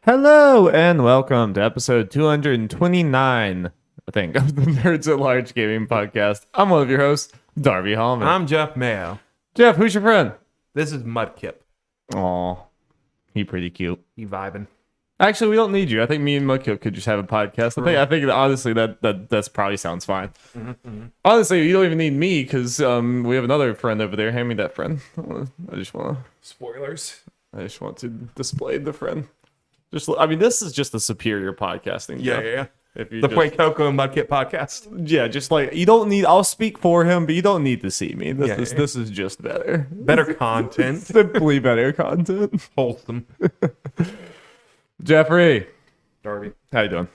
Hello and welcome to episode 229, I think, of the Nerds at Large Gaming Podcast. I'm one of your hosts, Darby Hallman. I'm Jeff Mayo. Jeff, who's your friend? This is Mudkip. Aw, he pretty cute. He vibing. Actually, we don't need you. I think me and Mudkip could just have a podcast. I think honestly that's probably sounds fine. Honestly, you don't even need me because we have another friend over there. Hand me that friend. I just want to display the friend. This is just a superior podcasting. Yeah. If you The Play Coco and Mudkip podcast. Yeah, just like you don't need. I'll speak for him, but you don't need to see me. This is just better. Better content. Simply better content. Wholesome. Jeffrey, Darby. how you doing?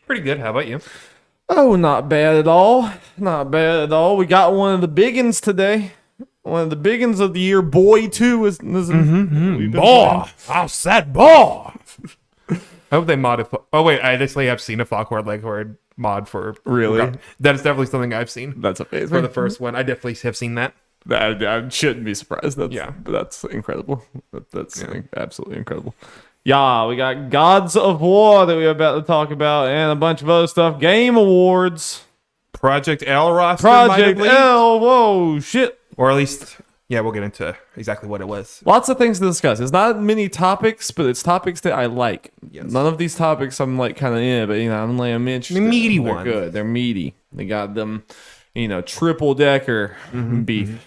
Pretty good. How about you? Oh, not bad at all. Not bad at all. We got one of the biggins today. One of the biggins of the year. Boy 2 is. Boy! I said boy! I hope they modify. Oh, wait. I actually have seen a Foghorn Leghorn mod for. Really? That is definitely something I've seen. That's amazing. For the first one. I definitely have seen that. I shouldn't be surprised. That's incredible. That's absolutely incredible. Yeah, we got Gods of War that we're about to talk about and a bunch of other stuff. Game Awards. Project L roster. Project L. Whoa, shit. Or at least, yeah, we'll get into exactly what it was. Lots of things to discuss. It's not many topics, but it's topics that I like. Yes. None of these topics I'm like kind of in, but I'm interested. The meaty They're ones. good. They're meaty. They got them, triple decker beef.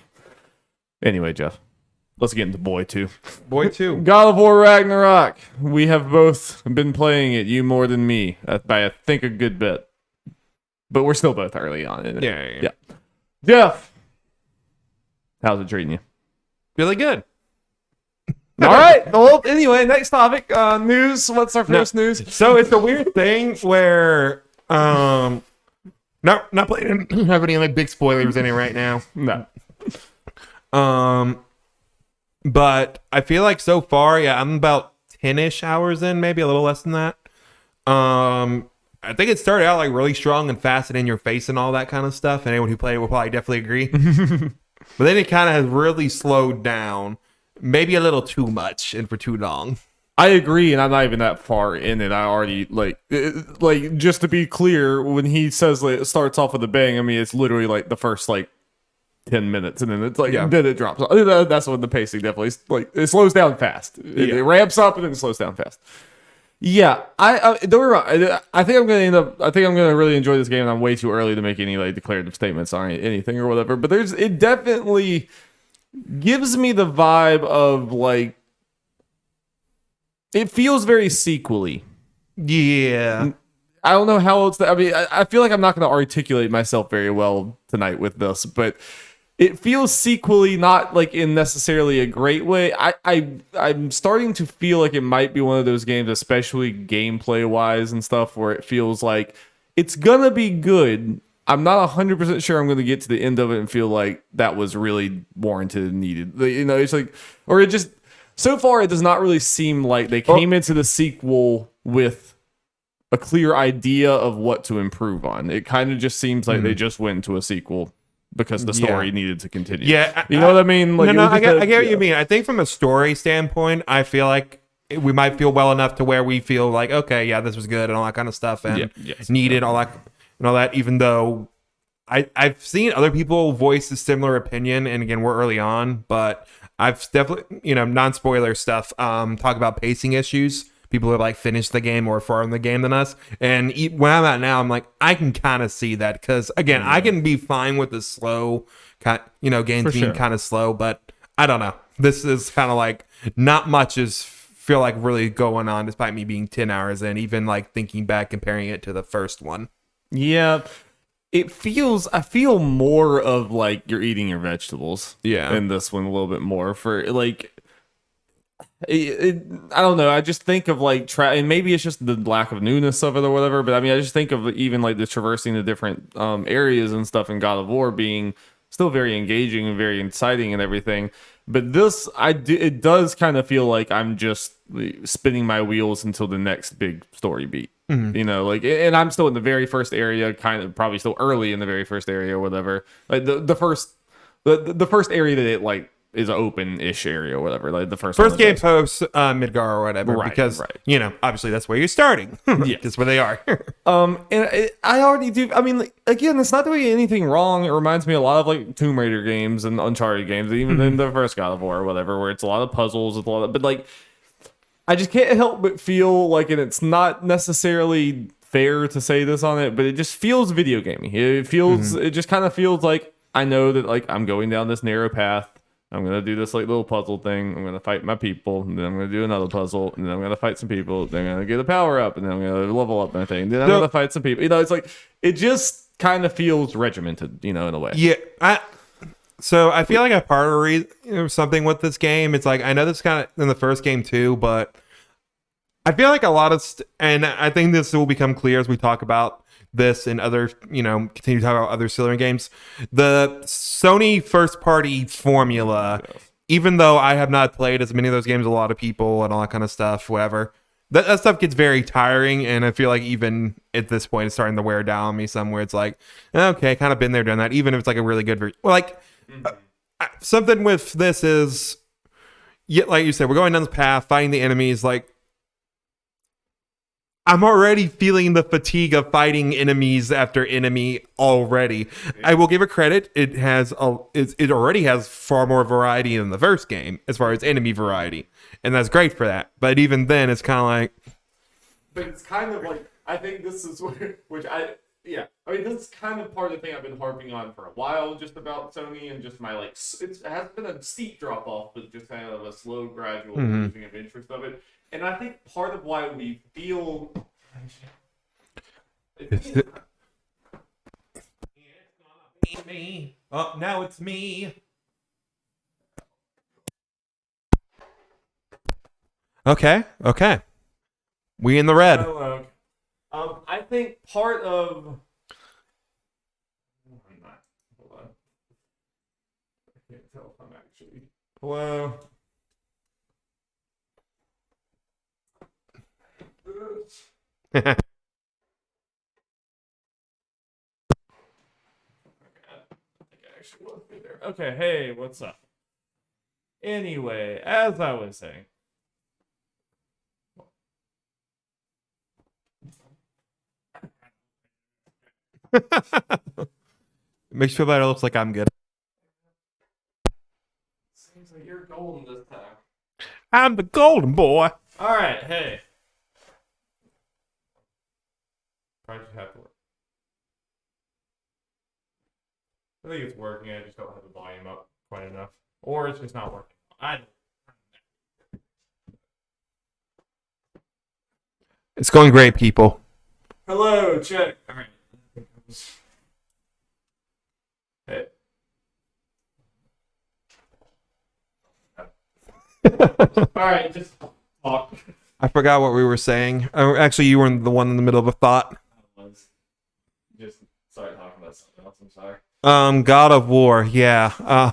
Anyway, Jeff, let's get into Boy 2. Boy 2. God of War Ragnarok. We have both been playing it, you more than me, by I think a good bit. But we're still both early on in it. Yeah. Jeff, how's it treating you? Really good. All right. Well, anyway, next topic. News. What's our first news? So it's a weird thing where not playing have any like big spoilers in it right now. No. But I feel like so far, I'm about 10-ish hours in, maybe a little less than that. I think it started out like really strong and fast and in your face and all that kind of stuff. And anyone who played it will probably definitely agree. But then it kind of has really slowed down, maybe a little too much and for too long. I agree, and I'm not even that far in it. I already like just to be clear, when he says it starts off with a bang, I mean it's literally like the first 10 minutes, and then it's then it drops. That's when the pacing definitely it slows down fast. It ramps up and then it slows down fast. Yeah, I don't get me wrong. I think I'm gonna really enjoy this game, and I'm way too early to make any declarative statements on anything or whatever. But it definitely gives me the vibe of it feels very sequel-y. Yeah. I don't know how else. I feel like I'm not going to articulate myself very well tonight with this, but it feels sequel-y, not in necessarily a great way. I'm starting to feel like it might be one of those games, especially gameplay-wise and stuff, where it feels like it's going to be good. I'm not 100% sure I'm going to get to the end of it and feel like that was really warranted and needed. It's so far it does not really seem like they came into the sequel with a clear idea of what to improve on. It kind of just seems like they just went into a sequel because the story needed to continue. Yeah. You know what I mean? I get what you mean. I think from a story standpoint, I feel like we might feel well enough to where we feel like, okay, yeah, this was good and all that kind of stuff and needed all that, even though I've seen other people voice a similar opinion, and again, we're early on, but I've definitely, non-spoiler stuff, talk about pacing issues. People who have finished the game or far in the game than us. And where I'm at now, I'm like, I can kind of see that. Because, again, I can be fine with the slow, games being kind of slow. But I don't know. This is kind of not much is feel like really going on, despite me being 10 hours in. Even thinking back, comparing it to the first one. Yeah. I feel more of you're eating your vegetables. Yeah. In this one a little bit more for I don't know. I just think of and maybe it's just the lack of newness of it or whatever. But I just think of even the traversing the different areas and stuff in God of War being still very engaging and very exciting and everything. But this, it does kind of feel like I'm just spinning my wheels until the next big story beat. Mm-hmm. And I'm still in the very first area, kind of probably still early in the very first area or whatever. The first area that is an open-ish area or whatever. Like the first game post Midgar or whatever, because obviously that's where you're starting. Yeah, that's where they are. I already do. I mean, like, again, it's not doing anything wrong. It reminds me a lot of like Tomb Raider games and Uncharted games, even in the first God of War or whatever, where it's a lot of puzzles, with a lot of, but like, I just can't help but feel like, and it's not necessarily fair to say this on it, but it just feels video gamey. It feels, it just kind of feels like I know that like I'm going down this narrow path. I'm gonna do this like little puzzle thing. I'm gonna fight my people, and then I'm gonna do another puzzle, and then I'm gonna fight some people. Then I'm gonna get a power up, and then I'm gonna level up my thing. Then I'm gonna fight some people. It's like it just kind of feels regimented, in a way. Yeah. So I feel like a part of something with this game. It's like I know this kind of in the first game too, but I feel like a lot of and I think this will become clear as we talk about this and other, continue to talk about other Silver games. The Sony first party formula, even though I have not played as many of those games, a lot of people and all that kind of stuff, whatever, that stuff gets very tiring. And I feel like even at this point, it's starting to wear down on me somewhere. It's like, okay, kind of been there, done that, even if it's like a really good version. Something with this is, like you said, we're going down this path, fighting the enemies, like, I'm already feeling the fatigue of fighting enemies after enemy already. I will give it credit. It already has far more variety than the first game as far as enemy variety. And that's great for that. But even then, it's kind of like... But it's kind of like, I think this is this is kind of part of the thing I've been harping on for a while, just about Sony and just my, it has been a steep drop off, but just kind of a slow, gradual losing of interest of it. And I think part of why we feel... Oh, now it's me. Okay. We in the red. Hello. I think part of... Hold on. I can't tell if I'm actually... Hello? Okay, hey, what's up? Anyway, as I was saying, Makes you feel better. It looks like I'm good. Seems like you're golden this time. I'm the golden boy. All right, hey. Probably just have to work. I think it's working. I just don't have the volume up quite enough, or it's just not working. It's going great, people. Hello, check. All right. Hey. All right, just talk. I forgot what we were saying. Actually, you were the one in the middle of a thought. I was. Just started talking about something else. I'm sorry. God of War. Yeah.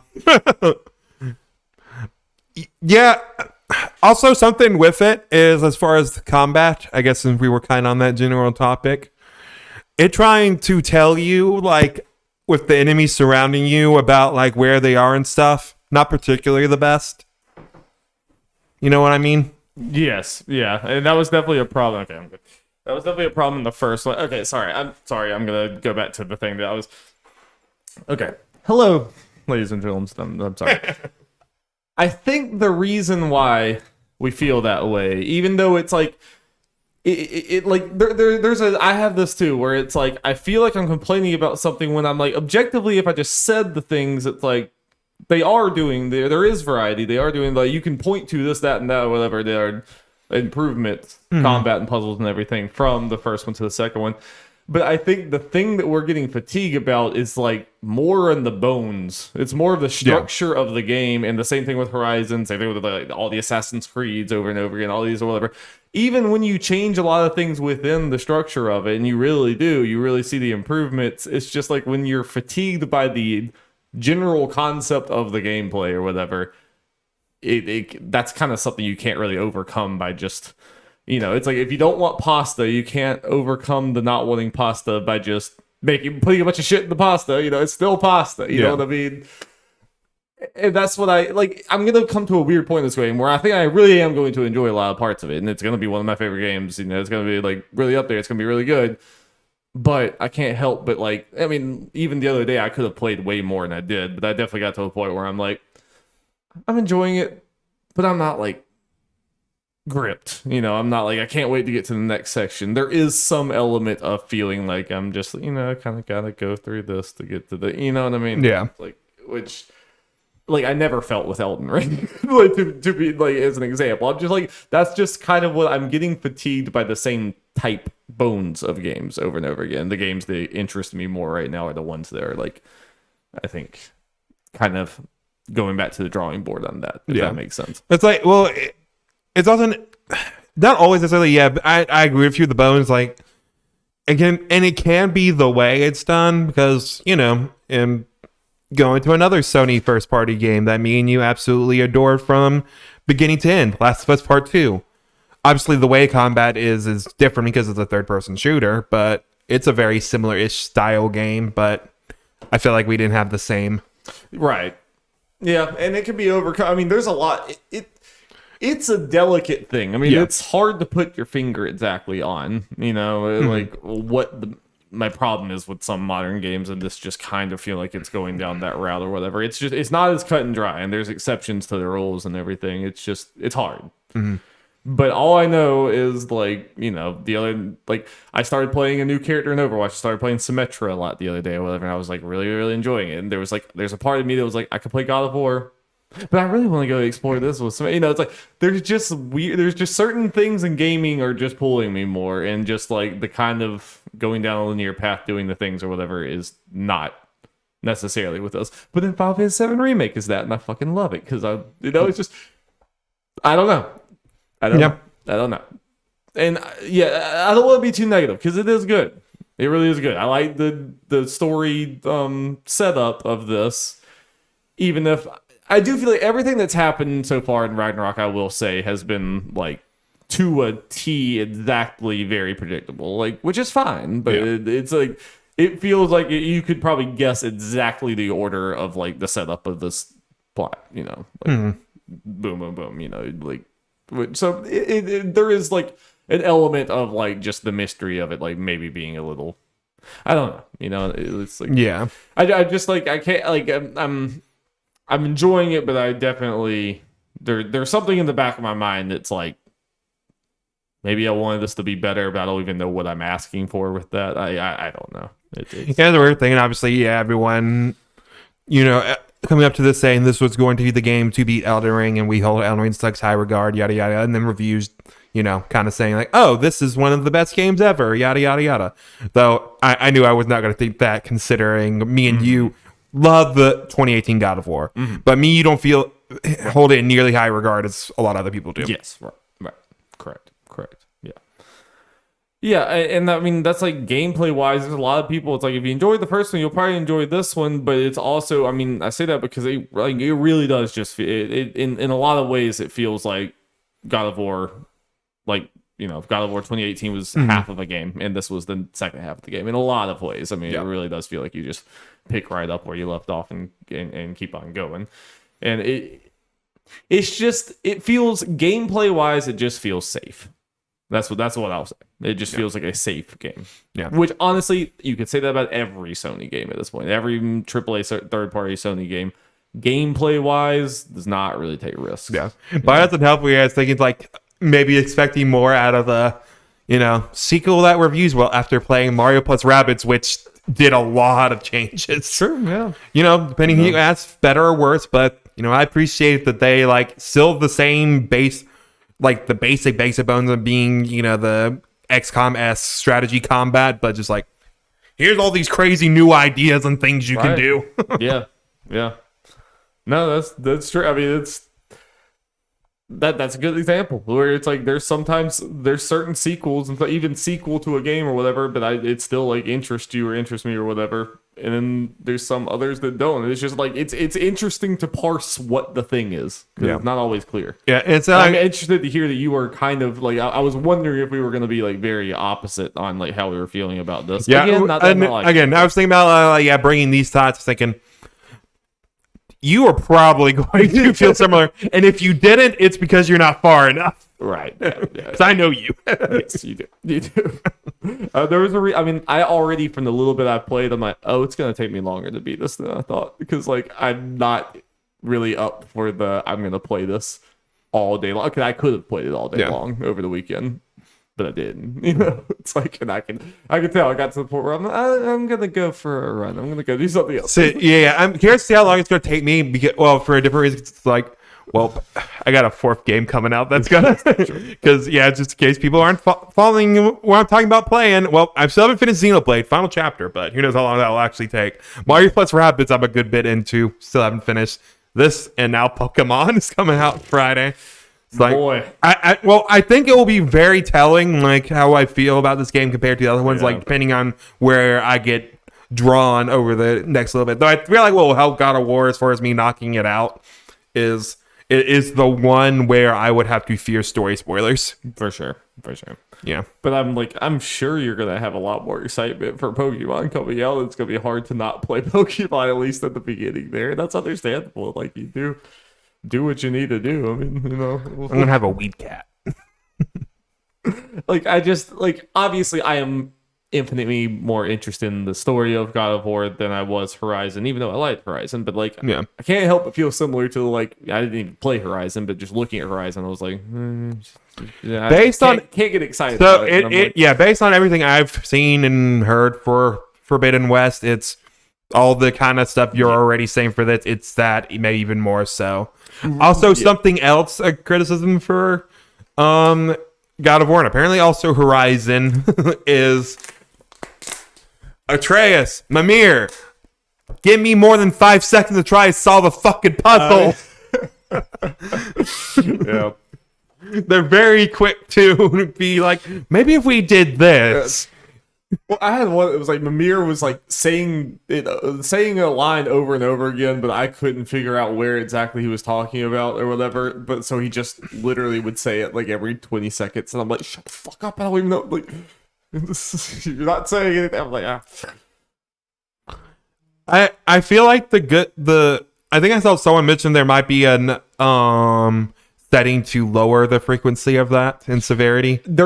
Yeah. Also, something with it is as far as the combat. I guess since we were kind of on that general topic, it trying to tell you like with the enemies surrounding you about like where they are and stuff. Not particularly the best. You know what I mean? Yes, yeah, and that was definitely a problem. Okay, I'm good. That was definitely a problem in the first one. Okay, sorry. I'm gonna go back to the thing that I was. Okay, hello, ladies and gentlemen. I'm sorry. I think the reason why we feel that way, even though it's like, it like there's a I have this too where it's like I feel like I'm complaining about something when I'm like objectively if I just said the things it's like. They are doing there is variety. They are doing like you can point to this, that, and that, whatever. There are improvements, combat and puzzles and everything from the first one to the second one. But I think the thing that we're getting fatigue about is like more in the bones. It's more of the structure of the game, and the same thing with Horizon, same thing with like all the Assassin's Creeds over and over again, all these or whatever. Even when you change a lot of things within the structure of it, and you really see the improvements. It's just like when you're fatigued by the general concept of the gameplay or whatever, that's kind of something you can't really overcome by just, it's like if you don't want pasta, you can't overcome the not wanting pasta by just putting a bunch of shit in the pasta. It's still pasta. You know what I mean? And that's what I like. I'm gonna come to a weird point in this game where I think I really am going to enjoy a lot of parts of it, and it's gonna be one of my favorite games. You know, it's gonna be like really up there. It's gonna be really good. But I can't help but like, I mean, even the other day I could have played way more than I did, but I definitely got to a point where I'm like, I'm enjoying it, but I'm not like gripped. You know, I'm not like, I can't wait to get to the next section. There is some element of feeling like I'm just, you know, kind of gotta go through this to get to the, you know what I mean? Yeah. Like, which, like, I never felt with Elden Ring, like, to be like, as an example. I'm just like, that's just kind of what I'm getting fatigued by the same type bones of games over and over again. The games that interest me more right now are the ones that are like, I think, kind of going back to the drawing board on that, if that makes sense. It's like, well, it's also not always necessarily, yeah, but I agree with you. The bones, like, again, and it can be the way it's done because, you know, in going to another Sony first party game that me and you absolutely adored from beginning to end, Last of Us Part 2. Obviously, the way combat is different because it's a third-person shooter, but it's a very similar-ish style game, but I feel like we didn't have the same. Right. Yeah, and it can be overcome. I mean, there's a lot. It's a delicate thing. I mean, it's hard to put your finger exactly on, you know, like what my problem is with some modern games, and this just kind of feel like it's going down that route or whatever. It's just, it's not as cut and dry, and there's exceptions to the rules and everything. It's just, it's hard. But all I know is, like, you know, the other, like, I started playing a new character in Overwatch. I started playing Symmetra a lot the other day or whatever, and I was, like, really, really enjoying it. And there was, like, there's a part of me that was, like, I could play God of War, but I really want to go explore this with some, you know, it's like, there's just weird, there's just certain things in gaming are just pulling me more, and just, like, the kind of going down a linear path doing the things or whatever is not necessarily with us. But then Final Fantasy VII Remake is that, and I fucking love it, because you know, it's just, I don't know. I don't know. And yeah, I don't want to be too negative because it is good. It really is good. I like the story setup of this, even if I do feel like everything that's happened so far in Ragnarok, I will say, has been like to a T exactly very predictable, like, which is fine, but it's like, it feels like you could probably guess exactly the order of like the setup of this plot, you know, like boom, boom, boom, you know, like. So there is like an element of like just the mystery of it, like maybe being a little, I don't know, you know, it's like, yeah, I just like, I can't, like, I'm enjoying it, but I definitely, there's something in the back of my mind that's like, maybe I wanted this to be better, but I don't even know what I'm asking for with that. I don't know. Yeah, the weird thing, and obviously, yeah, everyone, you know, coming up to this saying this was going to be the game to beat Elden Ring, and we hold Elden Ring in such high regard, yada yada, and then reviews, you know, kind of saying like, oh, this is one of the best games ever, yada yada yada. Though I knew I was not going to think that, considering me and you love the 2018 God of War, but me, you don't hold it in nearly high regard as a lot of other people do. Yes, right, correct. Yeah, and I mean, that's like gameplay wise, there's a lot of people, it's like, if you enjoyed the first one, you'll probably enjoy this one, but it's also, I mean, I say that because it really does just in a lot of ways it feels like God of War, like, you know, God of War 2018 was half of a game, and this was the second half of the game in a lot of ways. I mean, it really does feel like you just pick right up where you left off and keep on going. And it's just, it feels, gameplay wise, it just feels safe. That's what I'll say. It just feels like a safe game. Yeah. Which honestly, you could say that about every Sony game at this point. Every AAA third-party Sony game, gameplay-wise, does not really take risks. Yeah. But it doesn't help. We were thinking like maybe expecting more out of the, you know, sequel that reviews well after playing Mario plus Rabbids, which did a lot of changes. Sure. Yeah. You know, depending who you ask, better or worse, but you know, I appreciate that they like still the same base. Like the basic bones of being, you know, the XCOM-esque strategy combat, but just like, here's all these crazy new ideas and things you can do. Yeah. No, that's true. I mean, that's a good example where it's like there's certain sequels and even sequel to a game or whatever, but it still like interests you or interests me or whatever. And then there's some others that don't. And it's just like it's interesting to parse what the thing is. Yeah. It's not always clear. Yeah, it's I'm interested to hear that you are kind of like I was wondering if we were going to be like very opposite on like how we were feeling about this. Yeah, again, I was thinking about bringing these thoughts, thinking you are probably going to feel similar. And if you didn't, it's because you're not far enough. Right. Because I know you. Yes, you do. You do. There was I mean, I already, from the little bit I've played, I'm like, oh, it's going to take me longer to beat this than I thought. Because, like, I'm not really up for I'm going to play this all day long. I could have played it all day long over the weekend, but I didn't. It's like, and I can tell I got to the point where I'm gonna go for a run. I'm gonna go do something else. So, yeah, I'm curious to see how long it's gonna take me. Because, for a different reason, it's like, I got a 4th game coming out. That's gonna because just in case people aren't following what I'm talking about playing. Well, I still haven't finished Xenoblade Final Chapter, but who knows how long that'll actually take. Mario Plus Rabbids, I'm a good bit into. Still haven't finished this, and now Pokemon is coming out Friday. Like, boy, I think it will be very telling, like, how I feel about this game compared to the other ones, like, depending on where I get drawn over the next little bit. Though I feel like what will help God of War, as far as me knocking it out, is the one where I would have to fear story spoilers. For sure. Yeah. But I'm sure you're gonna have a lot more excitement for Pokemon coming out. It's gonna be hard to not play Pokemon, at least at the beginning there. That's understandable. Like, you do what you need to do. I mean, I'm gonna have a weed cat. Like, obviously I am infinitely more interested in the story of God of War than I was Horizon, even though I liked Horizon. But, like, I can't help but feel similar to, like, I didn't even play Horizon, but just looking at Horizon, I was like, can't get excited. So based on everything I've seen and heard for Forbidden West, it's all the kind of stuff you're already saying for that. It's that, maybe even more so. Also, something else, a criticism for God of War, and apparently also Horizon, is Atreus, Mimir, give me more than 5 seconds to try to solve a fucking puzzle. Yeah. They're very quick to be like, maybe if we did this. Well, I had one. It was like Mimir was like saying a line over and over again, but I couldn't figure out where exactly he was talking about or whatever. But so he just literally would say it like every 20 seconds, and I'm like, shut the fuck up! I don't even know. Like, you're not saying anything. I'm like, I feel like I think I saw someone mention there might be an setting to lower the frequency of that in severity. I'm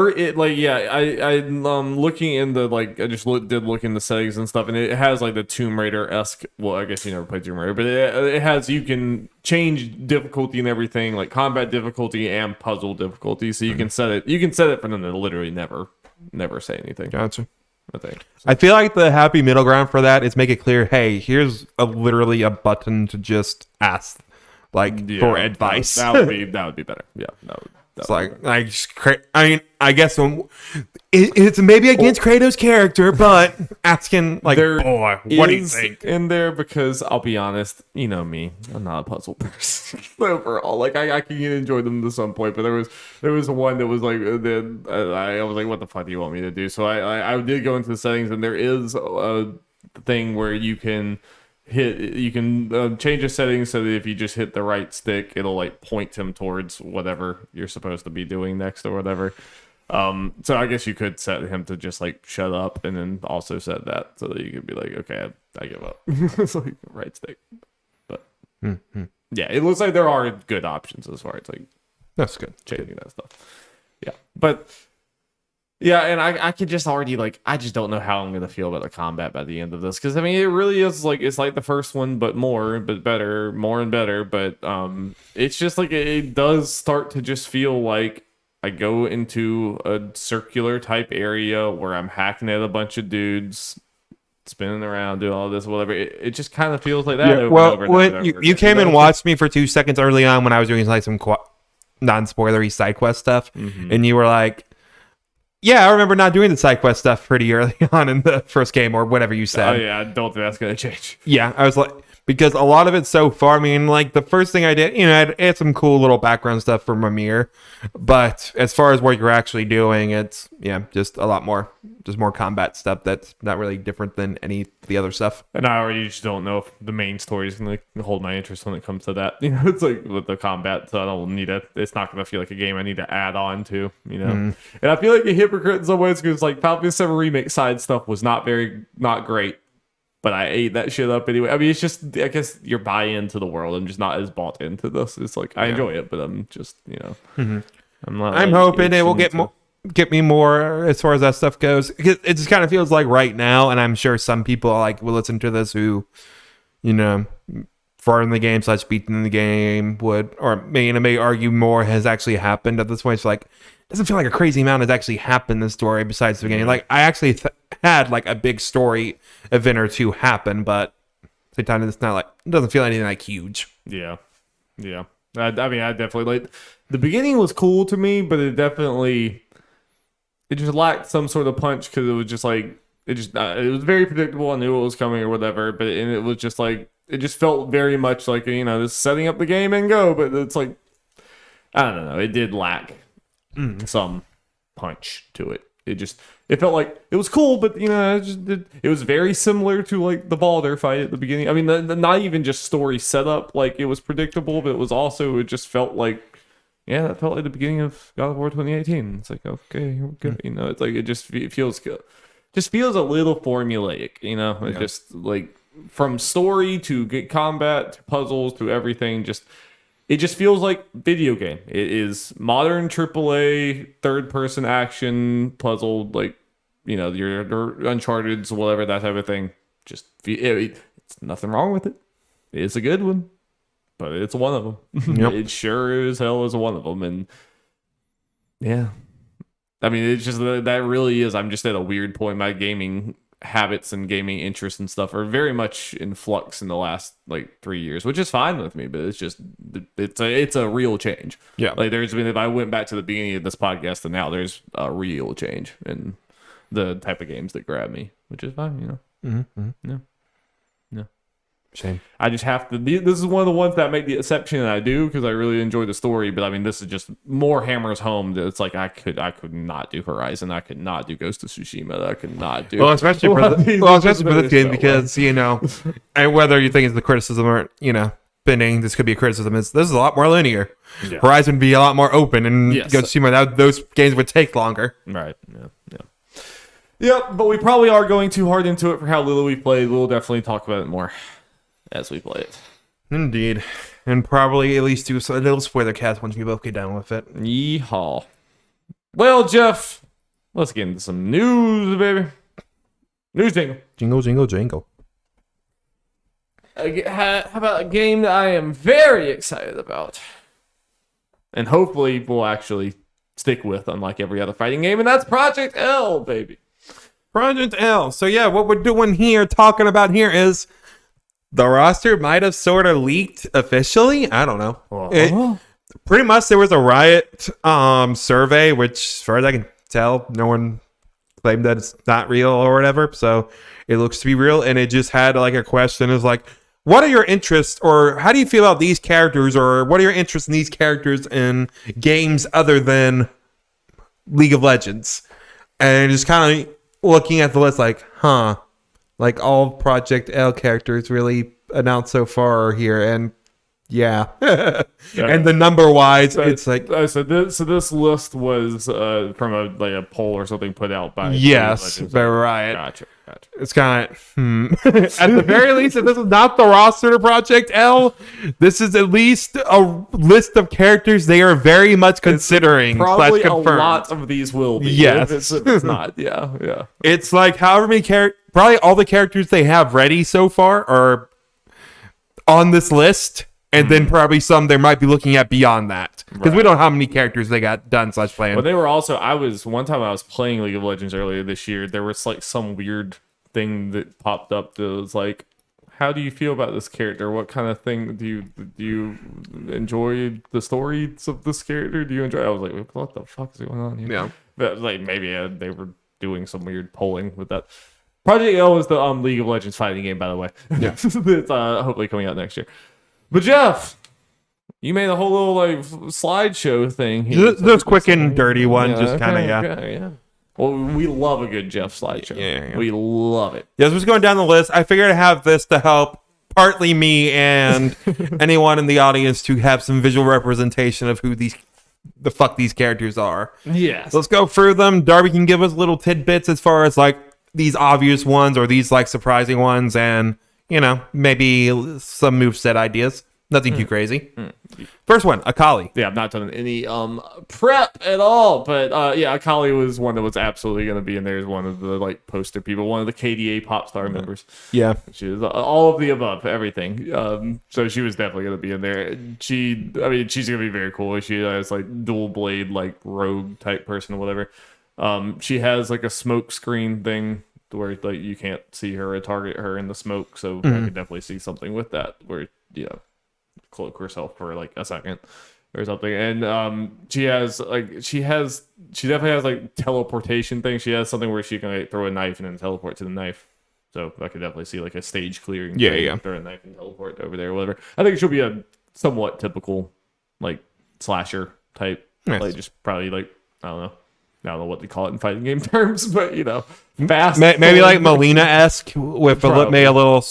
looking in the, like, I just did look in the settings and stuff, and it has like the Tomb Raider-esque. Well, I guess you never played Tomb Raider, but it has, you can change difficulty and everything, like combat difficulty and puzzle difficulty, so you can set it for them to literally never say anything. Gotcha. I think. I feel like the happy middle ground for that is make it clear, hey, here's literally a button to just ask, for advice. That would be better. Yeah, it's I mean, I guess it's maybe against Kratos' character, but asking, like, boy, what do you think? In there, because I'll be honest, you know me, I'm not a puzzle person overall. Like, I can enjoy them to some point, but there was one that was like, I was like, what the fuck do you want me to do? So I did go into the settings, and there is a thing where you can change the settings so that if you just hit the right stick, it'll like point him towards whatever you're supposed to be doing next or whatever. So I guess you could set him to just like shut up, and then also set that so that you could be like, okay, I give up. It's like right stick. But yeah, it looks like there are good options as far as like that's good changing that stuff. Yeah, but. Yeah, and I could just already, like, I just don't know how I'm going to feel about the combat by the end of this. Because, I mean, it really is, like, it's like the first one, but better, more and better. But it's just, like, it does start to just feel like I go into a circular type area where I'm hacking at a bunch of dudes, spinning around, doing all this, whatever. It just kind of feels like that. You came and watched me for 2 seconds early on when I was doing, like, some non-spoilery side quest stuff. Mm-hmm. And you were like, yeah, I remember not doing the side quest stuff pretty early on in the first game, or whatever you said. Oh, yeah, I don't think that's going to change. Yeah, I was like, because a lot of it so far, I mean, like, the first thing I did, I had some cool little background stuff for Mimir, but as far as what you're actually doing, it's, just a lot more, just more combat stuff that's not really different than any of the other stuff. And I already just don't know if the main story is going to hold my interest when it comes to that. It's like with the combat, so I don't need it's not going to feel like a game I need to add on to, And I feel like a hypocrite in some ways, because, like, Final Fantasy VII Remake side stuff was not great. but I ate that shit up anyway. I mean, it's just, I guess your buy into the world. I'm just not as bought into this. It's like I enjoy it, but I'm just, I'm not. I'm hoping it will get me more as far as that stuff goes. It just kind of feels like right now, and I'm sure some people like will listen to this who, far in the game / beaten the game would, or may argue more has actually happened at this point. It's like, it doesn't feel like a crazy amount has actually happened in the story besides the beginning. Like, I actually had like a big story event or two happen, but at the time it's not like, it doesn't feel anything like huge. Yeah. I mean, I definitely like the beginning was cool to me, but it just lacked some sort of punch because it was just like it was very predictable. I knew what was coming or whatever, but it was just like it just felt very much like this setting up the game and go. But it's like I don't know, it did lack some punch to it. It felt like it was cool, but it was very similar to like the Baldur fight at the beginning. I mean, the not even just story setup, like it was predictable, but it just felt like. Yeah, that felt like the beginning of God of War 2018. It's like, okay, we're good. It's like it feels good. Just feels a little formulaic, It's just like from story to combat to puzzles to everything. It just feels like video game. It is modern AAA third person action puzzle, like your Uncharted's, whatever, that type of thing. It's nothing wrong with it. It's a good one. But it's one of them. Yep. It sure as hell is one of them. And yeah, I mean, it's just that really is. I'm just at a weird point. My gaming habits and gaming interests and stuff are very much in flux in the last like 3 years, which is fine with me. But it's a real change. Yeah, like there's been, if I went back to the beginning of this podcast and now there's a real change in the type of games that grab me, which is fine. Yeah. Shame. I just have to. This is one of the ones that make the exception, and I do because I really enjoy the story. But I mean, this is just more hammers home that it's like I could not do Horizon. I could not do Ghost of Tsushima. I could not do. Especially for this game because and whether you think it's the criticism or bending, this could be a criticism. This is a lot more linear. Yeah. Horizon would be a lot more open, and Ghost of Tsushima, those games would take longer. Right. Yeah. Yep. But we probably are going too hard into it for how little we played. We'll definitely talk about it more as we play it. Indeed. And probably at least do a little spoiler cast once we both get done with it. Yeehaw. Well, Jeff, let's get into some news, baby. News jingle. Jingle, jingle, jingle. How about a game that I am very excited about? And hopefully we'll actually stick with, unlike every other fighting game, and that's Project L, baby. Project L. So yeah, what we're doing here, talking about here is the roster might have sort of leaked officially. I don't know. Pretty much there was a Riot survey, which as far as I can tell, no one claimed that it's not real or whatever. So it looks to be real. And it just had like a question is like, what are your interests or how do you feel about these characters or what are your interests in these characters in games other than League of Legends? And just kind of looking at the list like, like all Project L characters really announced so far are here, and and the number wise, it's like so this list was from a poll or something put out by by Riot. Gotcha. It's kind of at the very least, if this is not the roster to Project L, this is at least a list of characters they are very much considering. Probably a lot of these will be. Yes, if it's not. Yeah. It's like however many probably all the characters they have ready so far are on this list. And then probably some they might be looking at beyond that. Because we don't know how many characters they got done /playing. But they were also, one time I was playing League of Legends earlier this year, there was like some weird thing that popped up that was like, how do you feel about this character? What kind of thing do you enjoy the stories of this character? Do you enjoy? I was like, what the fuck is going on here? Yeah. But like maybe they were doing some weird polling with that. Project L is the League of Legends fighting game, by the way. Yeah. It's hopefully coming out next year. But Jeff, you made a whole little like slideshow thing. This quick and dirty one, just kind of yeah. Well, we love a good Jeff slideshow. Yeah. We love it. Yeah, just going down the list. I figured I'd have this to help partly me and anyone in the audience to have some visual representation of who the fuck these characters are. Yes. So let's go through them. Darby can give us little tidbits as far as like these obvious ones or these like surprising ones, and maybe some moveset ideas. Nothing too crazy. First one, Akali. Yeah, I've not done any prep at all, but yeah, Akali was one that was absolutely going to be in there as one of the like poster people, one of the KDA pop star members. Yeah, she was all of the above, everything. So she was definitely going to be in there. She's going to be very cool. She has like dual blade, like rogue type person or whatever. She has like a smoke screen thing where like you can't see her or target her in the smoke. So I could definitely see something with that where cloak herself for like a second or something. And she definitely has like teleportation thing. She has something where she can like throw a knife and then teleport to the knife. So I could definitely see like a stage clearing. Yeah. Throw a knife and teleport over there or whatever. I think she'll be a somewhat typical like slasher type. Nice. Like just probably like I don't know what they call it in fighting game terms, but fast. Maybe like Melina-esque with maybe a little.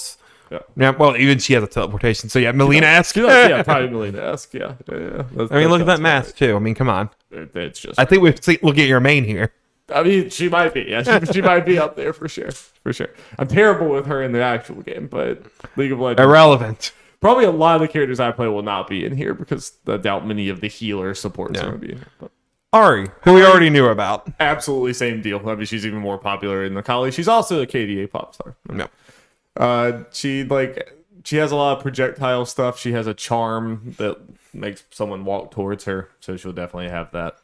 Yeah. Well, even she has a teleportation, so yeah, Melina-esque. Yeah, probably Melina-esque. Yeah. Look at that mask too. I mean, come on. It's just. I think we'll get your main here. I mean, she might be. Yeah, she might be up there for sure. For sure. I'm terrible with her in the actual game, but League of Legends. Irrelevant. Probably a lot of the characters I play will not be in here because I doubt many of the healer supports are going to be in here. But. Ari, who we already knew about. Absolutely same deal. I mean, she's even more popular in Akali. She's also a KDA pop star. No. She has a lot of projectile stuff. She has a charm that makes someone walk towards her, so she'll definitely have that.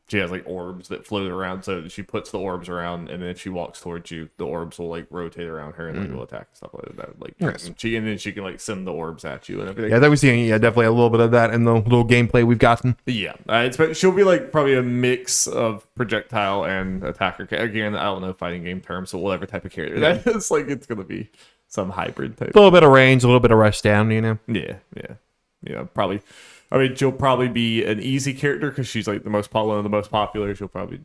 She has like orbs that float around, so she puts the orbs around, and then if she walks towards you, the orbs will like rotate around her and like will attack and stuff like that. Like nice. And then she can like send the orbs at you and everything. Yeah, that we've seen. Yeah, definitely a little bit of that in the little gameplay we've gotten. Yeah, she'll be like probably a mix of projectile and attacker. Again, I don't know fighting game terms, so whatever type of character that is, like it's gonna be some hybrid type. A little bit of range, a little bit of rush down, Yeah, probably. I mean, she'll probably be an easy character because she's like one of the most popular. She'll probably,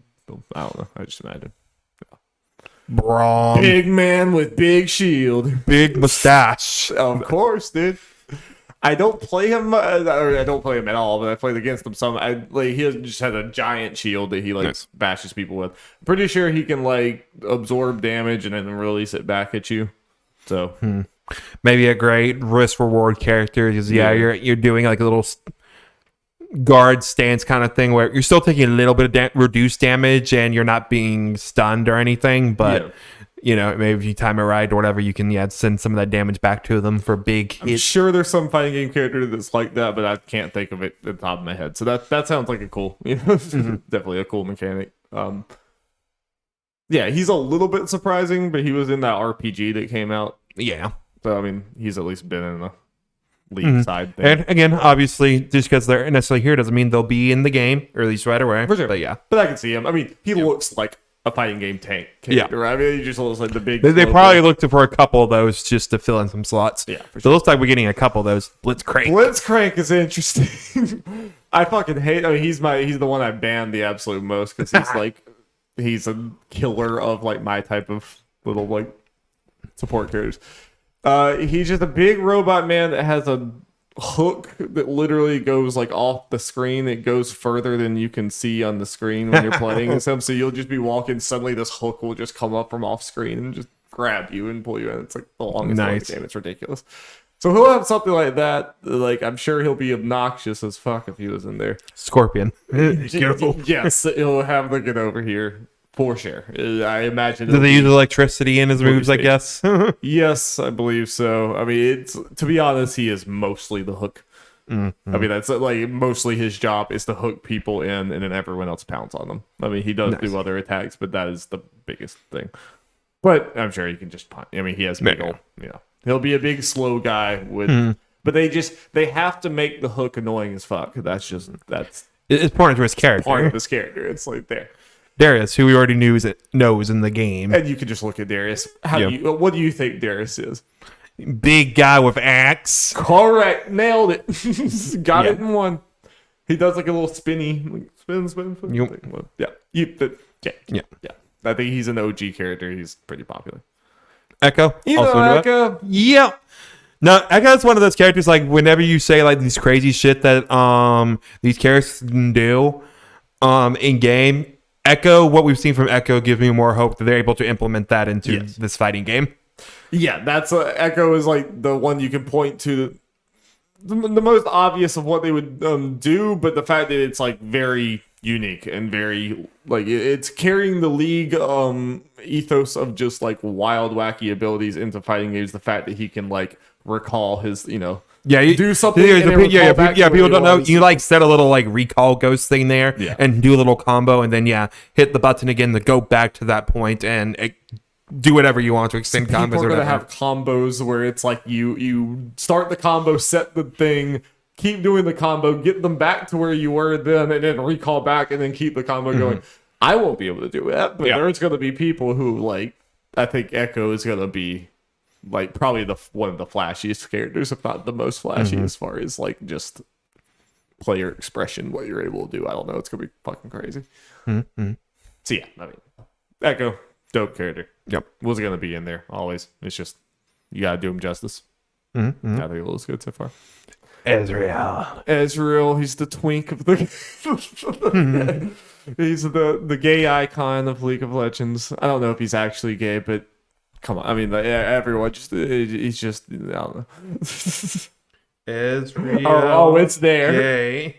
I don't know. I just imagine. Braum. Big man with big shield. Big mustache. Of course, dude. I don't play him. I don't play him at all, but I played against him some. He just has a giant shield that he bashes people with. I'm pretty sure he can like absorb damage and then release it back at you. So maybe a great risk reward character because you're doing like a little guard stance kind of thing where you're still taking a little bit of reduced damage and you're not being stunned or anything, but maybe if you time it right or whatever, you can send some of that damage back to them for big hits. I'm sure there's some fighting game character that's like that, but I can't think of it at the top of my head. So that sounds like a cool, definitely a cool mechanic. Yeah, he's a little bit surprising, but he was in that RPG that came out. Yeah. So, I mean, he's at least been in the league side thing. And again, obviously, just because they're necessarily here doesn't mean they'll be in the game, or at least right away. For sure. But yeah. But I can see him. I mean, he looks like a fighting game tank character. Yeah. I mean, he just looks like the big... They probably looked for a couple of those just to fill in some slots. Yeah, for sure. So it looks like we're getting a couple of those. Blitzcrank. Blitzcrank is interesting. I fucking hate... I mean, he's the one I banned the absolute most because he's like... He's a killer of like my type of little like support characters. He's just a big robot man that has a hook that literally goes like off the screen. It goes further than you can see on the screen when you're playing with him. So you'll just be walking, suddenly this hook will just come up from off screen and just grab you and pull you in. It's like the longest game. It's ridiculous. So he'll have something like that. Like I'm sure he'll be obnoxious as fuck if he was in there. Scorpion. Careful. Yes, he'll have the get over here for sure. I imagine. Do they use electricity in his moves? I guess. Yes, I believe so. I mean, it's to be honest, he is mostly the hook. Mm-hmm. I mean, that's like mostly his job is to hook people in, and then everyone else pounds on them. I mean, he does do other attacks, but that is the biggest thing. But I'm sure he can just punch. I mean, he has big old, he'll be a big slow guy with, but they have to make the hook annoying as fuck. That's it's part of his character. Part of his character. It's like there. Darius, who we already knows in the game, and you can just look at Darius. What do you think Darius is? Big guy with axe. Correct, nailed it. Got it in one. He does like a little spinny, like spin. Yeah. I think he's an OG character. He's pretty popular. Echo. Echo. Yeah. No, Echo's one of those characters. Like whenever you say like these crazy shit that these characters can do, in game, Echo, what we've seen from Echo gives me more hope that they're able to implement that into this fighting game. Yeah, that's Echo is like the one you can point to the most obvious of what they would do, but the fact that it's like very unique and very like it's carrying the league ethos of just like wild, wacky abilities into fighting games. The fact that he can like recall his, do something. People don't know. You like set a little like recall ghost thing there, and do a little combo, and then hit the button again to go back to that point and do whatever you want to extend combos. People are gonna have combos where it's like you start the combo, set the thing, keep doing the combo, get them back to where you were then, and then recall back, and then keep the combo going. I won't be able to do that, but there's gonna be people who like. I think Echo is gonna be like probably one of the flashiest characters, if not the most flashy, as far as like just player expression, what you're able to do. I don't know. It's gonna be fucking crazy. So yeah, I mean, Echo, dope character. Yep, was gonna be in there always. It's just you gotta do him justice. I think it looks good so far. Ezreal, he's the twink of the. He's the gay icon of League of Legends. I don't know if he's actually gay, but come on. I mean, everyone he's just, I don't know. Ezreal. Oh, it's there. Gay.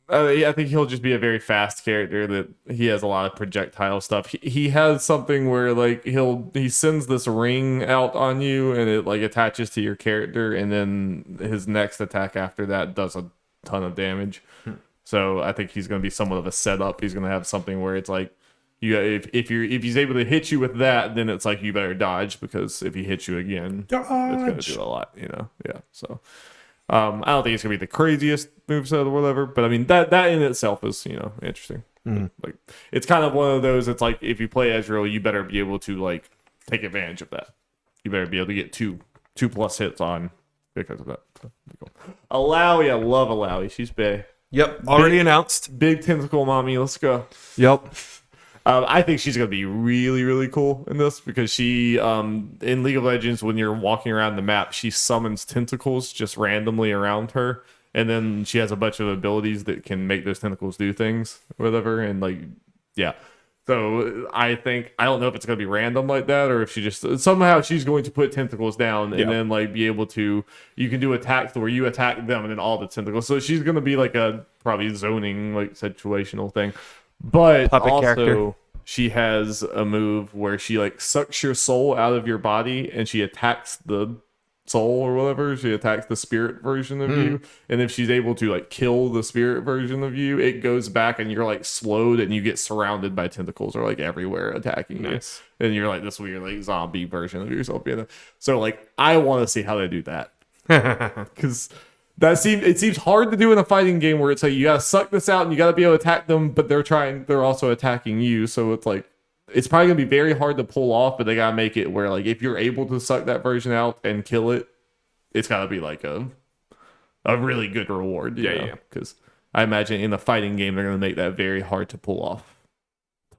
But I think he'll just be a very fast character that he has a lot of projectile stuff. He has something where like he sends this ring out on you and it like attaches to your character, and then his next attack after that does a ton of damage. So I think he's going to be somewhat of a setup. He's going to have something where it's like if he's able to hit you with that, then it's like you better dodge, because if he hits you again, it's going to do a lot. Yeah. So. I don't think it's gonna be the craziest moveset or whatever, but I mean that in itself is interesting. Like it's kind of one of those. It's like if you play Ezreal, you better be able to like take advantage of that. You better be able to get two plus hits on because of that. Cool. Alawi, I love Alawi. She's big. Yep, already announced. Big tentacle mommy. Let's go. Yep. I think she's going to be really, really cool in this, because she, in League of Legends, when you're walking around the map, she summons tentacles just randomly around her. And then she has a bunch of abilities that can make those tentacles do things or whatever. And like, yeah. So I don't know if it's going to be random like that, or if she just, somehow she's going to put tentacles down and then like be able to, you can do attacks where you attack them and then all the tentacles. So she's going to be like a probably zoning, like situational thing. But puppet also, character. She has a move where she like sucks your soul out of your body and she attacks the soul or whatever. She attacks the spirit version of you. And if she's able to like kill the spirit version of you, it goes back and you're like slowed and you get surrounded by tentacles or like everywhere attacking you. And you're like this weird like zombie version of yourself. So like I want to see how they do that. Because it seems hard to do in a fighting game where it's like you gotta suck this out and you gotta be able to attack them, but they're also attacking you. So it's like it's probably gonna be very hard to pull off, but they gotta make it where like if you're able to suck that version out and kill it, it's gotta be like a really good reward. Yeah. Because I imagine in a fighting game they're gonna make that very hard to pull off,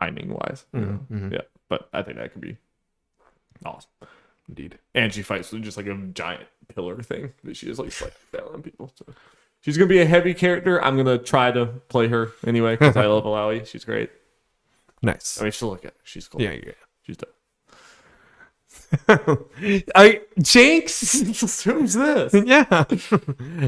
timing wise. Yeah, but I think that could be awesome. Indeed. And she fights with just like a giant pillar thing that she just like slices down on people. So she's gonna be a heavy character. I'm gonna try to play her anyway because I love Alawi. She's great. Nice. I mean, she'll look at her. She's cool. Yeah. She's dope. Jinx? Who's this? Yeah.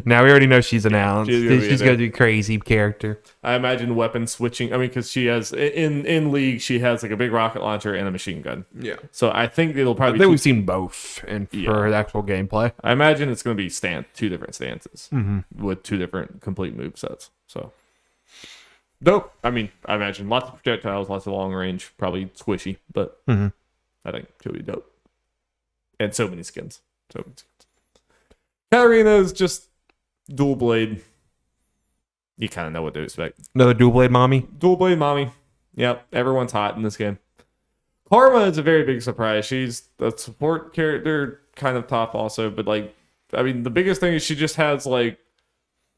Now we already know she's announced. She's gonna be crazy character. I imagine weapon switching. I mean, because she has in League, she has like a big rocket launcher and a machine gun. Yeah. So I think it'll probably. I think we've seen both for the actual gameplay. I imagine it's going to be two different stances with two different complete move sets. So dope. I mean, I imagine lots of projectiles, lots of long range, probably squishy, but I think she'll be dope. And so many skins. Katarina is just dual blade. You kind of know what to expect. Another dual blade mommy. Dual blade mommy. Yep, everyone's hot in this game. Karma is a very big surprise. She's a support character, kind of top also, but like, I mean, the biggest thing is she just has like,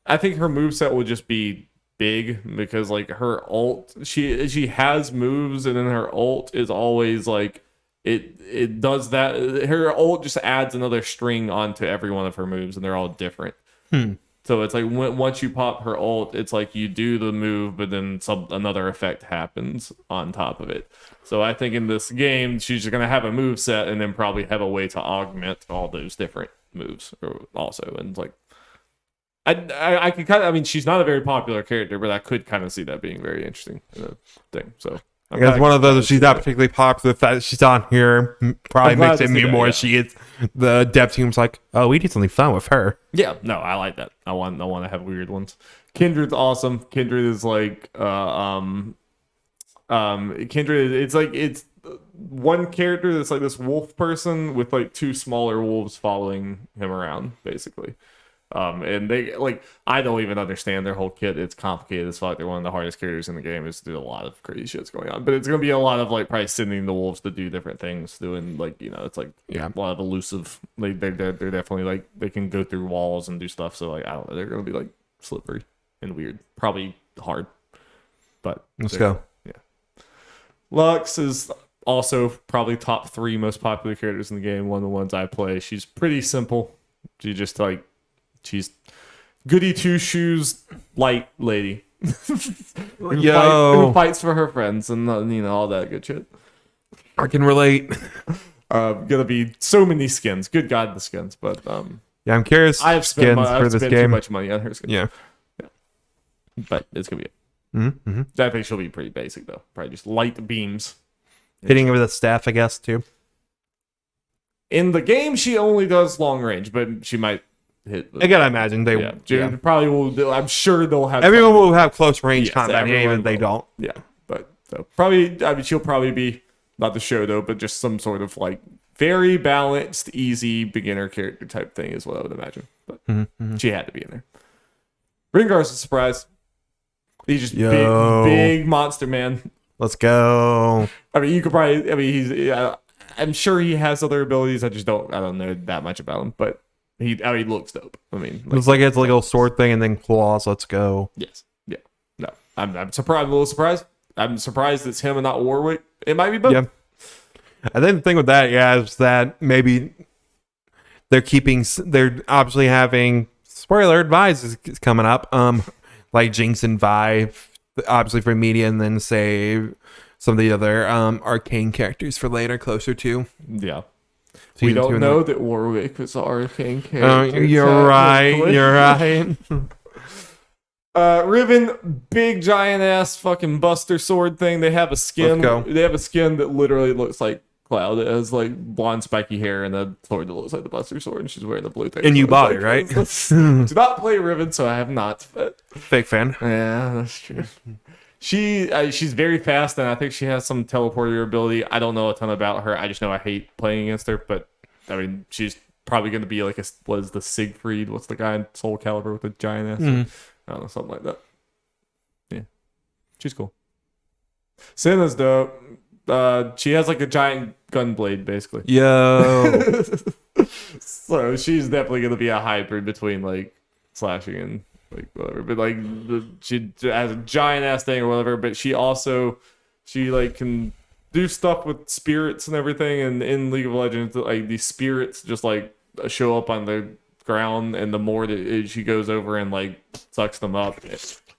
I think her moveset will just be big because like her ult, she has moves, and then her ult is always like, it does that. Her ult just adds another string onto every one of her moves, and they're all different. So it's like once you pop her ult, it's like you do the move, but then another effect happens on top of it. So I think in this game, she's just gonna have a move set and then probably have a way to augment all those different moves also. And it's like, I could kind of, I mean, she's not a very popular character, but I could kind of see that being very interesting thing. So I guess one of those, she's not particularly popular. The fact that she's on here probably makes it mean more. Yeah. She is, the dev team's like, oh, we did something fun with her. Yeah, no, I like that. I want to have weird ones. Kindred's awesome. Kindred is like, Kindred. It's one character that's like this wolf person with like two smaller wolves following him around, basically. And they like, I don't even understand their whole kit. It's complicated as fuck. They're one of the hardest characters in the game. There's a lot of crazy shit's going on, but it's gonna be a lot of like probably sending the wolves to do different things, doing like, you know, it's like a lot of elusive. Like they're definitely like they can go through walls and do stuff. So like I don't know, they're gonna be like slippery and weird, probably hard. But let's go. Yeah, Lux is also probably top 3 most popular characters in the game. One of the ones I play. She's pretty simple. She just like. She's goody two shoes light lady. who fights for her friends and you know all that good shit. I can relate. Gonna be so many skins. Good God, the skins. But yeah, I'm curious. I've spent too much money on her skins. Yeah. But it's gonna be it. Mm-hmm. I think she'll be pretty basic though. Probably just light beams. Hitting her with a staff, I guess, too. In the game, she only does long range, but she might. I gotta imagine they probably will. I'm sure they'll have. Everyone will have close range combat, even if they don't. Yeah, but so probably. I mean, she'll probably be not the show though, but just some sort of like very balanced, easy beginner character type thing is what I would imagine. But she had to be in there. Ringar's a surprise. He's just big monster man. Let's go. I mean, you could probably. I mean, he's. I'm sure he has other abilities. I don't know that much about him, but. He looks dope. I mean, it's like it's like a little sword thing and then claws. Let's go. Yes. Yeah. No. I'm surprised. I'm a little surprised. I'm surprised it's him and not Warwick. It might be both. Yeah. I think the thing with that, is that maybe they're obviously having spoiler advice is coming up. Like Jinx and Vi, obviously for media, and then say some of the other arcane characters for later, closer to. Yeah. We don't know that Warwick was an arcane character. You're right. You're right. Riven, big giant ass fucking Buster sword thing. They have a skin. They have a skin that literally looks like Cloud. It has like blonde spiky hair and a sword that looks like the Buster sword, and she's wearing the blue thing. And you bought it, right? Do not play Riven, so I have not. But fake fan. Yeah, that's true. She's very fast, and I think she has some teleporter ability. I don't know a ton about her. I just know I hate playing against her, but I mean, she's probably going to be like what is the Siegfried? What's the guy in Soul Calibur with the giant ass? I don't know, something like that. Yeah, she's cool. Senna's dope. She has like a giant gun blade, basically. Yo. So she's definitely going to be a hybrid between like slashing and like whatever, but like she has a giant ass thing or whatever. But she like can do stuff with spirits and everything. And in League of Legends, like these spirits just like show up on the ground, and the more that she goes over and like sucks them up,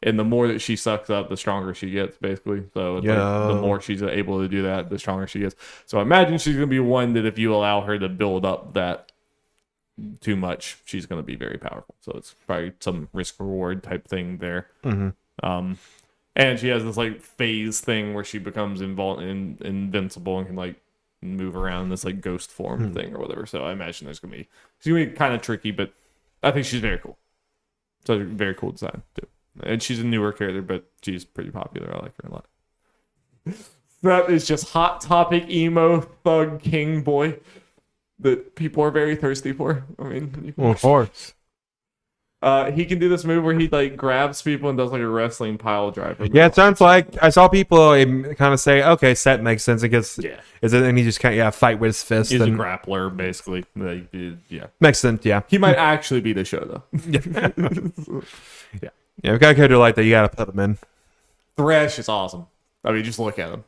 and the more that she sucks up, the stronger she gets, basically. So it's like, the more she's able to do that, the stronger she gets. So I imagine she's gonna be one that if you allow her to build up that too much, she's going to be very powerful. So it's probably some risk reward type thing there. And she has this like phase thing where she becomes invincible and can like move around this like ghost form thing or whatever. So I imagine she's gonna be kind of tricky, but I think she's very cool. So very cool design too. And she's a newer character, but she's pretty popular. I like her a lot. That is just hot topic emo thug king boy that people are very thirsty for. I mean, of course. He can do this move where he like grabs people and does like a wrestling pile driver. Yeah, it sounds like I saw people kind of say, "Okay, set makes sense." Is it? And he just kind of fight with his fist. He's a grappler, basically. Makes sense. Yeah, he might actually be the show though. Yeah, we got a character like that. You got to put him in. Thresh is awesome. I mean, just look at him.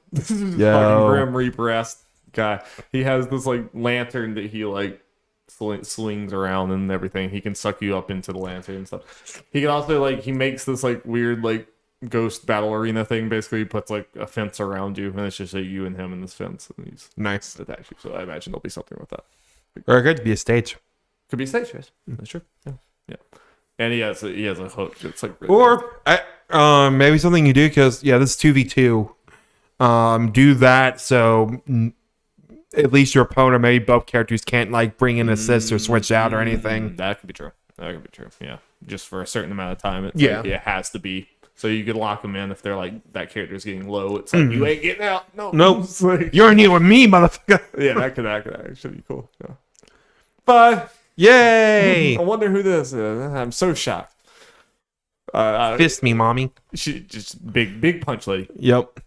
Yeah, fucking Grim Reaper ass guy. He has this like lantern that he like slings around and everything. He can suck you up into the lantern and stuff. He can also like he makes this like weird like ghost battle arena thing. Basically, he puts like a fence around you, and it's just like you and him in this fence, and he's nice attacks you. So I imagine there'll be something with that. Or it could be a stage. Could be a stage, yes. That's true. Yeah. And he has a hook. It's like really or maybe something you do because this is 2v2. Do that so at least your opponent, maybe both characters, can't like bring in assists or switch out or anything. That could be true. Yeah, just for a certain amount of time. It's like, it has to be. So you could lock them in if they're like that character's getting low. It's like you ain't getting out. Nope. Like, you're in here with me, motherfucker. Yeah, that could actually be cool. Yeah. But yay! I wonder who this is. I'm so shocked. Fist me, mommy. She just big punch lady. Yep.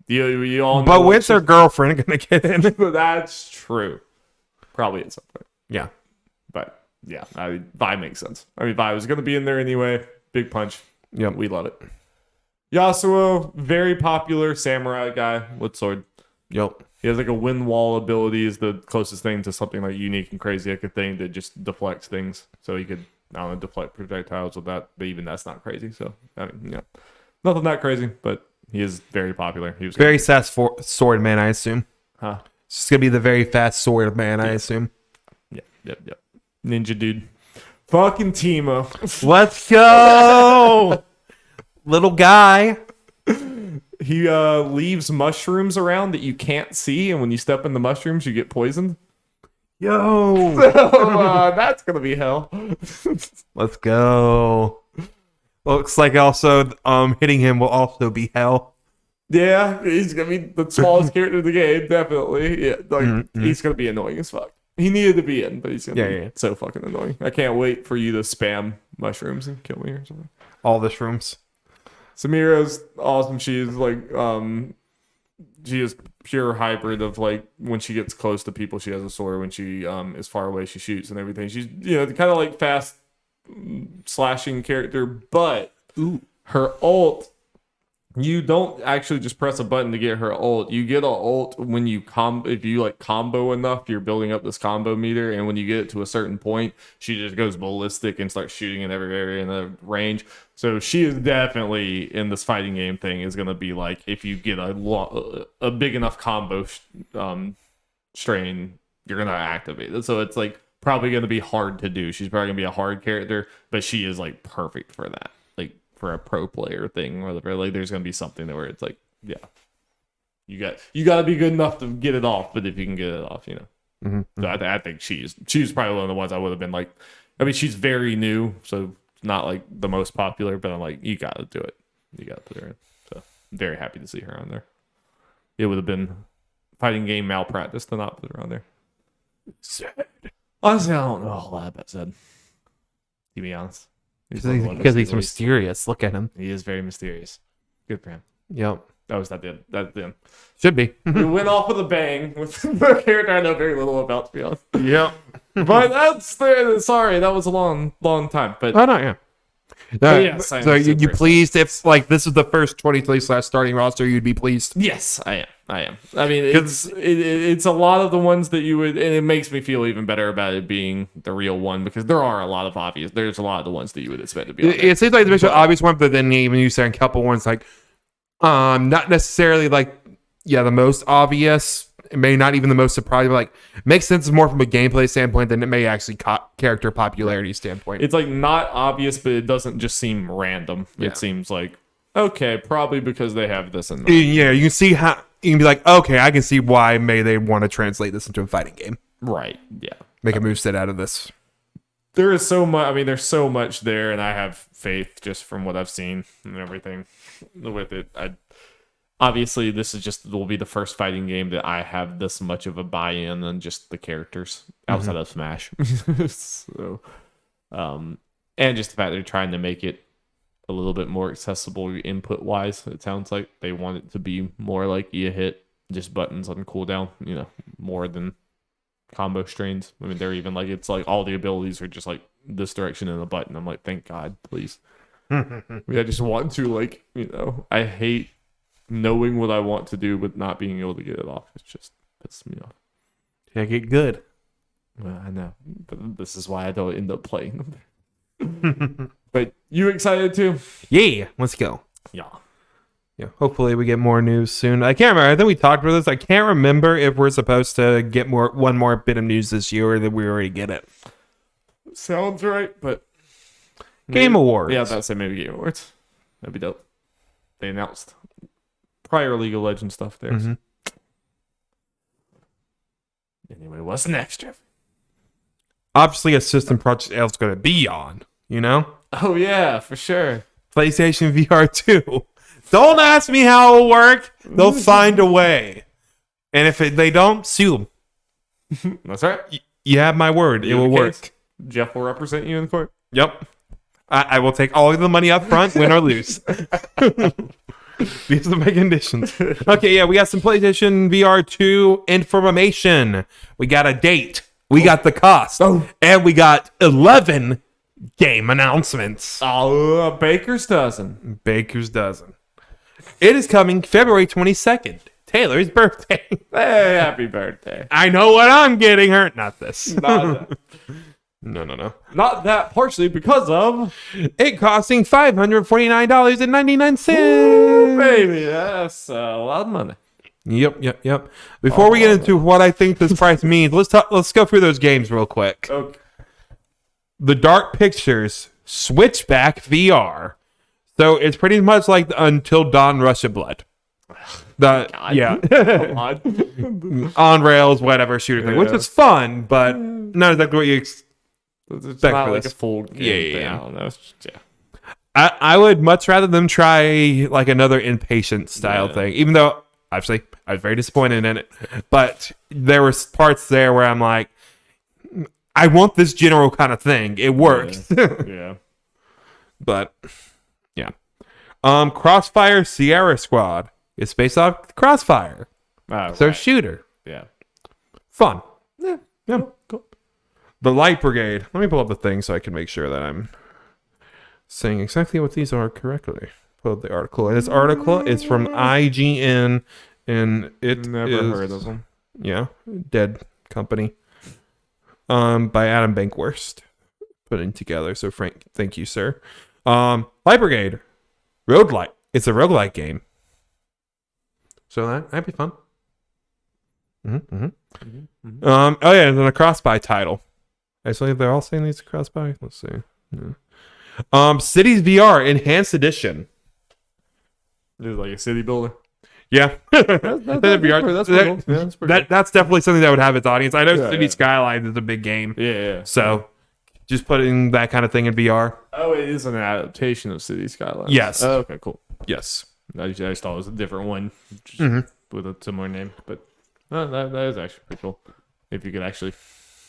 You all know. But when's her girlfriend gonna get in? That's true. Probably at some point. Yeah. But yeah, Vi makes sense. I mean, Vi was gonna be in there anyway. Big punch. Yep. We love it. Yasuo, very popular samurai guy with sword. Yep. He has like a wind wall ability is the closest thing to something like unique and crazy. Like a thing that just deflects things. So he could, I don't know, deflect projectiles with that. But even that's not crazy. So, I mean, yeah. Nothing that crazy, but he is very popular. He was very fast sword man, I assume. Huh? It's just going to be the very fast sword man, I assume. Yeah. Yep. Ninja dude. Fucking Timo. Let's go! Little guy. He leaves mushrooms around that you can't see, and when you step in the mushrooms, you get poisoned. Yo! So, that's gonna be hell. Let's go. Looks like also hitting him will also be hell. Yeah, he's gonna be the smallest character in the game, definitely. Yeah, like he's gonna be annoying as fuck. He needed to be in, but he's gonna be so fucking annoying. I can't wait for you to spam mushrooms and kill me or something. All the shrooms. Samira's awesome. She's like she is pure hybrid of like when she gets close to people she has a sword, when she is far away she shoots and everything. She's kind of like fast slashing character, but her ult, you don't actually just press a button to get her ult. You get a ult when you if you like combo enough, you're building up this combo meter, and when you get it to a certain point, she just goes ballistic and starts shooting in every area in the range. So she is definitely in this fighting game thing is going to be like if you get a big enough combo strain, you're going to activate it. So it's like probably going to be hard to do. She's probably going to be a hard character, but she is like perfect for that. Like for a pro player thing or whatever. Like there's going to be something where it's like, yeah, you got to be good enough to get it off. But if you can get it off, Mm-hmm. So I think she's probably one of the ones I would have been like. I mean, she's very new, so not like the most popular, but I'm like, you got to do it. You got to put her in. So I'm very happy to see her on there. It would have been fighting game malpractice to not put her on there. Sad. Honestly, I don't know a lot about Zed. To be honest. Because he's mysterious. Look at him. He is very mysterious. Good for him. Yep. That was the end. Should be. We went off with a bang with the character I know very little about, to be honest. Yep. But sorry, that was a long time. But oh no, yeah. Yes, so you pleased if like this is the first 23 / starting roster, you'd be pleased? Yes, I am. I mean, it's a lot of the ones that you would, and it makes me feel even better about it being the real one because there's a lot of the ones that you would expect to be on there. It seems like the obvious one, but then even you saying a couple ones like not necessarily like the most obvious. It may not even the most surprising, but like makes sense more from a gameplay standpoint than it may actually character popularity standpoint. It's like not obvious, but it doesn't just seem random. Yeah. It seems like okay, probably because they have this and that. Yeah, you can see how you can be like, okay, I can see why they want to translate this into a fighting game. Right. Yeah. Make a moveset out of this. There is so much. I mean, there's so much there, and I have faith just from what I've seen and everything with it. Obviously, will be the first fighting game that I have this much of a buy-in on just the characters outside of Smash. So, and just the fact they're trying to make it a little bit more accessible input-wise. It sounds like they want it to be more like you hit just buttons on cooldown, more than combo strains. I mean, they're even like it's like all the abilities are just like this direction and a button. I'm like, thank God, please. I just want to I hate knowing what I want to do but not being able to get it off. It's just pisses me off. Yeah, get good. Well, I know, but this is why I don't end up playing them. But you excited too? Yeah, let's go. Yeah. Yeah, hopefully we get more news soon. I can't remember. I think we talked about this. I can't remember if we're supposed to get one more bit of news this year or that we already get it. Sounds right, but Game Awards. Yeah, that's it. Maybe Game Awards. That'd be dope. They announced prior League of Legends stuff there. Mm-hmm. Anyway, what's next, Jeff? Obviously, a system Project L's going to be on. You know? Oh yeah, for sure. PlayStation VR 2. Don't ask me how it'll work. They'll find a way. And if they don't, sue them. That's right. You have my word. It will work. Jeff will represent you in court. Yep. I will take all of the money up front, win or lose. These are my conditions. Okay, yeah, we got some PlayStation VR 2 information. We got a date. We got the cost. And we got 11 game announcements. Oh, Baker's dozen. Baker's dozen. It is coming February 22nd. Taylor's birthday. Hey, happy birthday. I know what I'm getting her. Not this. Not that. No. Not that, partially because of it costing $549.99. Ooh, baby, that's a lot of money. Yep. Before we get into what I think this price means, let's go through those games real quick. Okay. The Dark Pictures Switchback VR. So it's pretty much like the Until Dawn Rush of Blood. Yeah. On rails, whatever shooter thing, which is fun, but not exactly what you expect. It's not like a full game. Yeah. I don't know. I would much rather them try like another Inpatient style thing, even though obviously I was very disappointed in it. But there were parts there where I'm like, I want this general kind of thing. It works. Yeah. But yeah. Crossfire Sierra Squad. It's based off Crossfire. So shooter. Yeah. Fun. Yeah. Cool. The Light Brigade. Let me pull up the thing so I can make sure that I'm saying exactly what these are correctly. Pull up the article. And this article is from IGN, and it Never heard of them. Yeah. Dead company. By Adam Bankwurst. Putting together. So Frank, thank you, sir. Light Brigade. Roguelike. It's a roguelike game. So that'd be fun. Oh yeah, and then a cross-buy title. Actually, they're all saying these are cross-buy. Let's see. Yeah. Cities VR Enhanced Edition. This is like a city builder. Yeah. That's definitely something that would have its audience. I know City Skylines is a big game. Yeah. So just putting that kind of thing in VR. Oh, it is an adaptation of City Skylines. Yes. Oh, okay, cool. Yes. I just thought it was a different one with a similar name, but that is actually pretty cool. If you could actually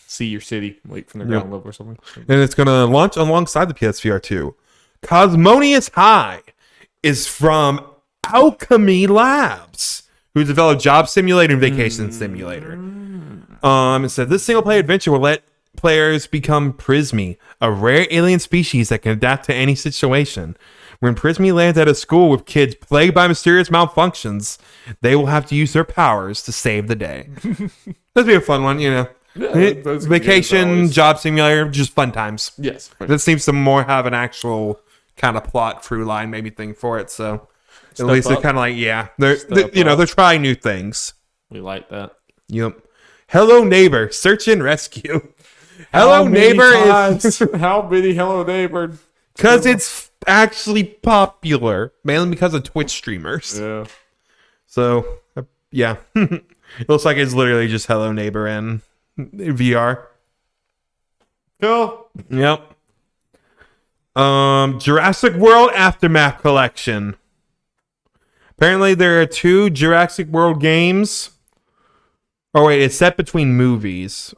see your city like from the ground level or something. And it's going to launch alongside the PSVR 2. Cosmonious High is from Alchemy Labs, who developed Job Simulator and Vacation Simulator. It said this single-player adventure will let players become Prismy, a rare alien species that can adapt to any situation. When Prismy lands at a school with kids plagued by mysterious malfunctions, they will have to use their powers to save the day. That'd be a fun one, you know. Yeah, Vacation, Job Simulator, just fun times. Yes. That seems to more have an actual kind of plot through line, maybe thing for it. So at least they're kind of like, they're trying new things. We like that. Yep. Hello Neighbor, Search and Rescue. Hello Neighbor is how many Hello Neighbor? Because it's actually popular, mainly because of Twitch streamers. Yeah. So yeah, it looks like it's literally just Hello Neighbor and VR. Cool. Yep. Jurassic World Aftermath Collection. Apparently there are 2 Jurassic World games. Oh wait, it's set between movies.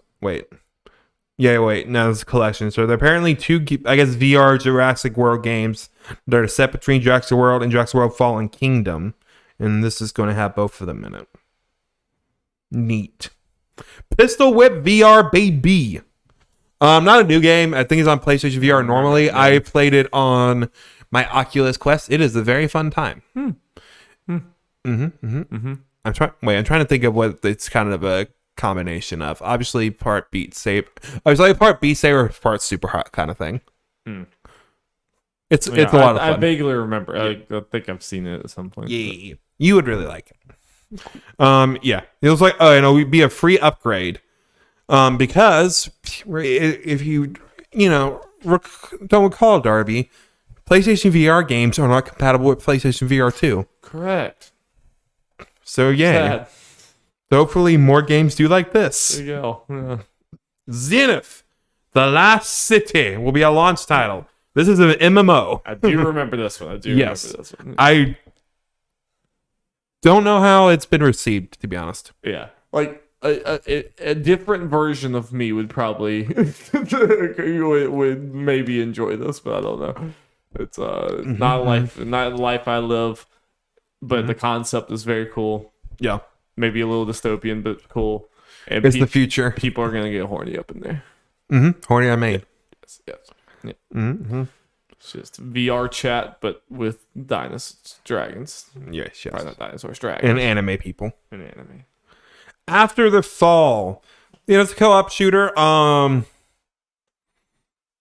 No, it's a collection. So there are apparently 2, I guess, VR Jurassic World games that are set between Jurassic World and Jurassic World Fallen Kingdom. And this is going to have both of them in it. Neat. Pistol Whip VR Baby. Not a new game. I think it's on PlayStation VR normally. I played it on my Oculus Quest. It is a very fun time. I'm trying to think of what it's kind of a combination of obviously part Beat Saber, part Super Hot kind of thing. It's a lot of fun. I vaguely remember. I think I've seen it at some point. Yeah, you would really like it. Yeah, it was like it'd be a free upgrade. Because if you don't recall, Darby, PlayStation VR games are not compatible with PlayStation VR 2. Correct. So yeah, hopefully more games do like this. There you go. Yeah. Zenith, The Last City will be a launch title. This is an MMO. I do remember this one. Remember this one. I don't know how it's been received, to be honest. Yeah, like a different version of me would probably would maybe enjoy this, but I don't know. It's not the life I live, but the concept is very cool. Yeah, maybe a little dystopian, but cool. And it's the future. People are gonna get horny up in there. Horny I made. Yes. Yeah. It's just VR chat, but with dragons. Yes. Probably not dinosaurs, dragons. And anime people. And anime. After the Fall. It's a co-op shooter.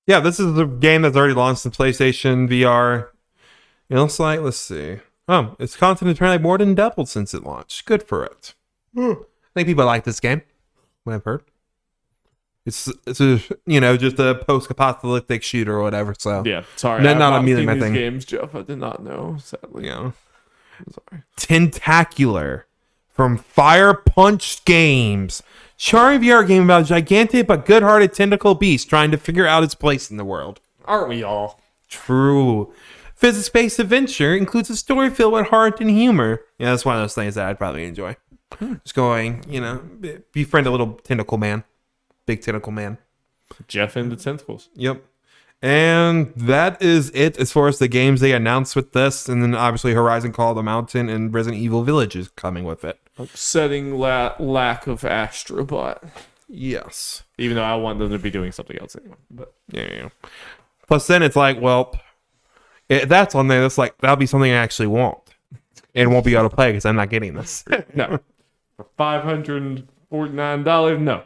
Yeah, this is the game that's already launched in PlayStation VR. It looks like, let's see. Its content apparently more than doubled since it launched. Good for it. I think people like this game. What I've heard. It's a, just a post-apocalyptic shooter or whatever. So yeah, sorry, not I've immediately seen my these thing. games, Jeff. I did not know. Sadly, Yeah. I'm sorry. Tentacular from Fire Punch Games, charming VR game about a gigantic but good-hearted tentacle beast trying to figure out its place in the world. Aren't we all? True. Physics-based adventure includes a story filled with heart and humor. Yeah, that's one of those things that I'd probably enjoy. Just going, befriend a little tentacle man. Big tentacle man. Jeff and the tentacles. Yep. And that is it as far as the games they announced with this. And then obviously Horizon Call of the Mountain and Resident Evil Village is coming with it. Upsetting lack of Astrobot. Yes. Even though I want them to be doing something else anyway. But Yeah. Plus then it's like, well, that's on there. That's like, that'll be something I actually want. And won't be able to play because I'm not getting this. No. For $549, no.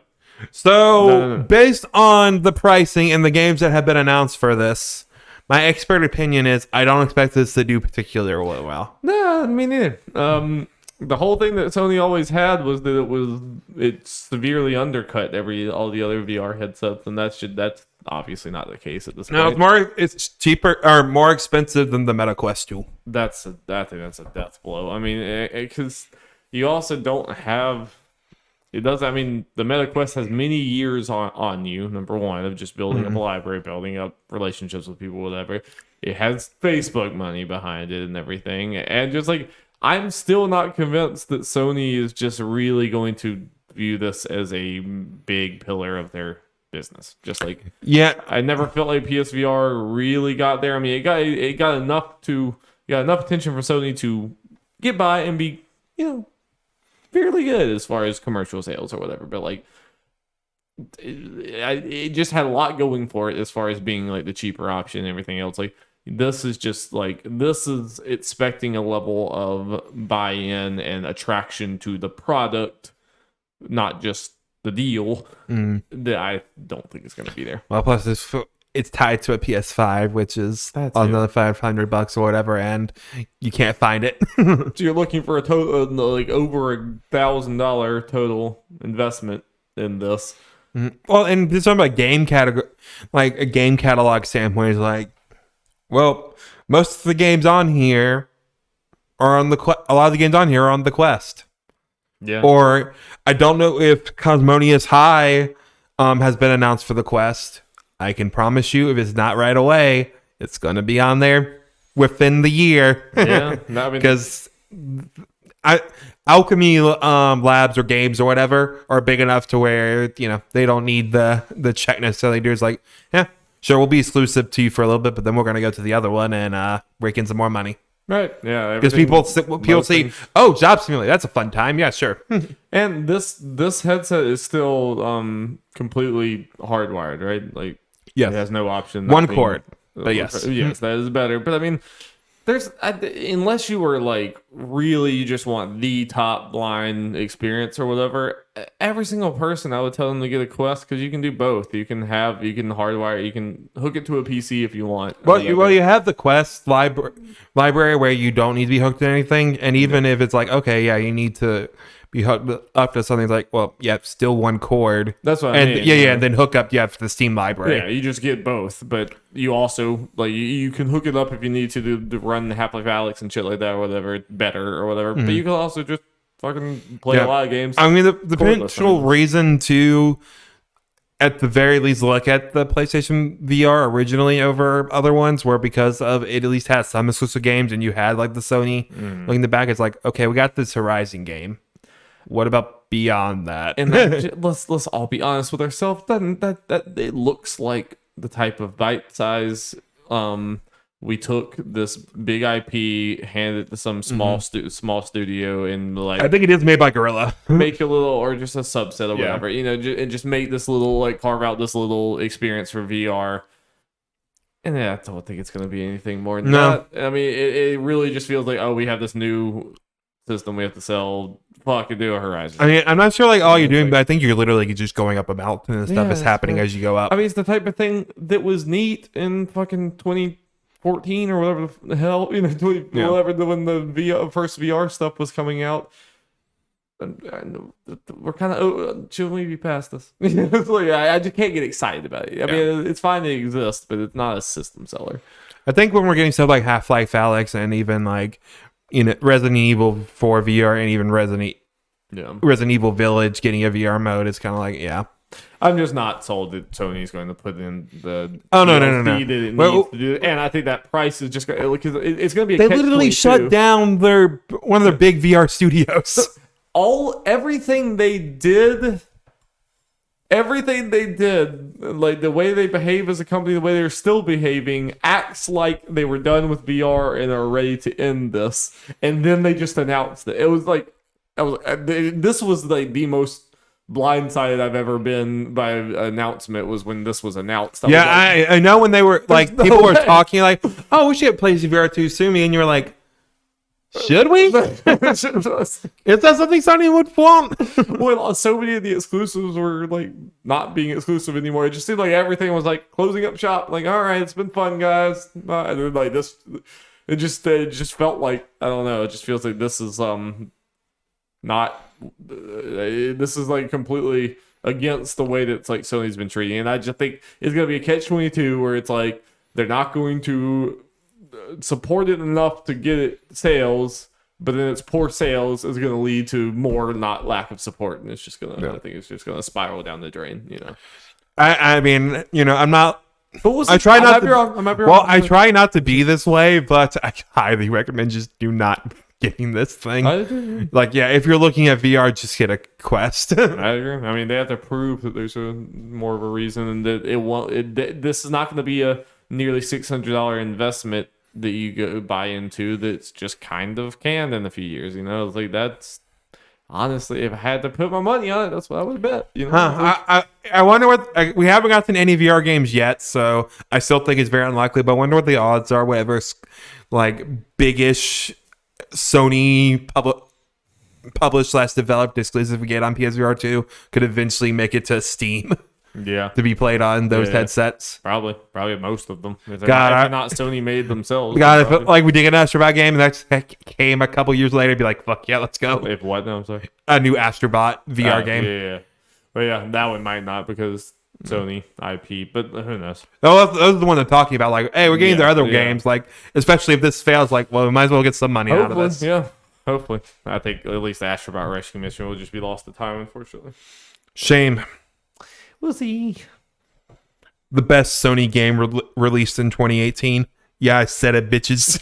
So, No. based on the pricing and the games that have been announced for this, my expert opinion is I don't expect this to do particularly well. No, me neither. The whole thing that Sony always had was that it severely undercut all the other VR headsets, and that's obviously not the case at this point. No, it's cheaper or more expensive than the Meta Quest 2. I think that's a death blow. I mean, because you also don't have. It does. I mean, the Meta Quest has many years on you. Number one, of just building up a library, building up relationships with people, whatever. It has Facebook money behind it and everything. And just like, I'm still not convinced that Sony is just really going to view this as a big pillar of their business. Just like, I never felt like PSVR really got there. I mean, it got enough attention for Sony to get by and be, fairly good as far as commercial sales or whatever, but like it just had a lot going for it as far as being like the cheaper option and everything else. Like this is expecting a level of buy-in and attraction to the product, not just the deal, that I don't think is going to be there. Well, plus it's tied to a PS5, which is another $500 or whatever, and you can't find it. So you're looking for a total like over $1,000 total investment in this. Well, and this talking about game category, like a game catalog standpoint, is like, well, most of the games on here are on a lot of the games on here are on the Quest. Yeah. Or I don't know if Cosmonious High has been announced for the Quest. I can promise you, if it's not right away, it's going to be on there within the year. Yeah, because Alchemy Labs or games or whatever are big enough to where they don't need the check necessarily. It's like, yeah, sure, we'll be exclusive to you for a little bit, but then we're going to go to the other one and rake in some more money. Right. Yeah. Because people see, oh, Job Simulator, that's a fun time. Yeah, sure. And this headset is still completely hardwired, right? Like, yes. It has no option. One cord. But yes. Yes, that is better. But I mean, unless you were like really you just want the top line experience or whatever, every single person I would tell them to get a Quest because you can do both. You can hardwire, you can hook it to a PC if you want. Well, you have the Quest library where you don't need to be hooked to anything, and even if it's like, okay, yeah, you need to be hooked up to something, like, well, yeah, still one cord. That's what I mean. Yeah, and then hook up, to the Steam library. Yeah, you just get both, but you also like you can hook it up if you need to run Half-Life Alyx and shit like that or whatever better or whatever. But you can also just fucking play a lot of games. I mean, the potential reason to, at the very least, look at the PlayStation VR originally over other ones were because of it at least has some exclusive games, and you had like the Sony looking in the back. It's like, okay, we got this Horizon game. What about beyond that? And let's all be honest with ourselves. That it looks like the type of bite size. We took this big IP, handed it to some small studio, and like I think it is made by Gorilla. Make a little, or just a subset or whatever, and just make this little, like, carve out this little experience for VR. And I don't think it's going to be anything more than that. I mean, it really just feels like, oh, we have this new system we have to sell. Fucking do a Horizon. I mean, I'm not sure like all you're doing, but I think you're literally just going up a mountain and stuff is happening as you go up. I mean, it's the type of thing that was neat in fucking 2014 or whatever the hell, whatever, when the first VR stuff was coming out. We're kind of, should we be past this? It's like, I just can't get excited about it. I mean, it's fine to exist, but it's not a system seller. I think when we're getting stuff like Half-Life Alyx and even like, Resident Evil 4 VR and even Resident Evil Village getting a VR mode, it's kind of like, I'm just not sold that Sony's going to put in the no. To do it. And I think that price is just going because it's going to be. They literally shut down one of their big VR studios. Everything they did, like the way they behave as a company, the way they're still behaving, acts like they were done with VR and are ready to end this. And then they just announced it. It was like, this was like the most blindsided I've ever been by an announcement was when this was announced. I know when they were like, people were talking like, oh, we should get PlayStation VR 2 soon. And you were like, should we? Is that something Sony would want? Well, so many of the exclusives were like not being exclusive anymore. It just seemed like everything was like closing up shop. Like, all right, it's been fun, guys. And then, like this, it just felt like, I don't know. It just feels like this is not. This is like completely against the way that it's like Sony's been treating. And I just think it's gonna be a catch-22 where it's like they're not going to support it enough to get it sales, but then its poor sales is going to lead to more not lack of support, and it's just going to I think it's just going to spiral down the drain. I mean, I'm not. I try not to be wrong. Well, I try not to be this way, but I highly recommend just do not getting this thing. Like, if you're looking at VR, just get a Quest. I agree. I mean, they have to prove that there's more of a reason, and that it won't. This is not going to be a nearly $600 investment that you go buy into that's just kind of canned in a few years. It's like, that's honestly, if I had to put my money on it, that's what I would bet. I wonder what we haven't gotten any VR games yet, so I still think it's very unlikely. But I wonder what the odds are. Whatever, like big-ish Sony published / developed exclusive we get on PSVR 2 could eventually make it to Steam. To be played on those headsets. Probably most of them. If they're not Sony made themselves. God, if we did an Astrobot game and that came a couple years later, I'd be like, fuck yeah, let's go. If what? No, I'm sorry. A new Astrobot VR game. Yeah. But that one might not because Sony IP, but who knows? Those are the ones I'm talking about. Like, hey, we're getting their other games. Like, especially if this fails, like, well, we might as well get some money out of this. Yeah, hopefully. I think at least the Astrobot Rescue Mission will just be lost to time, unfortunately. Shame. We'll see. The best Sony game released in 2018. Yeah, I said it, bitches.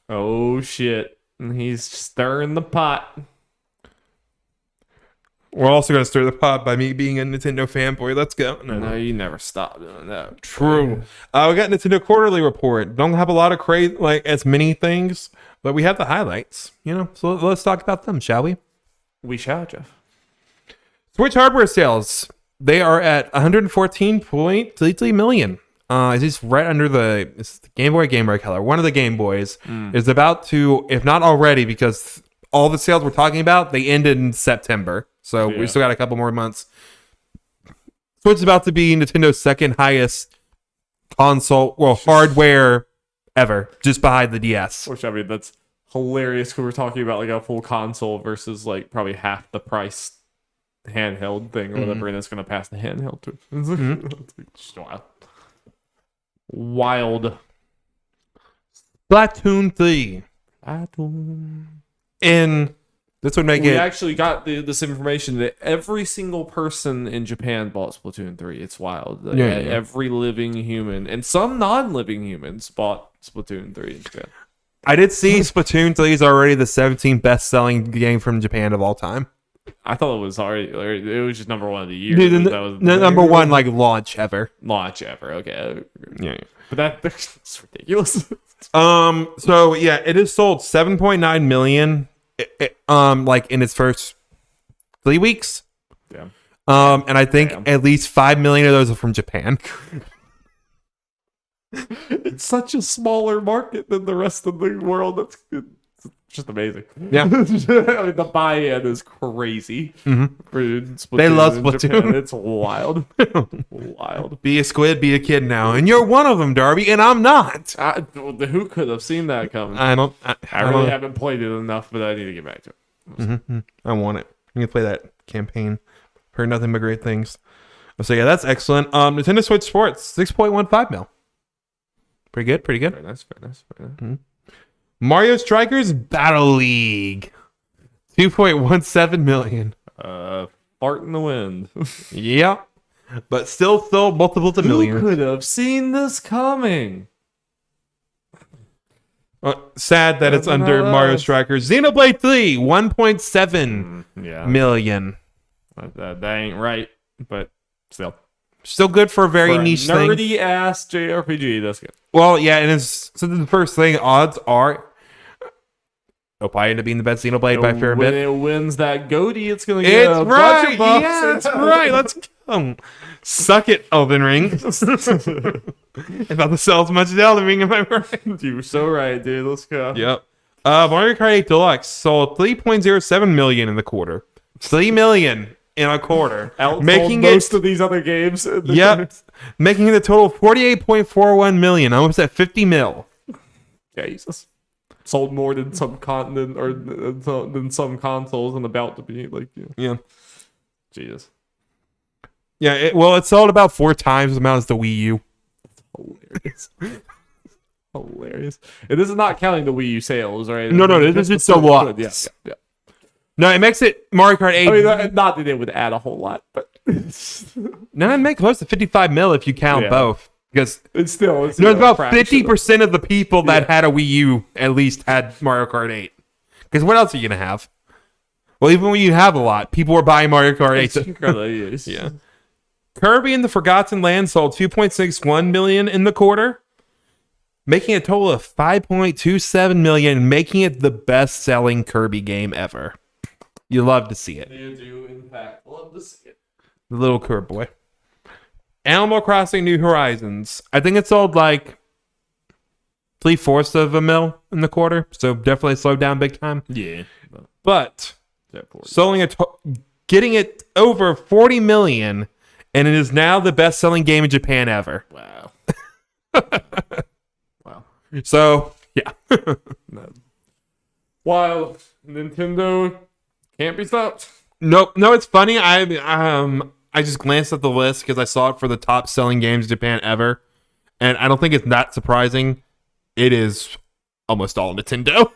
Oh, shit. He's stirring the pot. We're also going to stir the pot by me being a Nintendo fanboy. Let's go. No, you never stop doing that. True. We got Nintendo Quarterly Report. Don't have a lot of as many things, but we have the highlights. So let's talk about them, shall we? We shall, Jeff. Switch hardware sales, they are at 114.33 million. Is this right under it's the Game Boy Color? One of the Game Boys is about to, if not already, because all the sales we're talking about, they ended in September. So we still got a couple more months. So it's about to be Nintendo's second highest hardware ever, just behind the DS. Which, I mean, that's hilarious because we're talking about like a full console versus like probably half the price handheld thing or whatever, and it's going to pass the handheld too. It's wild. Wild. Splatoon 3. And this would make we actually got this information that every single person in Japan bought Splatoon 3. It's wild. Every living human and some non-living humans bought Splatoon 3 in Japan. I did see Splatoon 3 is already the 17th best-selling game from Japan of all time. I thought it was already. It was just number one of the year. Dude, that was the number one like launch ever. Okay. Yeah. But that's ridiculous. So yeah, it has sold 7.9 million. Like in its first 3 weeks. Yeah. And I think at least 5 million of those are from Japan. It's such a smaller market than the rest of the world. That's good. Just amazing. Yeah. I mean, the buy-in is crazy. For Splatoon they love Splatoon. It's wild. Wild. Be a squid, be a kid now. And you're one of them, Darby, and I'm not. Who could have seen that coming? I really haven't played it enough, but I need to get back to it. I want it. I'm going to play that campaign. Heard nothing but great things. So yeah, that's excellent. Nintendo Switch Sports, 6.15 mil. Pretty good. Very nice. Mario Strikers Battle League, 2.17 million. Fart in the wind. Yeah, but still multiples of millions. Who could have seen this coming? Sad that it's under Mario Strikers. Xenoblade 3, 1.7 million. That ain't right, but still good for a very niche thing. Nerdy ass JRPG. That's good. Well, yeah, and so the first thing, odds are it'll probably end up being the best Xenoblade by a fair bit. When it wins that GOTY, it's going to get a bunch of buffs. Yeah, that's right. Let's go. Suck it, Elden Ring. About to sell as much as Elden Ring, am I right? You were so right, dude. Let's go. Yep. Mario Kart 8 Deluxe sold 3.07 million in the quarter. 3 million in a quarter. Making most of these other games. Yep. Making it a total of 48.41 million, almost at 50 mil. Jesus. Sold more than some continent or than some consoles and about to be like yeah. Jesus. Yeah, it sold about 4 times the amount as the Wii U. Hilarious. Hilarious. And this is not counting the Wii U sales, right? No, this is just a lot. Yeah. No, it makes it Mario Kart 8. I mean, not that it would add a whole lot, but no, it makes close to 55 mil if you count both. Because it's about 50% of the people that had a Wii U at least had Mario Kart 8. Because what else are you going to have? Well, even when you have a lot, people are buying Mario Kart 8. Yeah. Kirby and the Forgotten Land sold 2.61 million in the quarter, making a total of 5.27 million, making it the best-selling Kirby game ever. You love to see it. You do, in fact, love to see it. The little Kirby boy. Animal Crossing New Horizons. I think it sold like 3/4 of a mil in the quarter, so definitely slowed down big time. Yeah. But getting it over 40 million, and it is now the best-selling game in Japan ever. Wow. Wow. So, yeah. While Nintendo can't be stopped. No, it's funny. I just glanced at the list because I saw it for the top selling games in Japan ever. And I don't think it's that surprising. It is almost all Nintendo.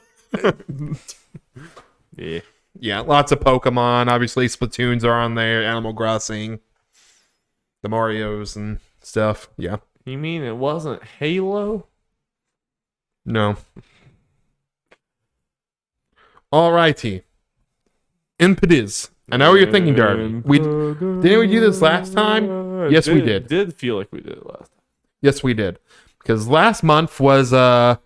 Yeah, lots of Pokemon. Obviously, Splatoons are on there. Animal Crossing. The Marios and stuff. Yeah. You mean it wasn't Halo? No. Alrighty. Impetus. I know what you're thinking, Darby. Didn't we do this last time? Yes, we did. It did feel like we did it last time. Yes, we did. Because last month was kind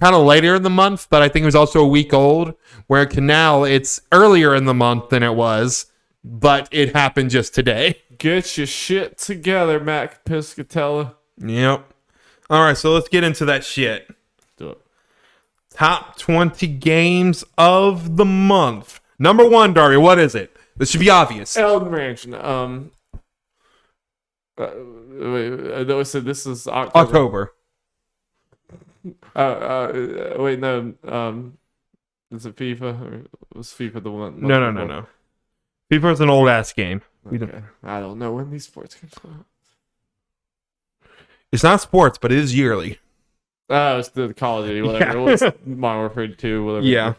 of later in the month, but I think it was also a week old. Where Canal, it's earlier in the month than it was, but it happened just today. Get your shit together, Mac Piscatella. Yep. All right, so let's get into that shit. Do it. Top 20 games of the month. Number 1, Darby, what is it? This should be obvious. Elden Ring. Wait, so this is October. Wait, no. Is it FIFA or was FIFA the one? No. FIFA is an old ass game. Okay. I don't know when these sports games come out. It's not sports, but it is yearly. Oh, it's the Call of Duty, whatever. Yeah. It was Modern Warfare 2, whatever. Yeah.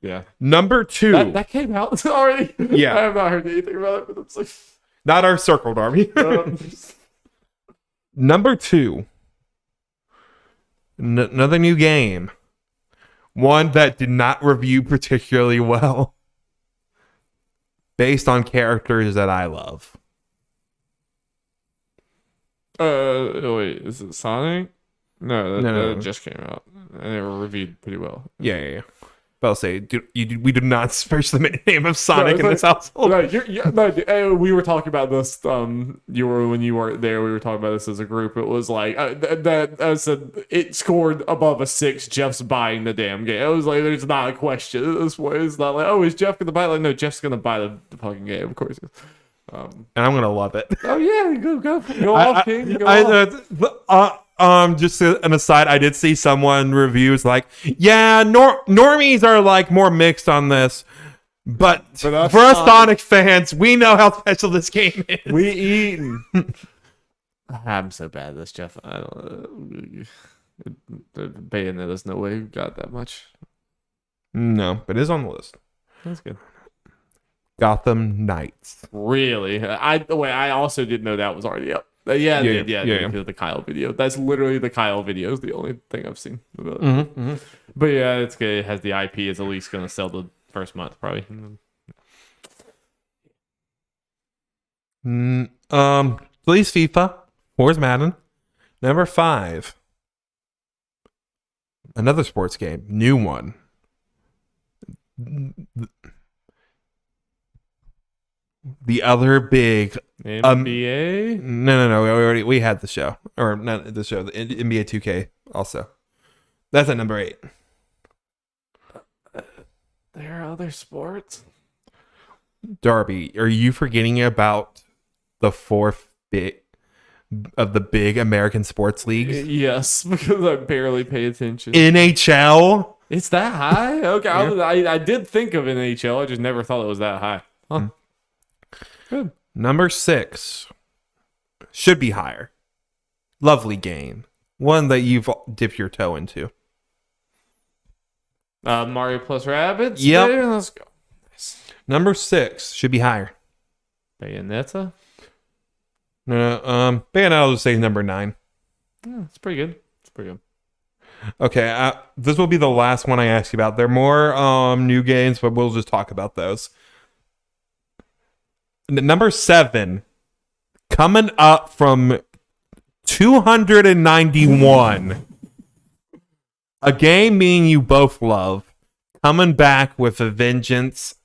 Yeah. Number 2. That came out already? Yeah. I have not heard anything about it, but it's like... Not our circle, Darby. Number 2. Another new game. One that did not review particularly well. Based on characters that I love. Wait, is it Sonic? No, that No. just came out. And it reviewed pretty well. Yeah. But I'll say, we do not especially the name of Sonic in this household. No, we were talking about this. When you weren't there, we were talking about this as a group. It was like I said it scored above a 6. Jeff's buying the damn game. It was like there's not a question at this point. It's not like, oh, is Jeff gonna buy it? Like, no, Jeff's gonna buy the fucking game, of course. And I'm gonna love it. Oh yeah, go off, King. Go off. Just an aside, I did see someone reviews like, yeah, normies are like more mixed on this, but for us Sonic fans, we know how special this game is. We eating. I'm so bad at this, Jeff. I don't. Bayonetta's no way we got that much. No, but it is on the list. That's good. Gotham Knights. Really? I also didn't know that was already up. Yeah. The Kyle video. That's literally the Kyle video is the only thing I've seen about it. But yeah, it's good. It has the IP. It's at least going to sell the first month, probably. Please FIFA. Where's Madden? Number 5. Another sports game. New one. The other big NBA. No. We had the show, or not the show. The NBA 2K also. That's at number 8. There are other sports. Darby, are you forgetting about the 4th big of the big American sports leagues? Yes, because I barely pay attention. NHL. It's that high? Okay, I did think of NHL. I just never thought it was that high. Huh. Good. Number 6 should be higher. Lovely game, one that you've dipped your toe into. Mario plus Rabbids. Yep. Yeah, let's go. Nice. Number 6 should be higher. Bayonetta. No, Bayonetta. I'll just say number 9. Yeah, it's pretty good. Okay, this will be the last one I ask you about. There are more new games, but we'll just talk about those. Number 7, coming up from 291. A game me and you both love. Coming back with a vengeance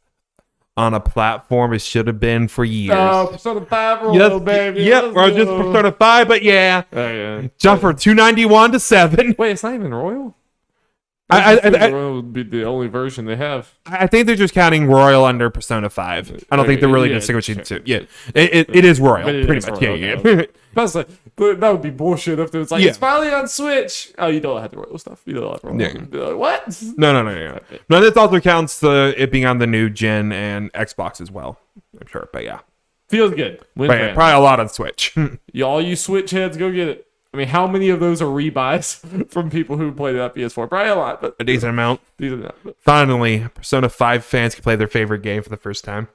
on a platform it should have been for years. Persona 5 roll, baby. Yep, or just Persona 5, but yeah. Oh, yeah. Jump from 291 to 7. Wait, it's not even Royal? Royal would be the only version they have. I think they're just counting Royal under Persona 5. I don't think they're really distinguishing the two. Yeah, it is Royal, pretty much. Royal, yeah. That's like, that would be bullshit if it was like, it's finally on Switch. Oh, you don't have the Royal stuff. You don't have Royal. Yeah. Like, what? No. No, this also counts it being on the new gen and Xbox as well. I'm sure, but yeah. Feels good. Probably a lot on Switch. All you Switch heads, go get it. I mean, how many of those are rebuys from people who played it on PS4? Probably a lot, but a decent amount. But finally, Persona 5 fans can play their favorite game for the first time.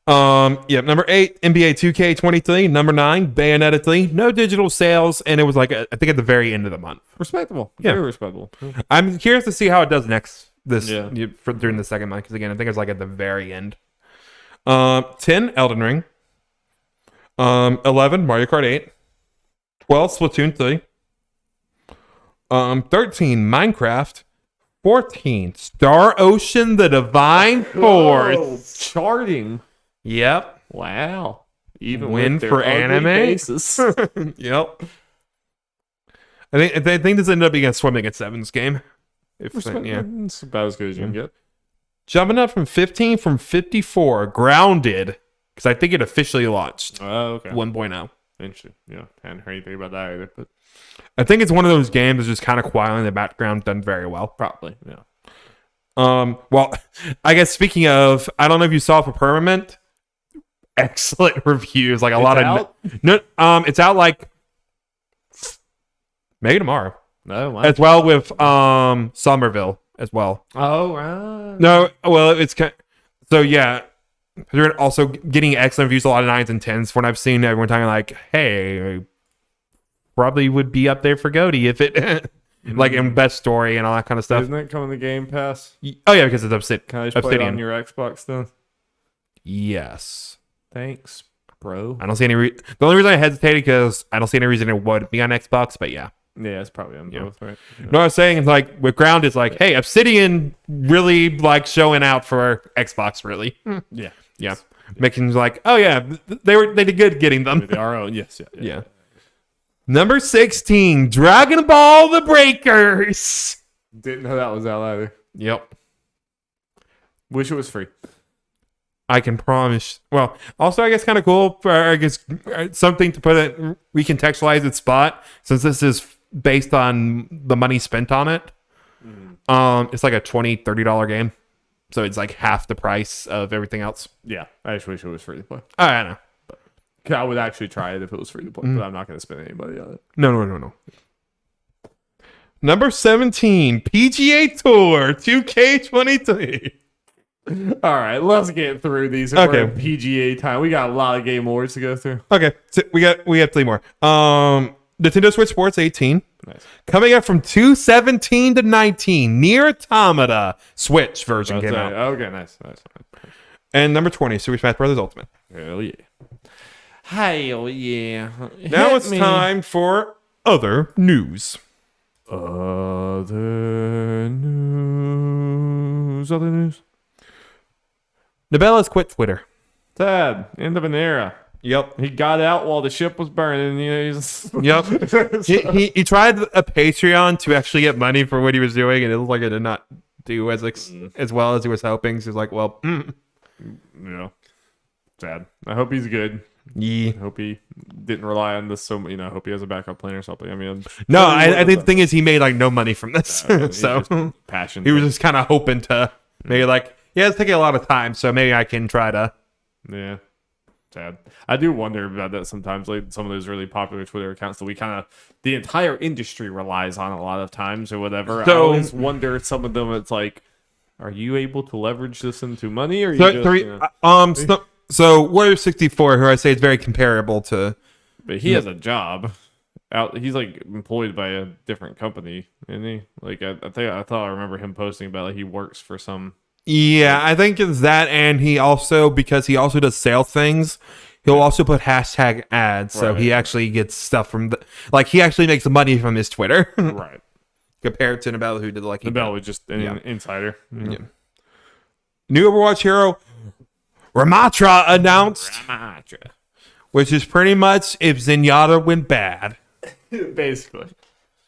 Number 8, NBA 2K23. Number 9, Bayonetta 3. No digital sales, and it was like I think at the very end of the month. Respectable. Yeah. Very respectable. I'm curious to see how it does during the second month, because again, I think it's like at the very end. 10, Elden Ring. 11, Mario Kart 8. 12, Splatoon 3. 13, Minecraft. 14, Star Ocean: The Divine Force. Charting. Yep. Wow. Even win with their for ugly anime. Faces. Yep. I think this ended up being a swimming at sevens game. It's about as good as you can get. Jumping up from 15 from 54, Grounded, because I think it officially launched. Oh, okay. 1.0. Interesting. Yeah, hadn't heard anything about that either. But I think it's one of those games that's just kind of quiet in the background, done very well. probably, yeah. Well, I guess speaking of, I don't know if you saw for Permanent, excellent reviews. Like a lot out? of no, it's out like maybe tomorrow. No, wow. As well with Somerville as well. Oh, right. No, well, it's so yeah. They're also getting excellent reviews, a lot of 9s and 10s. When I've seen everyone talking like, "Hey, probably would be up there for Goaty if it like in best story and all that kind of stuff." Isn't it coming to Game Pass? Oh yeah, because it's Obsidian. Can I just play it on your Xbox then? Yes. Thanks, bro. I don't see any. The only reason I hesitated because I don't see any reason it would be on Xbox. But yeah. Yeah, it's probably on both, right? Yeah. No, I was saying like with Ground, it's like, hey, Obsidian really like showing out for Xbox, really. Yeah, yeah, making like, oh yeah, they did good getting them. They are own. Yes, yeah. Number 16, Dragon Ball: The Breakers. Didn't know that was out either. Yep. Wish it was free. I can promise. Well, also I guess kind of cool for I guess something to put it recontextualize its spot since this is based on the money spent on it. It's like a $20-$30 game, so it's like half the price of everything else. Yeah, I just wish it was free to play. I know. But I would actually try it if it was free to play, but I'm not going to spend any money on it. No. Number 17, PGA Tour 2K23. All right, let's get through these. Okay, PGA time. We got a lot of game awards to go through. Okay, so we got 3 more. Nintendo Switch Sports 18. Nice. Coming up from 217 to 19, Nier Automata Switch version came out. Okay, nice. And number 20, Super Smash Bros. Ultimate. Hell yeah. Hell yeah. Now it's time for other news. Other news. Nibella's quit Twitter. Sad. End of an era. Yep. He got out while the ship was burning. Yep. he tried a Patreon to actually get money for what he was doing, and it looked like it did not do as well as he was hoping. So he was like, well, sad. I hope he's good. Yeah. I hope he didn't rely on this so much. I hope he has a backup plan or something. I mean, no, I think the thing is he made like no money from this. So passion. He was just kind of hoping to maybe like, yeah, it's taking a lot of time, so maybe I can try to. Yeah. Sad. I do wonder about that sometimes, like some of those really popular Twitter accounts that the entire industry relies on a lot of times or whatever. So, I always wonder some of them, it's like, are you able to leverage this into money or so Warrior 64, who I say is very comparable to, but he has a job out. He's like employed by a different company, isn't he? Like I thought I remember him posting about like he works for some. Yeah, I think it's that, and because he also does sales things, he'll also put hashtag ads, so he actually gets stuff from he actually makes money from his Twitter, right? Compared to Nabella, who did Nabella was just an insider. Yeah. New Overwatch hero Ramatra announced, which is pretty much if Zenyatta went bad, basically,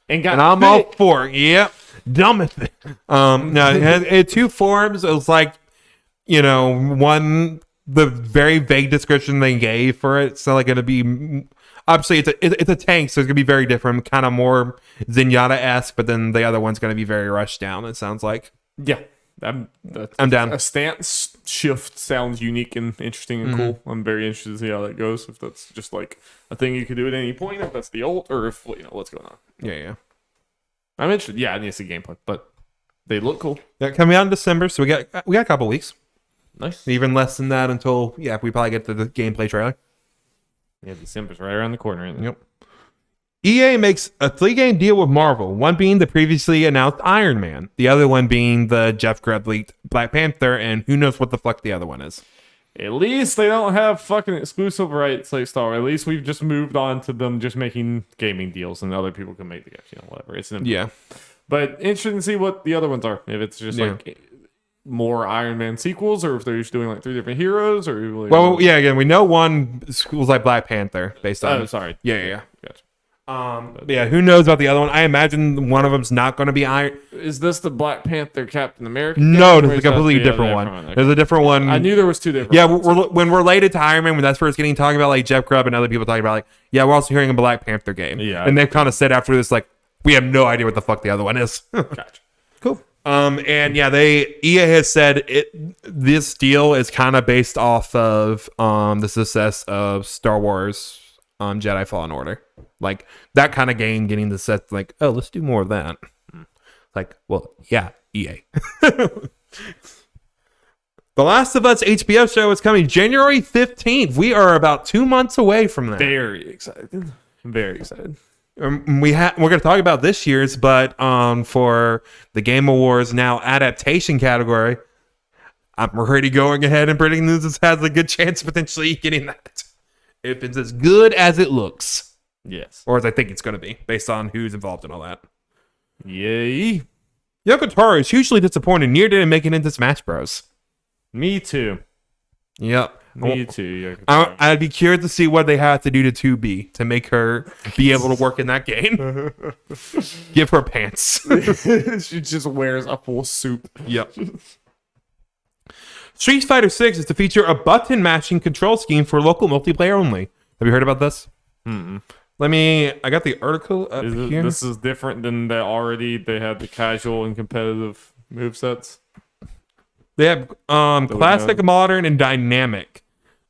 and I'm all for it. Yep. Dumbest thing. No, it had 2 forms. It was like, one, the very vague description they gave for it. It's not like going to be, obviously it's a tank, so it's going to be very different, kind of more Zenyatta-esque, but then the other one's going to be very rushed down, it sounds like. Yeah. I'm down. A stance shift sounds unique and interesting and cool. I'm very interested to see how that goes. If that's just like a thing you could do at any point, if that's the ult, or if what's going on. Yeah. I'm interested. Yeah, I need to see gameplay, but they look cool. They're coming out in December, so we got a couple weeks. Nice. Even less than that until we probably get to the gameplay trailer. Yeah, December's right around the corner. Isn't it? Yep. EA makes a 3-game deal with Marvel. One being the previously announced Iron Man, the other one being the Jeff Grubb leaked Black Panther, and who knows what the fuck the other one is. At least they don't have fucking exclusive rights like Star Wars. At least we've just moved on to them just making gaming deals, and other people can make the games, whatever. It's yeah. But interesting to see what the other ones are. If it's just like more Iron Man sequels, or if they're just doing like 3 different heroes, or really well, yeah. Again, we know one schools like Black Panther based on. Oh, sorry. Yeah. Gotcha. Yeah. Who knows about the other one? I imagine one of them's not going to be Iron. Is this the Black Panther Captain America? No, game, this is a completely different one. Okay. There's a different one. I knew there was 2 different. Yeah, ones. when we're related to Iron Man, when that's first getting talking about like Jeff Grubb and other people talking about like, yeah, we're also hearing a Black Panther game. Yeah, and they've kind of said after this like, we have no idea what the fuck the other one is. Gotcha. Cool. And yeah, EA has said this deal is kind of based off of the success of Star Wars Jedi Fallen Order. Like that kind of game getting the set like, oh, let's do more of that. Like, well, yeah, EA. The Last of Us HBO show is coming January 15th. We are about 2 months away from that. Very excited. Very excited. We're going to talk about this year's, but for the Game Awards now adaptation category, I'm already going ahead and predicting this has a good chance of potentially getting that. If it's as good as it looks. Yes. Or as I think it's going to be, based on who's involved in all that. Yay. Yoko Taro is hugely disappointed near didn't make it into Smash Bros. Me too. Yep. Me too. I'd be curious to see what they have to do to 2B to make her be able to work in that game. Give her pants. She just wears a full suit. Yep. Street Fighter 6 is to feature a button mashing control scheme for local multiplayer only. Have you heard about this? Mm-mm. I got the article up here. This is different than they had the casual and competitive movesets. They have classic, modern, and dynamic.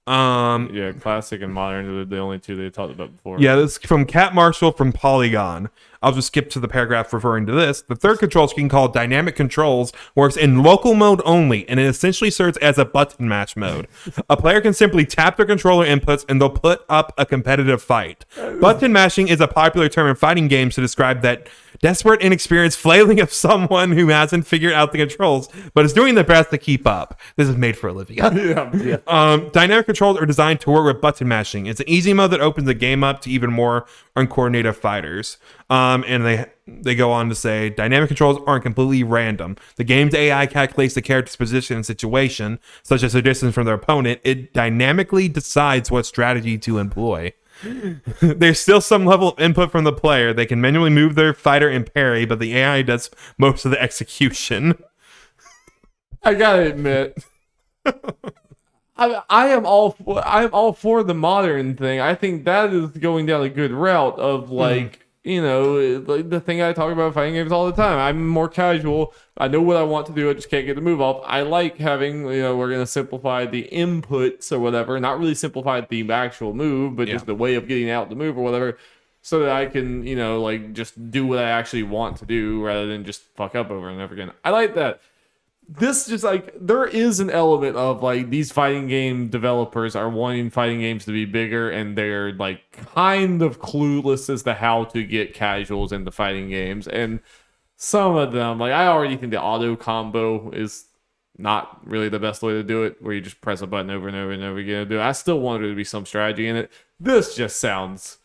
Yeah, classic and modern are the only 2 they talked about before. Yeah, this is from Kat Marshall from Polygon. I'll just skip to the paragraph referring to this. The third control scheme called Dynamic Controls works in local mode only, and it essentially serves as a button match mode. A player can simply tap their controller inputs, and they'll put up a competitive fight. Button mashing is a popular term in fighting games to describe that desperate, inexperienced flailing of someone who hasn't figured out the controls, but is doing their best to keep up. This is made for a living. Dynamic controls are designed to work with button mashing. It's an easy mode that opens the game up to even more uncoordinated fighters. And they go on to say, dynamic controls aren't completely random. The game's AI calculates the character's position and situation, such as their distance from their opponent. It dynamically decides what strategy to employ. There's still some level of input from the player. They can manually move their fighter and parry, but the AI does most of the execution. I gotta admit, I am all for the modern thing. I think that is going down a good route of like. Like the thing I talk about fighting games all the time. I'm more casual. I know what I want to do. I just can't get the move off. I like having, we're going to simplify the inputs or whatever. Not really simplify the actual move, but just the way of getting out the move or whatever. So that I can, just do what I actually want to do rather than just fuck up over and over again. I like that. This just there is an element of these fighting game developers are wanting fighting games to be bigger, and they're kind of clueless as to how to get casuals into fighting games. And some of them, I already think the auto combo is not really the best way to do it, where you just press a button over and over and over again to do it. I still want there to be some strategy in it. This just sounds,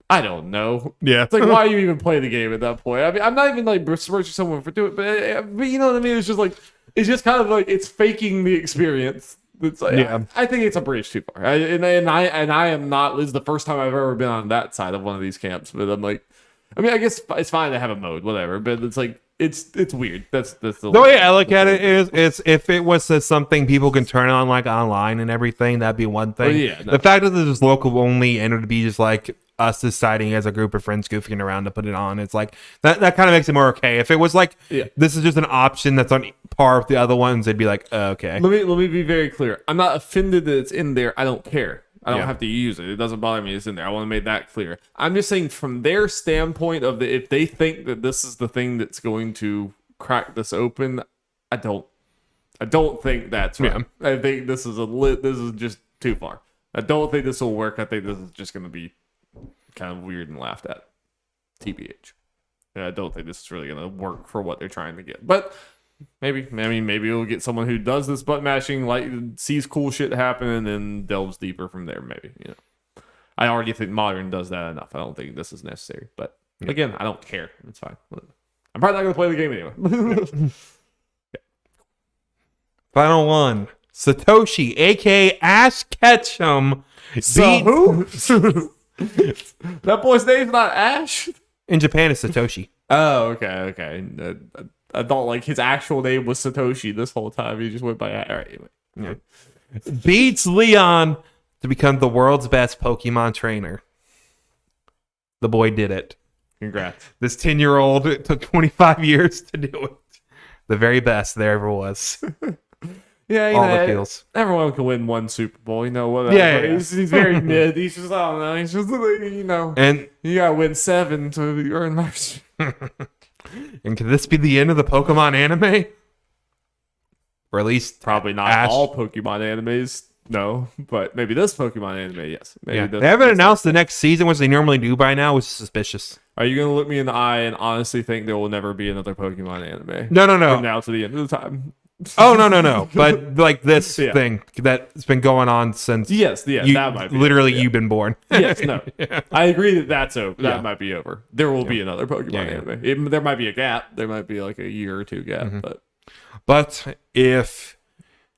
I don't know. Yeah. It's why are you even play the game at that point? I mean, I'm not even besmirching someone for doing it, but you know what I mean? It's just it's just kind of it's faking the experience. It's I think it's a bridge too far. I am not, this is the first time I've ever been on that side of one of these camps, but I'm I mean, I guess it's fine to have a mode, whatever, but it's it's weird. That's the way I look at it is if it was something people can turn on online and everything, that'd be one thing. The fact that this is local only and it would be just us deciding as a group of friends goofing around to put it on, it's that kind of makes it more okay. If it was this is just an option that's on par with the other ones, they'd be okay. Let me be very clear. I'm not offended that it's in there. I don't care. I don't have to use it. It doesn't bother me it's in there. I want to make that clear. I'm just saying from their standpoint of if they think that this is the thing that's going to crack this open, I don't think that's right. Yeah. I think this is just too far. I don't think this will work. I think this is just going to be kind of weird and laughed at. TBH. I don't think this is really going to work for what they're trying to get. But maybe we'll get someone who does this button mashing, sees cool shit happen, and then delves deeper from there. Maybe I already think modern does that enough. I don't think this is necessary. But again, I don't care. It's fine. I'm probably not going to play the game anyway. Final one. Satoshi, aka Ash Ketchum. So who? That boy's name's not Ash? In Japan, it's Satoshi. Oh, okay. I thought like his actual name was Satoshi this whole time. He just went by. All right. Anyway. Yeah. Beats Leon to become the world's best Pokemon trainer. The boy did it. Congrats. This 10-year-old, it took 25 years to do it. The very best there ever was. Yeah, all the feels. Everyone can win one Super Bowl, you know what? Yeah. He's very mid. He's just, I don't know. He's just, you know. And you gotta win 7 to earn that. And could this be the end of the Pokemon anime? Or at least probably not all Pokemon animes. No, but maybe this Pokemon anime, yes. Maybe they haven't announced the next season, which they normally do by now, which is suspicious. Are you gonna look me in the eye and honestly think there will never be another Pokemon anime? No. From now to the end of the time. Oh no! But like this thing that's been going on since that might be literally you've been born. Yes, no, I agree that's over. That might be over. There will be another Pokemon anime. There might be a gap. There might be like a year or two gap, but if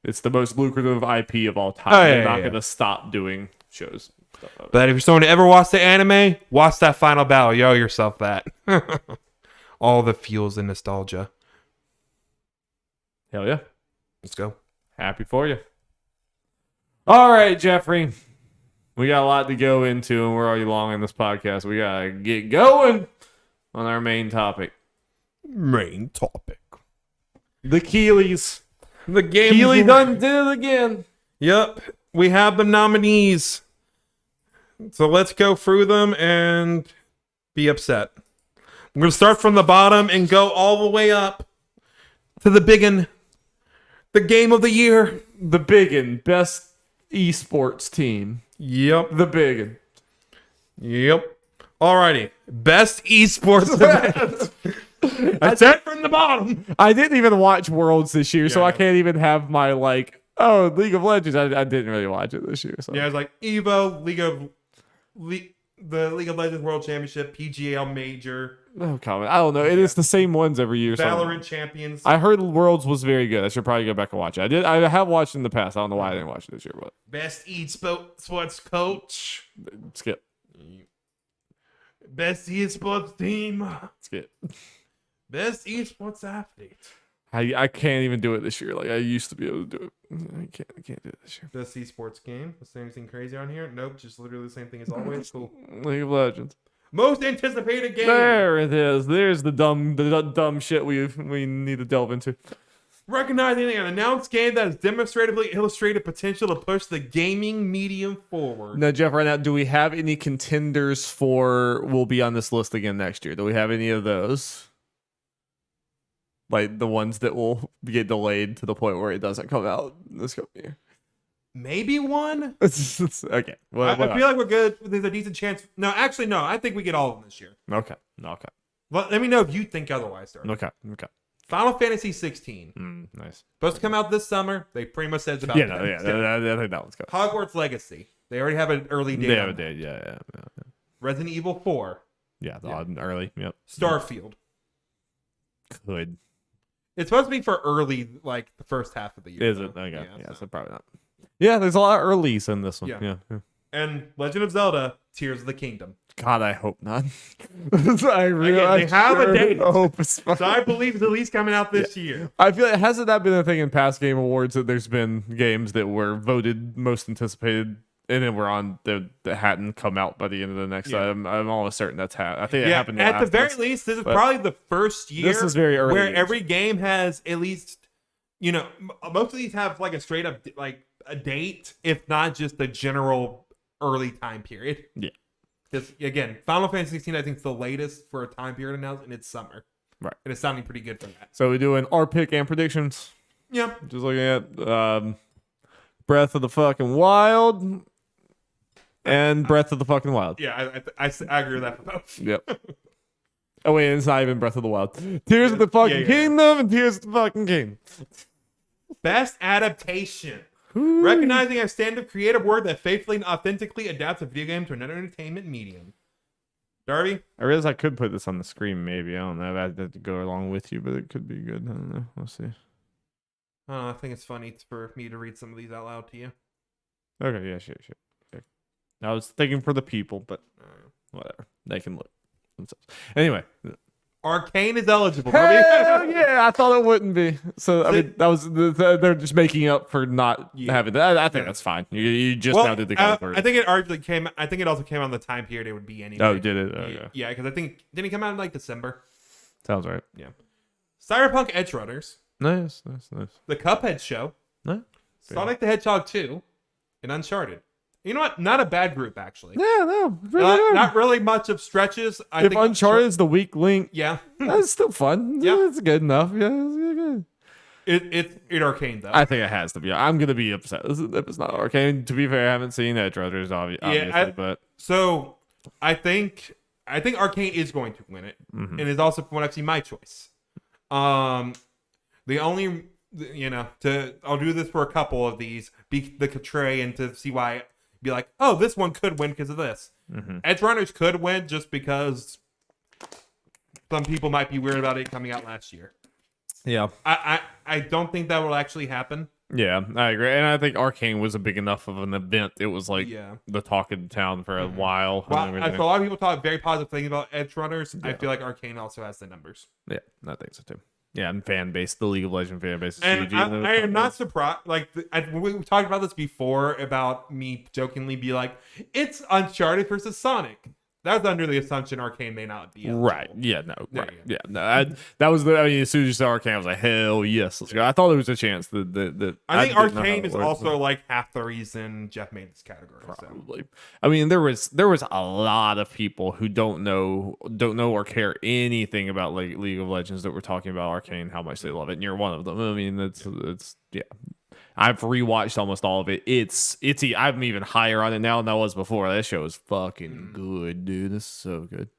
it's the most lucrative IP of all time, they're not going to stop doing shows. But if you're someone to ever watch the anime, watch that final battle. You owe yourself that. All the feels and nostalgia. Hell yeah. Let's go. Happy for you. All right, Jeffrey. We got a lot to go into, and we're already long in this podcast. We got to get going on our main topic. The Keeleys. The game. Keeley done did it again. Yep. We have the nominees. So let's go through them and be upset. I'm going to start from the bottom and go all the way up to the biggin. The game of the year. The biggin. Best esports team. Yep. The biggin. Yep. Alrighty. Best esports event. I said from the bottom. I didn't even watch Worlds this year, so I can't even have my League of Legends. I didn't really watch it this year. So. Yeah, it was like Evo, the League of Legends World Championship, PGL Major. No comment. I don't know. It is the same ones every year. Valorant Champions. I heard Worlds was very good. I should probably go back and watch it. I have watched it in the past. I don't know why I didn't watch it this year. But Best esports coach. Skip. Best esports team. Skip. Best esports athlete. I can't even do it this year. Like I used to be able to do it. I can't do it this year. Best esports game. Is there anything crazy on here? Nope. Just literally the same thing as always. Cool. League of Legends. Most anticipated game. There it is. There's the dumb shit we need to delve into. Recognizing an announced game that has demonstratively illustrated potential to push the gaming medium forward. Now, Jeff, right now, do we have any contenders for will be on this list again next year? Do we have any of those? Like the ones that will get delayed to the point where it doesn't come out this coming year? Maybe one. Okay. I feel like we're good. There's a decent chance. No, actually, no. I think we get all of them this year. Okay. Well, let me know if you think otherwise, sir. Okay. Final Fantasy 16. Nice. Supposed to come out this summer. They pretty much said it's about. I think that one's good. Hogwarts Legacy. They already have an early date. Yeah, they did. Yeah. Resident Evil 4. Yeah, early. Yep. Starfield. Could. It's supposed to be for early, like the first half of the year. Is it? Okay. Yeah, so probably not. Yeah, there's a lot of earlies in this one. Yeah. And Legend of Zelda: Tears of the Kingdom. God, I hope not. They have a date. Hope it's fine. So I believe it's at least coming out this year. I feel like hasn't that been a thing in past Game Awards that there's been games that were voted most anticipated and then were on that hadn't come out by the end of the next. I'm almost certain that's happened. I think it happened. At the very least, this is probably the first year. This is very early. Where every game has at least, most of these have like a straight up like a date, if not just the general early time period. Yeah. Because again, Final Fantasy 16, I think, is the latest for a time period announced, and it's summer. Right. And it's sounding pretty good for that. So we're doing our pick and predictions. Yeah. Just looking at Breath of the fucking Wild and Breath of the fucking Wild. Yeah, I agree with that for both. Yep. Oh, wait, it's not even Breath of the Wild. Tears of the fucking Kingdom and Tears of the fucking King. Best adaptation. Recognizing a standard creative work that faithfully and authentically adapts a video game to another entertainment medium. Darby? I realize I could put this on the screen, maybe. I don't know if I have to go along with you, but it could be good. I don't know. We'll see. I think it's funny for me to read some of these out loud to you. Okay, yeah, sure. Okay. I was thinking for the people, but whatever. They can look themselves. Anyway. Arcane is eligible. Hell yeah, I thought it wouldn't be. So I mean, that was they're just making up for not having that. I think that's fine. You just now did the category. I think it arguably came. I think it also came on the time period it would be anyway. Oh, did it? Okay. Yeah, because I think didn't it come out in like December? Sounds right. Yeah. Cyberpunk Edgerunners. Nice. The Cuphead Show. Nice. Sonic the Hedgehog 2, and Uncharted. You know what? Not a bad group, actually. Yeah, no. Really not really much of stretches. I if think Uncharted is the weak link, yeah. that's still fun. Yeah, it's good enough. Yeah, it's good. It's Arcane, though. I think it has to be. I'm going to be upset if it's not Arcane. To be fair, I haven't seen Edgerunners, obviously. But so I think Arcane is going to win it, and is also, from what I've seen, my choice. The only, I'll do this for a couple of these, be the contrarian to see why, be like, oh, this one could win because of this. Edgerunners could win just because some people might be weird about it coming out last year. Yeah. I don't think that will actually happen. Yeah, I agree. And I think Arcane was a big enough of an event. It was like the talk of the town for a while. Well, I saw a lot of people talk very positive things about Edgerunners. I feel like Arcane also has the numbers. Yeah, I think so too. Yeah, and fan base, the League of Legends fan base is and huge. I am not surprised. Like, we talked about this before about me jokingly be like, it's Uncharted versus Sonic. That's under the assumption Arcane may not be eligible. Right. Yeah, no. Right. Yeah, no. That was as soon as you saw Arcane, I was like, hell yes, let's go. I thought there was a chance that I think Arcane is also like half the reason Jeff made this category. Probably. So. I mean, there was a lot of people who don't know or care anything about like League of Legends that were talking about Arcane, how much they love it, and you're one of them. I mean, it's yeah. I've rewatched almost all of it. I'm even higher on it now than I was before. That show is fucking good, dude. This is so good.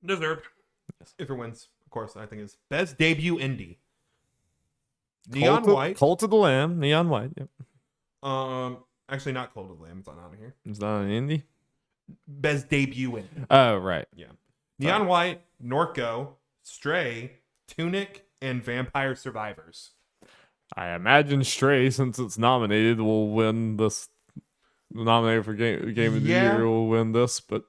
Deserved. Yes. If it wins, of course, I think it's best debut indie. Neon White. Cult of the Lamb. Neon White. Yep. Actually, not Cult of the Lamb. It's not on here. It's not an indie. Best debut indie. Oh, right. Yeah. Neon White, Norco, Stray, Tunic, and Vampire Survivors. I imagine Stray, since it's nominated, will win this. Nominated for game of the year will win this, but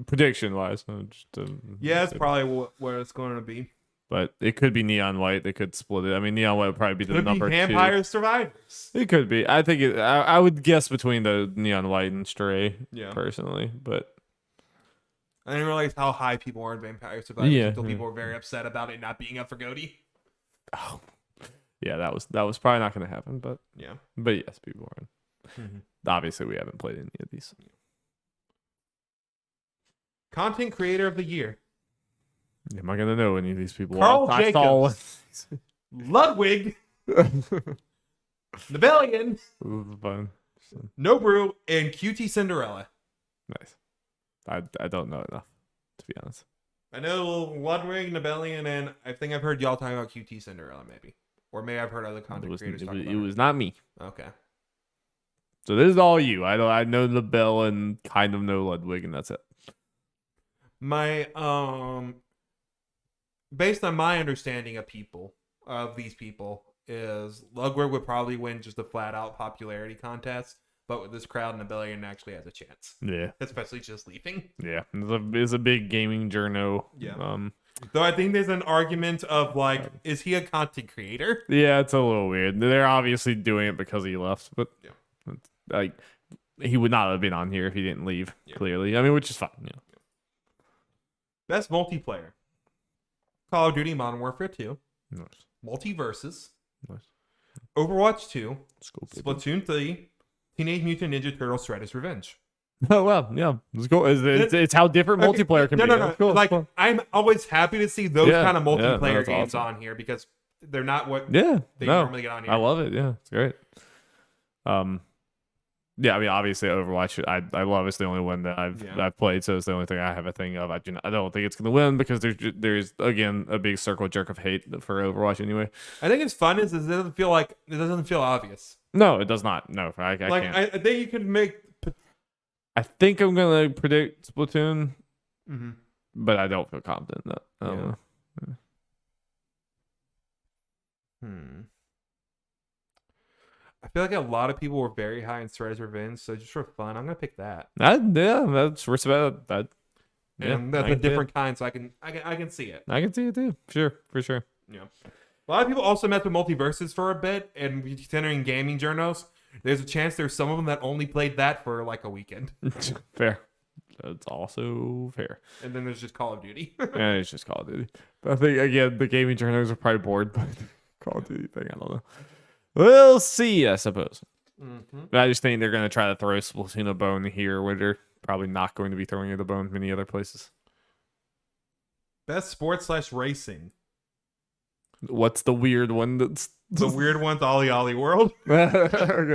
prediction wise, it's probably what it's going to be. But it could be Neon White. They could split it. I mean, Neon White would probably be the number two. Vampire Survivors. It could be. I think I would guess between the Neon White and Stray. Personally, but I didn't realize how high people are in Vampire Survivors until people were very upset about it not being up for Goaty. Oh. Yeah, that was probably not going to happen, but yes, people are in. Obviously, we haven't played any of these. Content Creator of the Year. Am I going to know any of these people? Carl Jacobs. Ludwig. Nebelian. Fun. Nobru and QT Cinderella. Nice. I don't know enough, to be honest. I know Ludwig, Nebelian, and I think I've heard y'all talking about QT Cinderella, maybe. Or maybe I've heard other content creators talk about it. It was not me. Okay. So this is all you. I know the Bell and kind of know Ludwig, and that's it. My based on my understanding of these people, is Ludwig would probably win just a flat out popularity contest, but with this crowd, Nebelian actually has a chance. Yeah. Especially just leaving. Yeah. It's a big gaming journo. Yeah. Though I think there's an argument of like, is he a content creator? Yeah, it's a little weird. They're obviously doing it because he left, but like he would not have been on here if he didn't leave. Clearly, I mean, which is fine. Yeah. Best multiplayer: Call of Duty: Modern Warfare 2, nice. Multiverses, nice. Overwatch 2, Splatoon 3, Teenage Mutant Ninja Turtles: Shredder's Revenge. Oh well, yeah, it's cool. It's how different multiplayer can be. No. Cool. Like I'm always happy to see those kind of multiplayer games on here because they're not what they normally get on here. I love it. Yeah, it's great. Yeah, I mean, obviously Overwatch, I love. It's the only one that I've played, so it's the only thing I have a thing of. I don't think it's gonna win because there's again a big circle jerk of hate for Overwatch anyway. I think it's fun is it doesn't feel obvious. No, it does not. No, I can't. I think you could make. I think I'm gonna predict Splatoon, but I don't feel confident in that. I don't know. I feel like a lot of people were very high in Shredder's Revenge, so just for fun, I'm gonna pick that. Yeah, that's respect. That, yeah, And that's a different kind, so I can see it. I can see it too. Sure, for sure. Yeah. A lot of people also mess with multiverses for a bit, and considering gaming journals, there's a chance there's some of them that only played that for like a weekend. Fair. That's also fair. And then there's just Call of Duty. Yeah, it's just Call of Duty. But I think, again, the gaming journals are probably bored by the Call of Duty thing. I don't know. We'll see, I suppose. Mm-hmm. But I just think they're going to try to throw Splatoon a bone here, where they're probably not going to be throwing it a bone many other places. Best sports/racing. What's the weird one? That's the weird one's Ollie Ollie World. Okay,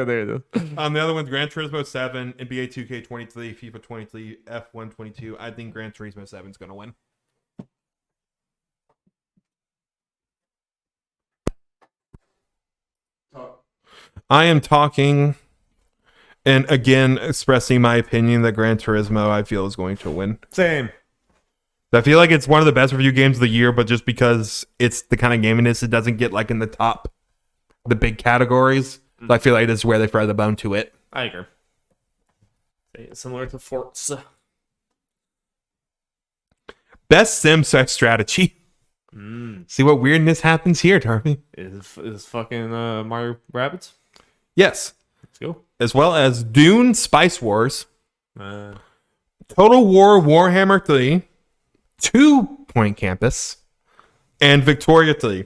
there it is. The other one's Gran Turismo 7, NBA 2K23, FIFA 23, F1 22. I think Gran Turismo 7 is going to win. I am talking, and again, expressing my opinion that Gran Turismo, I feel, is going to win. Same. I feel like it's one of the best review games of the year, but just because it's the kind of game it is, it doesn't get like in the top, the big categories. So I feel like this is where they throw the bone to it. I agree. Similar to Forza. Best sim sex strategy. See what weirdness happens here, Darby. Is fucking Mario Rabbids? Yes. Let's go. As well as Dune Spice Wars. Total War Warhammer 3. 2 Point Campus. And Victoria 3.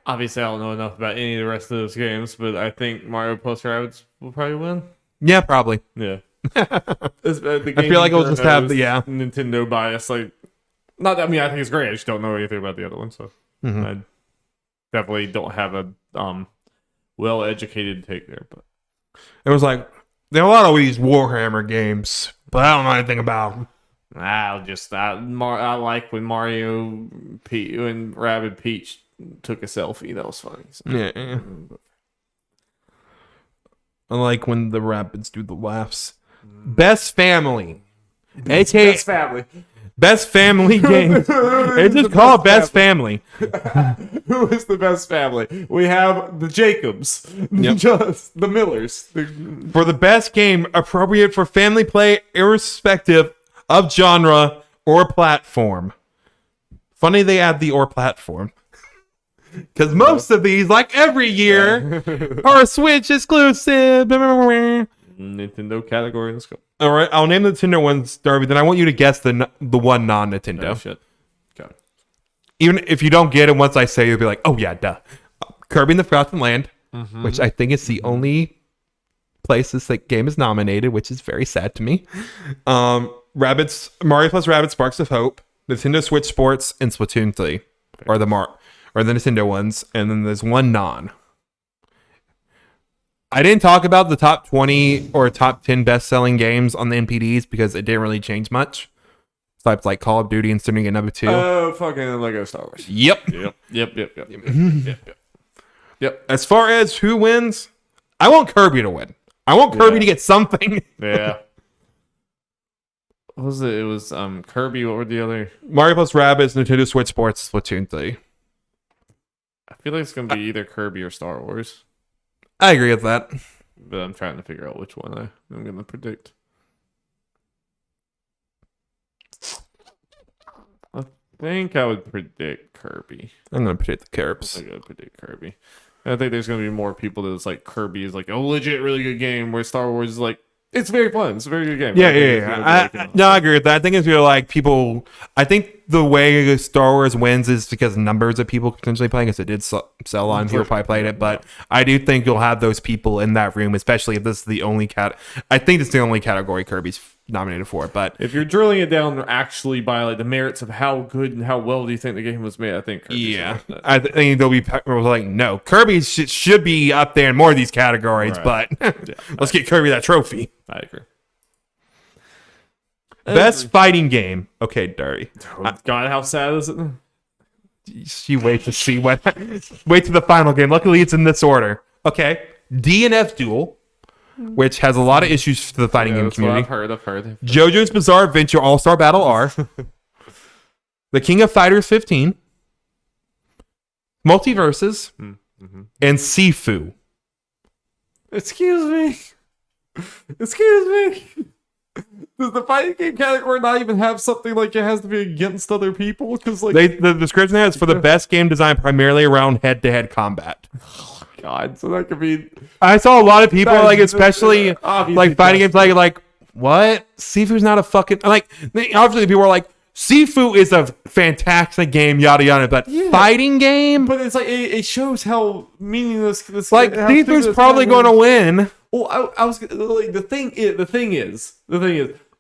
Obviously, I don't know enough about any of the rest of those games, but I think Mario plus Rabbids will probably win. Yeah, probably. Yeah. I feel like it'll just have the Nintendo bias. Like, not that, I mean, I think it's great. I just don't know anything about the other one, so I definitely don't have a well-educated take there. But it was like, there are a lot of these Warhammer games, but I don't know anything about them. I like when Mario when Rabbid Peach took a selfie. That was funny. So. Yeah. I like when the rabbits do the laughs. Best family. AKA Best family. Best family game. It's just called Best Family. Who is the best family? We have the Jacobs. Yep. Just the Millers. For the best game appropriate for family play, irrespective of genre or platform. Funny they add the or platform. Because most of these, like every year, are Switch exclusive. Nintendo category. Let's go. All right, I'll name the Nintendo ones, Darby. Then I want you to guess the one non-Nintendo. Oh, shit. Got it. Even if you don't get it once I say, you'll be like, oh yeah, duh. Kirby and the Forgotten Land, which I think is the only place this game is nominated, which is very sad to me. Mario plus Rabbids Sparks of Hope, Nintendo Switch Sports, and Splatoon 3 are the Nintendo ones, and then there's one non. I didn't talk about the top 20 or top 10 best-selling games on the NPDs because it didn't really change much. Types like Call of Duty and sitting at number 2. Oh, fucking Lego Star Wars. Yep. As far as who wins, I want Kirby to win. I want Kirby to get something. Yeah. What was it? It was Kirby. What were the other? Mario plus Rabbids, Nintendo Switch Sports, Splatoon 3. I feel like it's going to be either Kirby or Star Wars. I agree with that. But I'm trying to figure out which one I'm going to predict. I think I would predict Kirby. I'm going to predict the Carps. I think I would predict Kirby. I think there's going to be more people that's like Kirby is like a legit really good game, where Star Wars is like, it's very fun. It's a very good game. Yeah. I agree with that. I think if you're like people, I think the way Star Wars wins is because numbers of people potentially playing, because it did sell on people probably played it. But I do think you'll have those people in that room, especially if this is the only I think it's the only category Kirby's nominated for. But if you're drilling it down actually by like the merits of how good and how well do you think the game was made, I think Kirby's I think there'll be people like, no, Kirby should be up there in more of these categories, but let's get Kirby that trophy. I agree. Best fighting game. Okay, Darby. God, how sad is it? You wait to see what. Wait to the final game. Luckily, it's in this order. Okay, DNF Duel, which has a lot of issues to the fighting game community. I've heard. JoJo's Bizarre Adventure All-Star Battle R. The King of Fighters 15. Multiverses. and Sifu. Excuse me. Excuse me. Does the fighting game category not even have something like it has to be against other people? Because like The description has for the best game design primarily around head-to-head combat. Oh God, so that could be. I saw a lot of people like, especially obviously like fighting games, like what? Sifu's not a fucking like. Obviously, people are like, Sifu is a fantastic game, yada yada. But fighting game, but it's like it shows how meaningless this. Like Sifu's probably going to win. Well, I was like the thing is,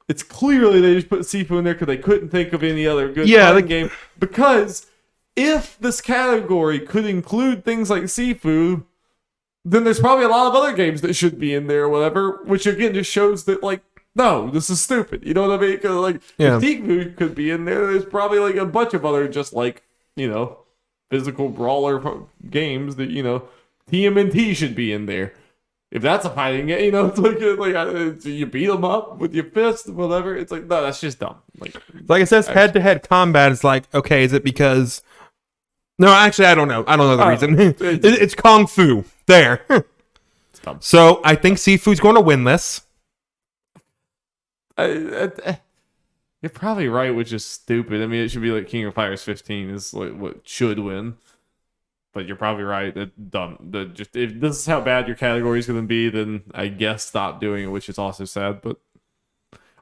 it's clearly they just put Sifu in there because they couldn't think of any other good fighting game. Because if this category could include things like Sifu, then there's probably a lot of other games that should be in there or whatever, which again just shows that like, no, this is stupid. You know what I mean? Because like if Sifu could be in there, there's probably like a bunch of other just like, physical brawler games that, TMNT should be in there. If that's a fighting game, it's like you beat them up with your fist, whatever. It's like, no, that's just dumb. Like it says head-to-head combat. It's like, okay, is it because? No, actually, I don't know. I don't know the reason. It's Kung Fu. There. It's dumb. So I think Sifu's going to win this. You're probably right, which is stupid. I mean, it should be like King of Fighters 15 is like what should win. But you're probably right. That dumb. Just if this is how bad your category is going to be, then I guess stop doing it, which is also sad. But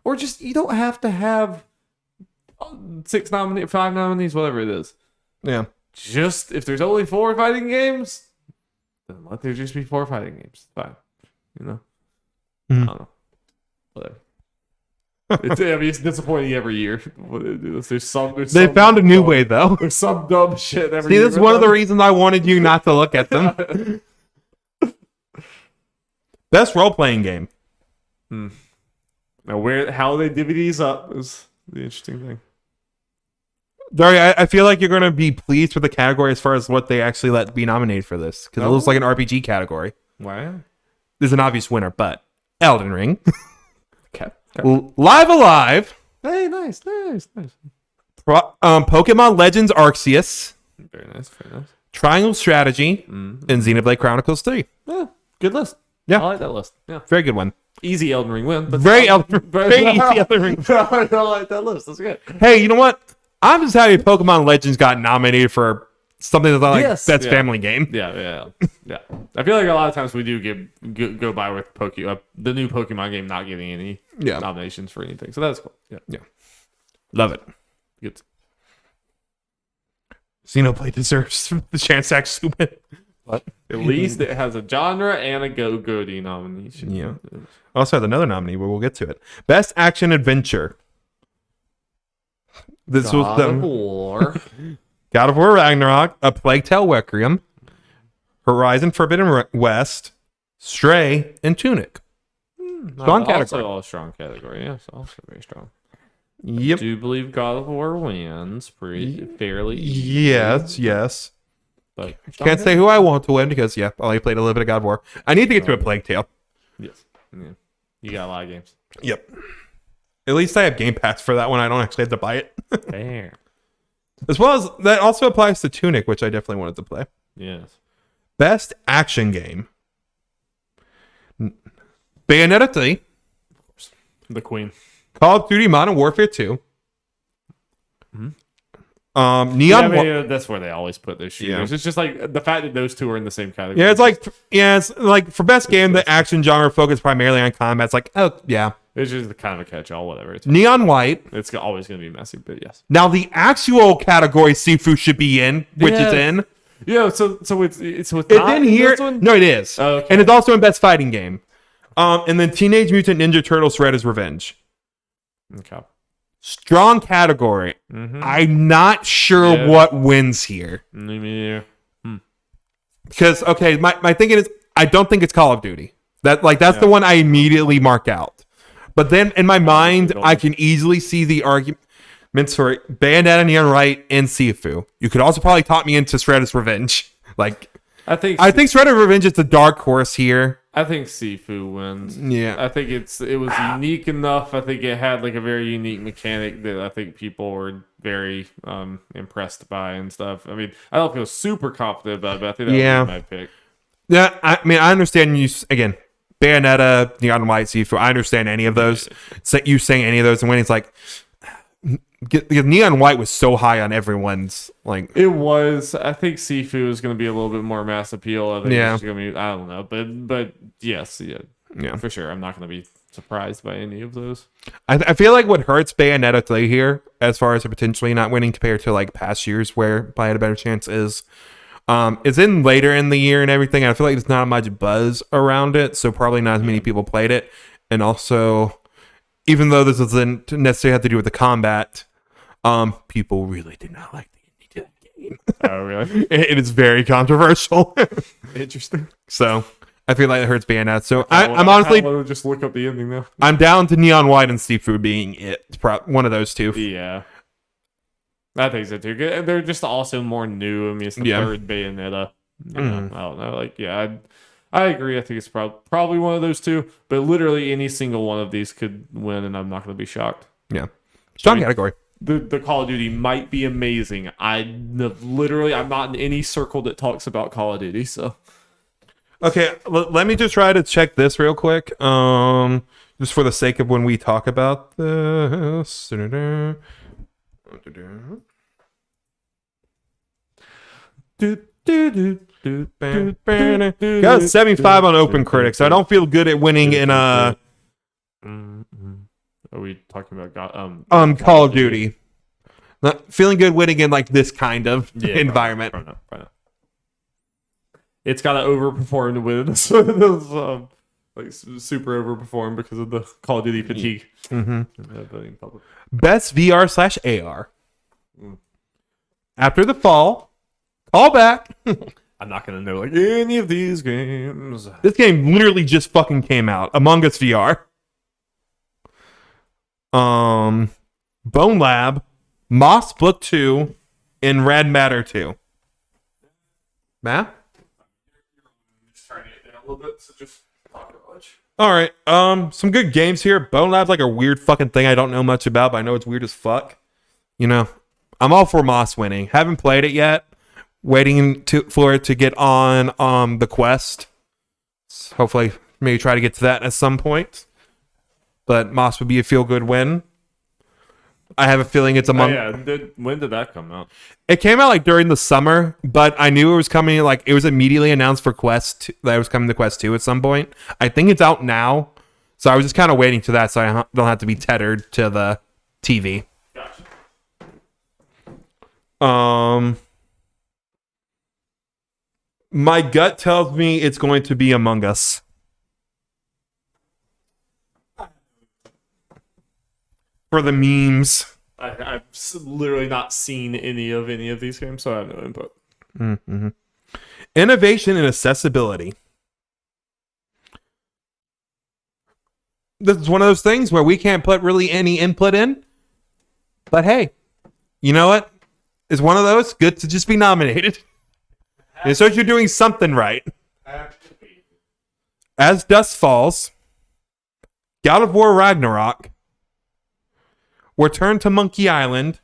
or just you don't have to have 5 nominees, whatever it is. Yeah. Just if there's only 4 fighting games, then let there just be 4 fighting games. Fine. I don't know. Whatever. It's disappointing every year. They found a new way though. There's some dumb shit every year. See, this is one of the reasons I wanted you not to look at them. Best role-playing game. Now, how they divvy these up is the interesting thing. Dari, I feel like you're going to be pleased with the category as far as what they actually let be nominated for this, because it looks like an RPG category. Wow. There's an obvious winner, but Elden Ring. Okay. Live Alive. Hey, nice. Pokemon Legends Arceus. Very nice. Triangle Strategy. And Xenoblade Chronicles 3. Yeah, good list. Yeah. I like that list. Yeah. Very good one. Easy Elden Ring win. But very easy Elden Ring. I like that list. That's good. Hey, you know what? I'm just happy Pokemon Legends got nominated for something that's like best family game. Yeah. I feel like a lot of times we do go by with the new Pokemon game not getting any nominations for anything. So that's cool. Yeah. Love it. Good. Xenoblade deserves the chance to actually win. What? At least it has a genre and a Goody nomination. Yeah. Also has another nominee, but we'll get to it. Best Action Adventure. This was God of War. God of War Ragnarok, A Plague Tale Requiem, Horizon Forbidden West, Stray, and Tunic. Strong category. Also a strong category. Yes, also very strong. Yep. I do believe God of War wins fairly. Yes. But can't say who I want to win because I only played a little bit of God of War. I need to get to A Plague Tale. Yes. Yeah. You got a lot of games. Yep. At least I have Game Pass for that one. I don't actually have to buy it. Fair. As well as that also applies to Tunic, which I definitely wanted to play. Yes. Best action game. Bayonetta 3. Of course. The Queen. Call of Duty Modern Warfare 2. Neon. That's where they always put their shooters. It's just like the fact that those two are in the same category. It's like for best game, the action genre focused primarily on combat. It's like, it's just kind of a catch-all, whatever. It's Neon White. It's always going to be messy, but yes. Now the actual category Sifu should be in, which is in. Yeah, so it's in here. No, it is, okay. And it's also in best fighting game. And then Teenage Mutant Ninja Turtles: Shredder's Revenge. Okay. Strong category. I'm not sure what wins here. Yeah. Because my thinking is I don't think it's Call of Duty. That's the one I immediately mark out. But then in my mind, I can easily see the arguments for Bayonetta, Neon White, and Sifu. You could also probably talk me into Shredder's Revenge. I think Shredder's Revenge is the dark horse here. I think Sifu wins. Yeah. I think it was unique enough. I think it had like a very unique mechanic that I think people were very impressed by and stuff. I mean, I don't feel super confident about it, but I think that would be my pick. Yeah, I mean, I understand you again. Bayonetta, Neon White, Sifu. I understand any of those. So you saying any of those, and when it's like Neon White was so high on everyone's like. It was. I think Sifu is going to be a little bit more mass appeal. I think it's going to be. I don't know, but yes, yeah, for sure. I'm not going to be surprised by any of those. I feel like what hurts Bayonetta 3 here, as far as potentially not winning compared to like past years where I had a better chance, is it's in later in the year and everything. I feel like there's not much buzz around it, so probably not as many people played it. And also, even though this doesn't necessarily have to do with the combat, people really did not like the game. Oh, really? It is very controversial. Interesting. So I feel like it hurts Bayonetta. So I'm honestly just look up the ending now. I'm down to Neon White and Sifu being one of those two. Yeah. I think so too. They're just also more new. I mean, it's the third Bayonetta. I don't know. Like, I agree. I think it's probably one of those two. But literally any single one of these could win, and I'm not going to be shocked. Yeah. Strong category. The Call of Duty might be amazing. I'm not in any circle that talks about Call of Duty. So, okay, let me just try to check this real quick. Just for the sake of when we talk about this. Got a 75 on Open Critics, so I don't feel good at winning in Are we talking about Call of Duty? Not feeling good winning in like this kind of environment. Probably not. It's got to overperform to win. So it like super overperform because of the Call of Duty fatigue. Best VR/AR. After the fall, call back. I'm not gonna know like any of these games. This game literally just fucking came out. Among Us VR. Bone Lab, Moss Book 2, and Red Matter 2. Matt? Just trying to get down a little bit, so just talk about much. All right. Some good games here. Bone Lab's like a weird fucking thing I don't know much about, but I know it's weird as fuck. You know, I'm all for Moss winning. Haven't played it yet. Waiting for it to get on the Quest. Hopefully, maybe try to get to that at some point. But Moss would be a feel-good win. I have a feeling it's among. When did that come out? It came out like during the summer, but I knew it was coming. Like it was immediately announced for Quest that it was coming to Quest 2 at some point. I think it's out now, so I was just kind of waiting to that, so I don't have to be tethered to the TV. Gotcha. My gut tells me it's going to be Among Us. For the memes. I've literally not seen any of these games, so I have no input. Mm-hmm. Innovation and accessibility. This is one of those things where we can't put really any input in. But hey, you know what? It's one of those good to just be nominated. And so you're doing something right. As Dusk Falls, God of War Ragnarok, Return to Monkey Island,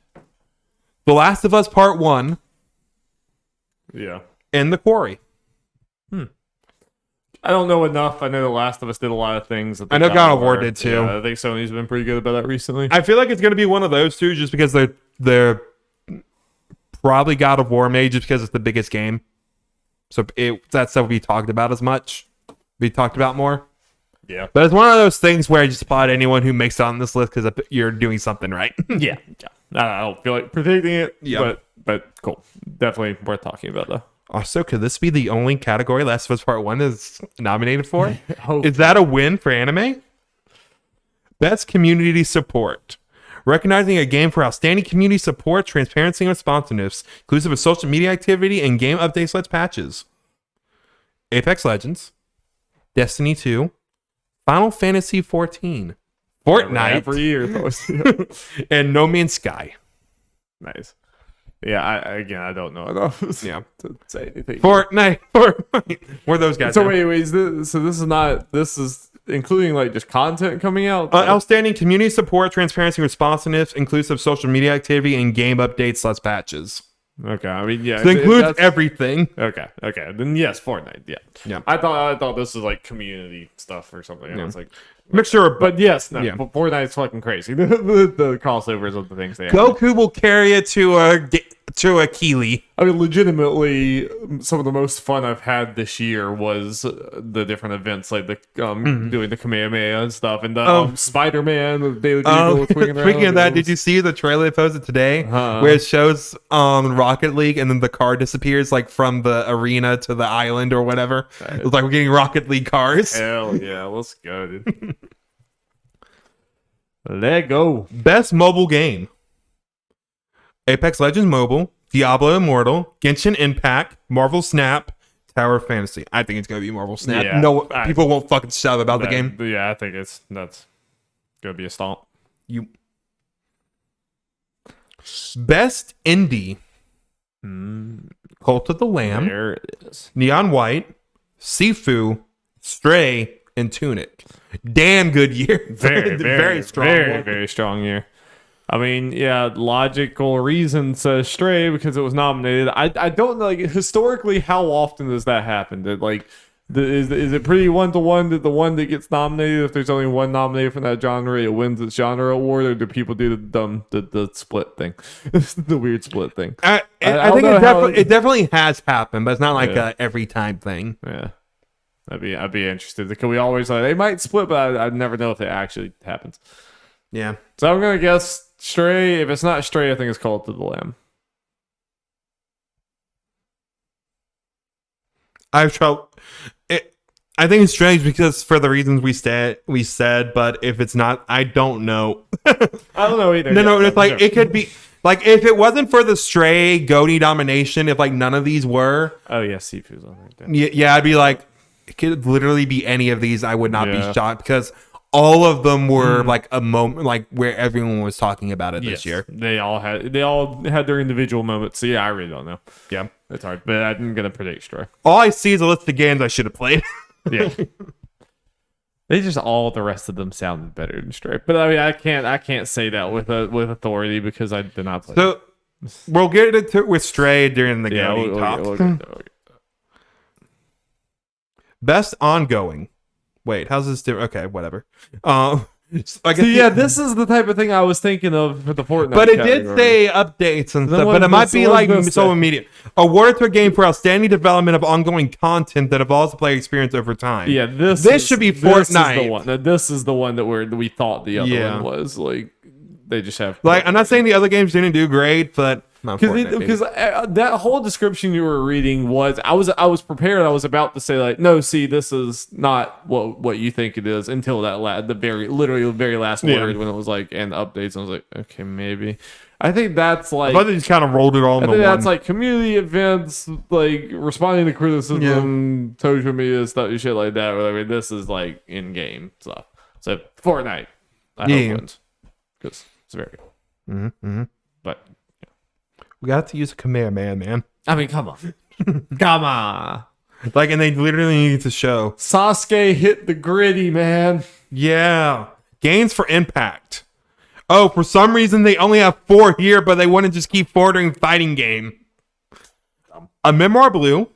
The Last of Us Part 1, and The Quarry. I don't know enough. I know The Last of Us did a lot of things. I know God of War did too. Yeah, I think Sony's been pretty good about that recently. I feel like it's going to be one of those two just because they're probably God of War made just because it's the biggest game. So that stuff will be talked about as much. Be talked about more. Yeah. But it's one of those things where I just applaud anyone who makes it on this list because you're doing something right. Yeah. I don't feel like predicting it, but cool. Definitely worth talking about, though. Also, could this be the only category Last of Us Part 1 is nominated for? Is that a win for anime? Best community support. Recognizing a game for outstanding community support, transparency, and responsiveness, inclusive of social media activity and game updates / patches. Apex Legends, Destiny 2, Final Fantasy 14, Fortnite, every year, and No Man's Sky. Nice. Yeah, I don't know enough to say anything. Fortnite. Where are those guys? So wait, this is including like just content coming out? Outstanding community support, transparency, responsiveness, inclusive social media activity, and game updates / patches. Okay, I mean, yeah, So it includes everything. Okay, then yes, Fortnite. Yeah. I thought this was like community stuff or something. And it's like mixture, but yes, no, Fortnite's fucking crazy. the crossovers of the things they have. Goku will carry it to a Keeley. I mean, legitimately, some of the most fun I've had this year was the different events, like the doing the Kamehameha and stuff, and the Spider-Man, the Daily Bugle swinging around. Speaking of that, did you see the trailer they posted today, where it shows Rocket League, and then the car disappears like from the arena to the island or whatever? It's like we're getting Rocket League cars. Hell yeah, let's go, dude. Let go. Best mobile game: Apex Legends Mobile, Diablo Immortal, Genshin Impact, Marvel Snap, Tower of Fantasy. I think it's gonna be Marvel Snap. Yeah, people won't fucking shout about the game. Yeah, I think that's gonna be a stomp. Best indie: Cult of the Lamb, There it is. Neon White, Sifu, Stray, and Tunic. Damn good year. Very strong. Very strong year. I mean, yeah, logical reason says Stray because it was nominated. I don't know, like, historically, how often does that happen? That like, is it pretty 1-to-1 that the one that gets nominated, if there's only one nominated from that genre, it wins its genre award, or do people do the split thing, the weird split thing? I think it definitely has happened, but it's not like a every time thing. Yeah. I'd be interested because we always they might split, but I'd never know if it actually happens. Yeah. So I'm gonna guess Stray. If it's not Stray, I think it's Cult of the Lamb. I think it's strange because for the reasons we said, but if it's not, I don't know. I don't know either. No, it's like it could be like if it wasn't for the Stray Goaty domination, if like none of these were. Oh yeah, Sifu's on right there. Yeah, I'd be like, it could literally be any of these. I would not be shocked because all of them were like a moment, like where everyone was talking about it this year. They all had their individual moments. So yeah, I really don't know. Yeah, it's hard, but I'm gonna predict Stray. All I see is a list of games I should have played. Yeah, they just all the rest of them sounded better than Stray. But I mean, I can't say that with authority because I did not play. So we'll get into it with Stray during the game talk. Best ongoing. Wait, how's this different? Okay, whatever. This is the type of thing I was thinking of for the Fortnite. But it did say updates and stuff. But it might be like so immediate. Awarded to a game for outstanding development of ongoing content that evolves the player experience over time. Yeah, this should be Fortnite. This is the one that we thought the other one was. Like, they just have. Like, I'm not saying the other games didn't do great, but. Because that whole description you were reading was I was prepared. I was about to say like, no, see, this is not what you think it is until that the very last word when it was like and updates. And I was like, okay, maybe. I think that's like. I thought they just kind of rolled it all. That's like community events, like responding to criticism, social media stuff, shit like that. I mean, this is like in game stuff. So Fortnite, I hope wins because it's very good. Mm-hmm. But. We got to use a Kamehameha, man. I mean, come on. Come on. Like, and they literally need to show. Sasuke hit the gritty, man. Yeah. Gains for impact. Oh, for some reason, they only have 4 here, but they want to just keep ordering fighting game. A Memoir Blue,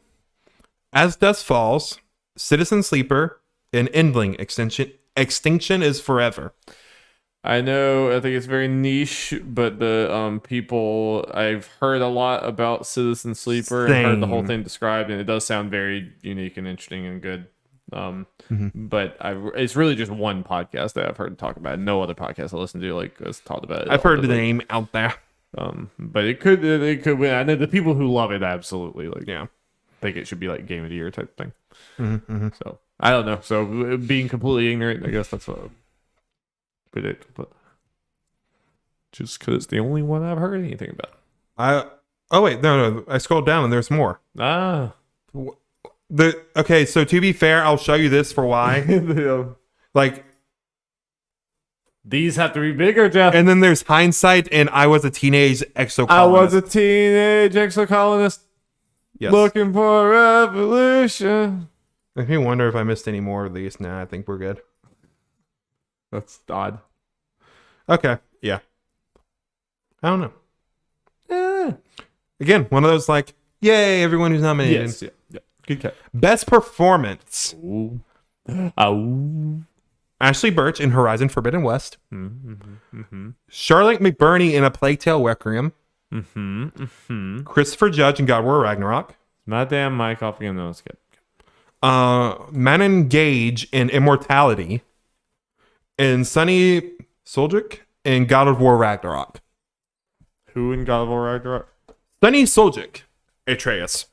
As Dusk Falls, Citizen Sleeper, and Endling Extinction is Forever. I know, I think it's very niche, but the people, I've heard a lot about Citizen Sleeper and heard the whole thing described, and it does sound very unique and interesting and good. But it's really just one podcast that I've heard talk about it. No other podcast I listen to has talked about it. I've heard the name out there. But it could win. I know the people who love it absolutely think it should be like Game of the Year type thing. So I don't know. So being completely ignorant, I guess that's what I predict, but just because it's the only one I've heard anything about. No, I scrolled down and there's more. Okay, so to be fair, I'll show you this for why. Like, These have to be bigger, Jeff. And then there's Hindsight and I Was a Teenage Exocolonist. I was a teenage exocolonist looking for a revolution. If you wonder if I missed any more of these, I think we're good. That's odd. Okay, yeah. I don't know. Again, one of those like, yay, everyone who's nominated. Yes, yeah. Good cat. Best performance. Ooh. Ashley Birch in Horizon Forbidden West. Charlotte McBurney in A Plague Tale Requiem. Christopher Judge in God War Ragnarok. My damn mic off again. No, it's good. Manon Gage in Immortality. And Sunny Soljic in God of War Ragnarok. Who in God of War Ragnarok? Sunny Soljic. Atreus.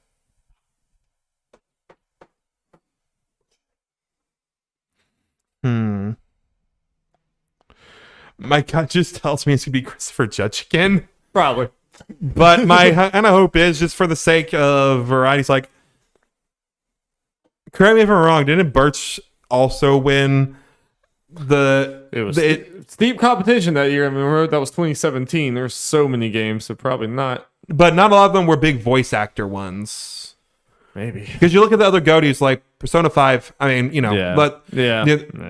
My gut just tells me it's going to be Christopher Judge again. Probably. But my kind of hope is, just for the sake of variety, it's like, correct me if I'm wrong, didn't Birch also win steep competition that year? I mean, remember, that was 2017. There's so many games, so probably not. But not a lot of them were big voice actor ones. Maybe. Because you look at the other GOTYs, like Persona 5, I mean,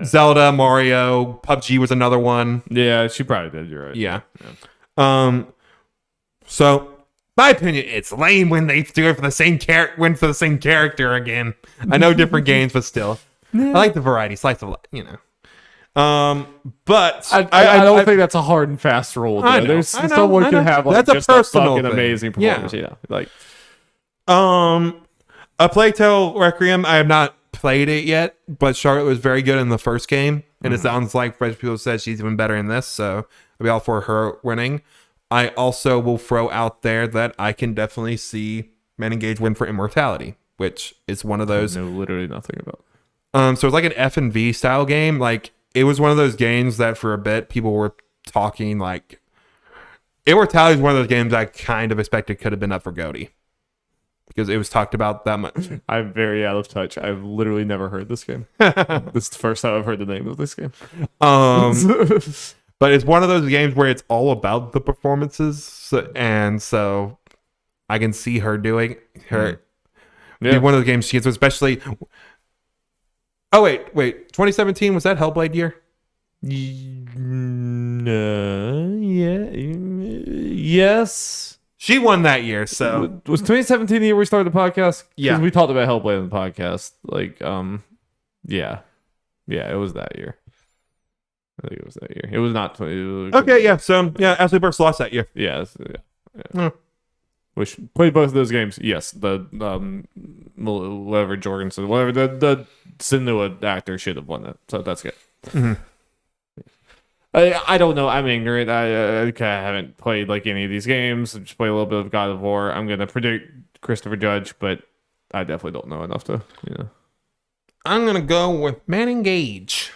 Zelda, Mario, PUBG was another one. Yeah, she probably did. You're right. Yeah. So, my opinion, it's lame when they do it for the same character again. I know different games, but still. I like the variety, slice of life, But I don't think that's a hard and fast rule. I know, someone can have like that's just a personal fucking thing. amazing performance. Yeah. Like A Plague Tale Requiem, I have not played it yet, but Charlotte was very good in the first game, and it sounds like people said she's even better in this, so I'll be all for her winning. I also will throw out there that I can definitely see Man Engage win for Immortality, which is one of those. I know literally nothing about. So it's like an F&V style game. Like, it was one of those games that for a bit people were talking like Immortality is one of those games I kind of expected could have been up for GOTY because it was talked about that much. I'm very out of touch. I've literally never heard this game. This is the first time I've heard the name of this game. But it's one of those games where it's all about the performances, and so I can see her doing her. Yeah. Be one of the games she gets, especially. Oh wait! 2017, was that Hellblade year? No. Yeah. Yes. She won that year. So was 2017 the year we started the podcast? Yeah, 'cause we talked about Hellblade on the podcast. Like, yeah, it was that year. I think it was that year. It was not. Okay, yeah. So yeah, Ashley Burks lost that year. Yeah. Which played both of those games. Yes, the whatever Jorgensen, whatever the Senua actor should have won it. So that's good. Mm-hmm. I don't know. I'm ignorant. I haven't played like any of these games. I just play a little bit of God of War. I'm gonna predict Christopher Judge, but I definitely don't know enough to. I'm gonna go with Man Engage.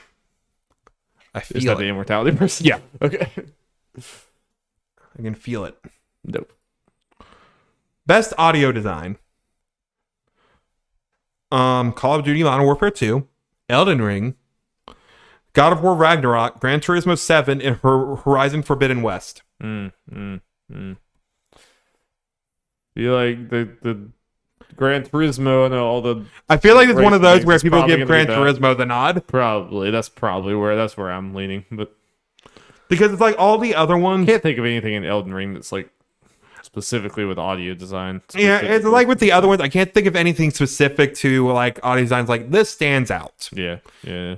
Is that the Immortality person? Yeah. Okay. I can feel it. Nope. Best audio design. Call of Duty Modern Warfare 2, Elden Ring, God of War Ragnarok, Gran Turismo 7, and Horizon Forbidden West. You like the Gran Turismo and all the. I feel like it's one of those where people give Gran Turismo the nod. Probably that's where I'm leaning, but because it's like all the other ones. I can't think of anything in Elden Ring that's like specifically with audio design. Yeah, it's like with the other ones. I can't think of anything specific to like audio designs. Like this stands out. Yeah. I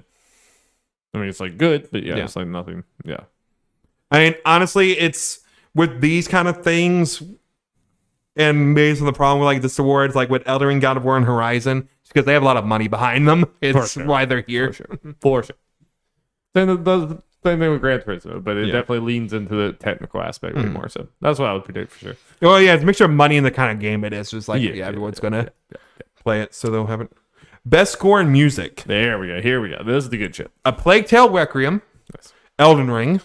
mean, it's like good, but yeah, it's like nothing. Yeah. I mean, honestly, it's with these kind of things. And maybe some of the problem with like this awards, like with Elden Ring, God of War, and Horizon, it's because they have a lot of money behind them. It's why they're here. For sure. Then the same thing with Gran Turismo, but it definitely leans into the technical aspect way more. So that's what I would predict for sure. Well, yeah, it's a mixture of money and the kind of game it is. Just like everyone's gonna play it, so they'll have it. Best score in music. There we go. Here we go. This is the good shit. A Plague Tale Requiem, Elden Ring,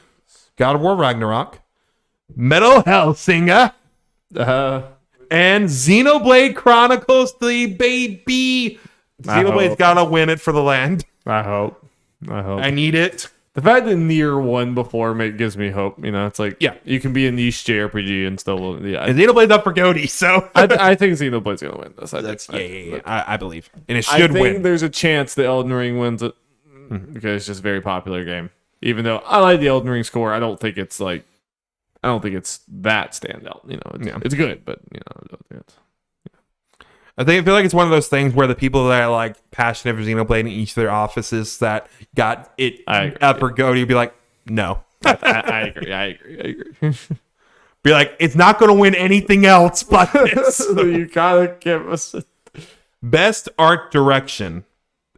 God of War Ragnarok, Metal Hellsinger, and Xenoblade Chronicles 3, baby. Xenoblade's gotta win it for the land. I hope. I need it. The fact that Nier won before gives me hope. You know, it's like, Yeah. you can be a niche JRPG and still. Yeah, And Xenoblade's up for Goaty, so I think Xenoblade's gonna win this. I believe, and it I should think win. there's a chance that Elden Ring wins it because it's just a very popular game. Even though I like the Elden Ring score, I don't think it's that standout. You know, it's good, but you know, I don't think it's. I feel like it's one of those things where the people that are like passionate for Xenoblade in each of their offices that got it up for Goaty would be like, no. I agree. Be like, it's not going to win anything else but this. So you gotta give us Best art direction: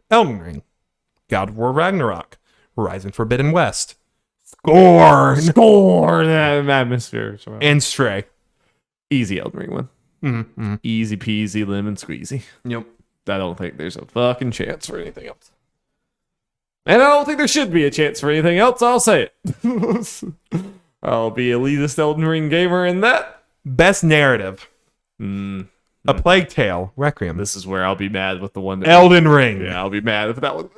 Elden Ring, God of War Ragnarok, Horizon Forbidden West, score that atmosphere, and Stray. Easy Elden Ring win. Mm-hmm. Easy peasy lemon squeezy. Yep. I don't think there's a fucking chance for anything else. And I don't think there should be a chance for anything else. I'll say it. I'll be elitist Elden Ring gamer in that. Best narrative: A Plague Tale, Requiem. This is where I'll be mad with the one that Elden Ring. Yeah, I'll be mad if that one.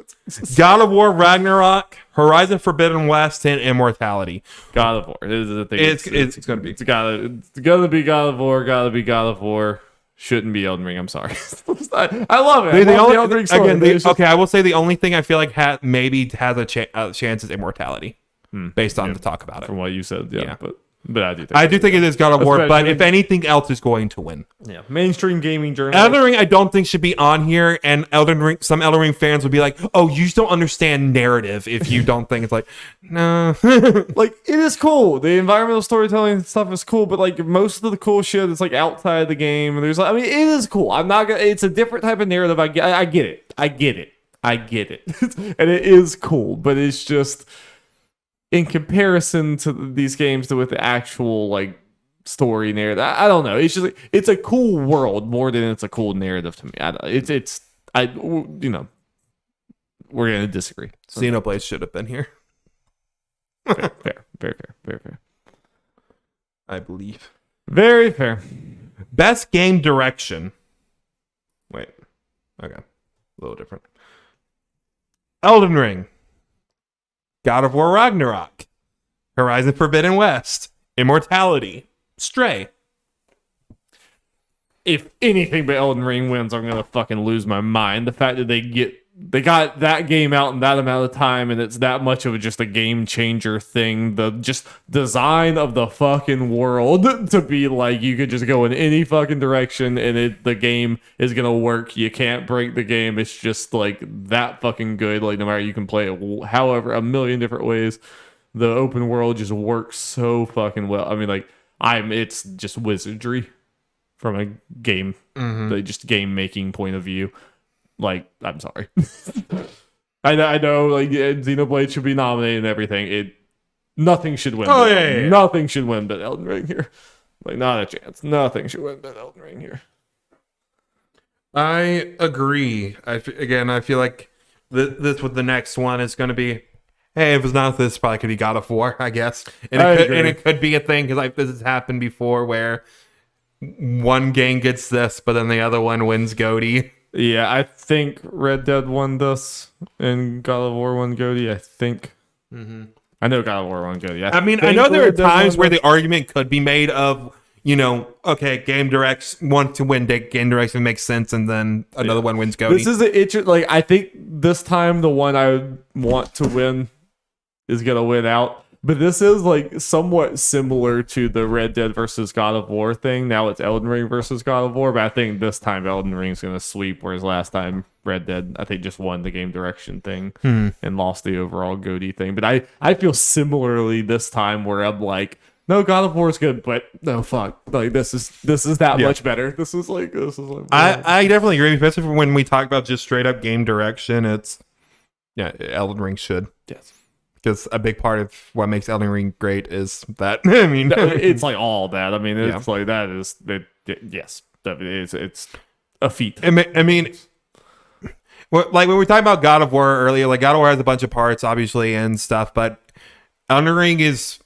God of War Ragnarok, Horizon Forbidden West, and Immortality. God of War. It's gonna be. It's gotta be God of War. Gotta be God of War. Shouldn't be Elden Ring. I'm sorry. I love it. The Elden Ring story. Okay, I will say the only thing I feel like maybe has a chance is Immortality, based on the talk about it. From what you said, yeah. But I do think it is God of War, but if anything else is going to win. Yeah. Mainstream gaming journal. Elden Ring, I don't think should be on here, and some Elden Ring fans would be like, "Oh, you just don't understand narrative if you don't think it's like, no." Like, it is cool. The environmental storytelling stuff is cool, but like most of the cool shit is like outside the game. And it is cool. I'm not gonna. It's a different type of narrative. I get it. And it is cool, but it's just, in comparison to these games with the actual like story narrative, I don't know. It's just like, it's a cool world more than it's a cool narrative to me. We're gonna disagree. Xenoblade should have been here. Fair, very fair. I believe. Very fair. Best game direction. Wait. Okay. A little different. Elden Ring, God of War Ragnarok, Horizon Forbidden West, Immortality, Stray. If anything but Elden Ring wins, I'm gonna fucking lose my mind. The fact that they got that game out in that amount of time, and it's that much of just a game changer thing. The just design of the fucking world to be like, you could just go in any fucking direction and the game is gonna work. You can't break the game. It's just like that fucking good. Like, no matter, you can play it however a million different ways. The open world just works so fucking well. I mean, like, it's just wizardry from a game, just game making point of view. Like, I'm sorry. I know, like, Xenoblade should be nominated and everything. Nothing should win. Oh, yeah. Nothing should win but Elden Ring here. Like, not a chance. Nothing should win but Elden Ring here. I agree. I feel like this with the next one is going to be, hey, if it's not this, probably could be God of War, I guess. And it could be a thing, because this has happened before where one game gets this, but then the other one wins GOTY. Yeah, I think Red Dead won this and God of War won GOTY. I think. I know God of War won GOTY. I know there are times where the argument could be made of, okay, game directs want to win, game direction makes sense, and then another one wins GOTY. This is like, I think this time the one I would want to win is gonna win out. But this is like somewhat similar to the Red Dead versus God of War thing. Now it's Elden Ring versus God of War, but I think this time Elden Ring's going to sweep, whereas last time Red Dead, I think, just won the game direction thing and lost the overall GOTY thing. But I feel similarly this time, where I'm like, no, God of War is good, but no, fuck, like this is that much better. This is like I definitely agree, especially when we talk about just straight up game direction. Elden Ring should. Yes. Because a big part of what makes Elden Ring great is that. I mean, it's like all that. I mean, it's like that is that. Yes, it's a feat. I mean, like when we talked about God of War earlier, like God of War has a bunch of parts, obviously, and stuff, but Elden Ring is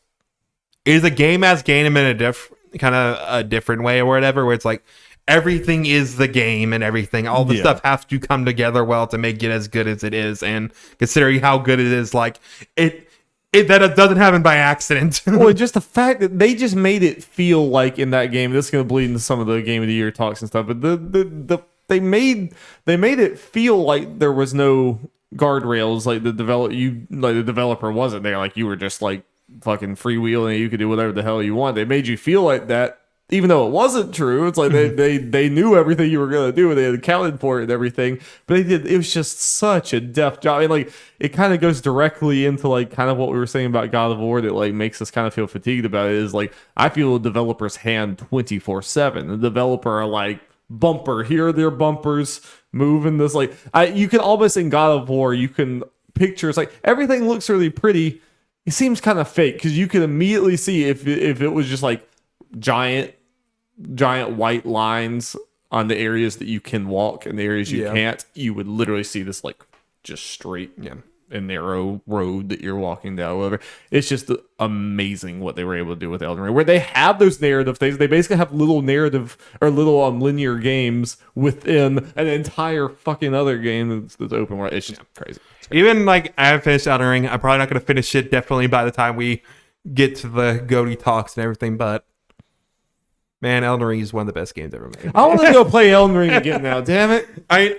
a game as game in a different way or whatever, where it's like everything is the game and everything. All the stuff has to come together well to make it as good as it is. And considering how good it is, like that it doesn't happen by accident. Well, just the fact that they just made it feel like in that game, this is going to bleed into some of the Game of the Year talks and stuff, but they made it feel like there was no guardrails, like the developer wasn't there, like you were just like fucking freewheeling, you could do whatever the hell you want. They made you feel like that, even though it wasn't true. It's like they knew everything you were gonna do, and they had accounted for it and everything. But they did. It was just such a deft job. I mean, like it kind of goes directly into like kind of what we were saying about God of War that like makes us kind of feel fatigued about it. Is like I feel the developer's hand 24/7. The developer are like bumper. Here are their bumpers moving this. Like you can almost in God of War you can picture it's like everything looks really pretty. It seems kind of fake because you can immediately see if it was just like giant white lines on the areas that you can walk and the areas you can't, you would literally see this like just straight and narrow road that you're walking down, whatever. It's just amazing what they were able to do with Elden Ring, where they have those narrative things. They basically have little narrative or little linear games within an entire fucking other game that's open world. It's just crazy. Even like I haven't finished Elden Ring. I'm probably not going to finish it definitely by the time we get to the Goaty talks and everything, but man, Elden Ring is one of the best games ever made. I want to go play Elden Ring again now. Damn it!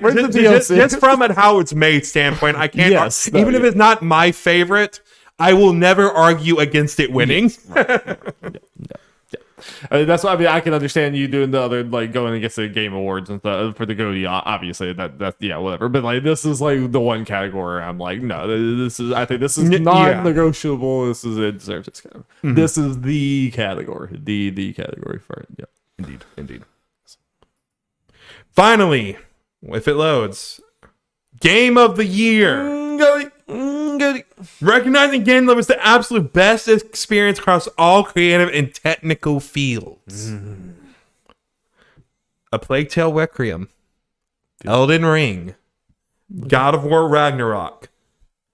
Where's the DLC? Just from how it's made standpoint, I can't. Even if it's not my favorite, I will never argue against it winning. I mean, that's why I can understand you doing the other like going against the Game Awards and stuff for the Goaty. Obviously, that whatever. But like this is like the one category I'm like, no, I think this is non-negotiable. This is it deserves its kind of. Mm-hmm. This is the category, the category for it. Yeah, indeed. Finally, if it loads, Game of the Year. Goaty. Recognizing game that was the absolute best experience across all creative and technical fields. A Plague Tale Requiem, Elden Ring, God of War Ragnarok,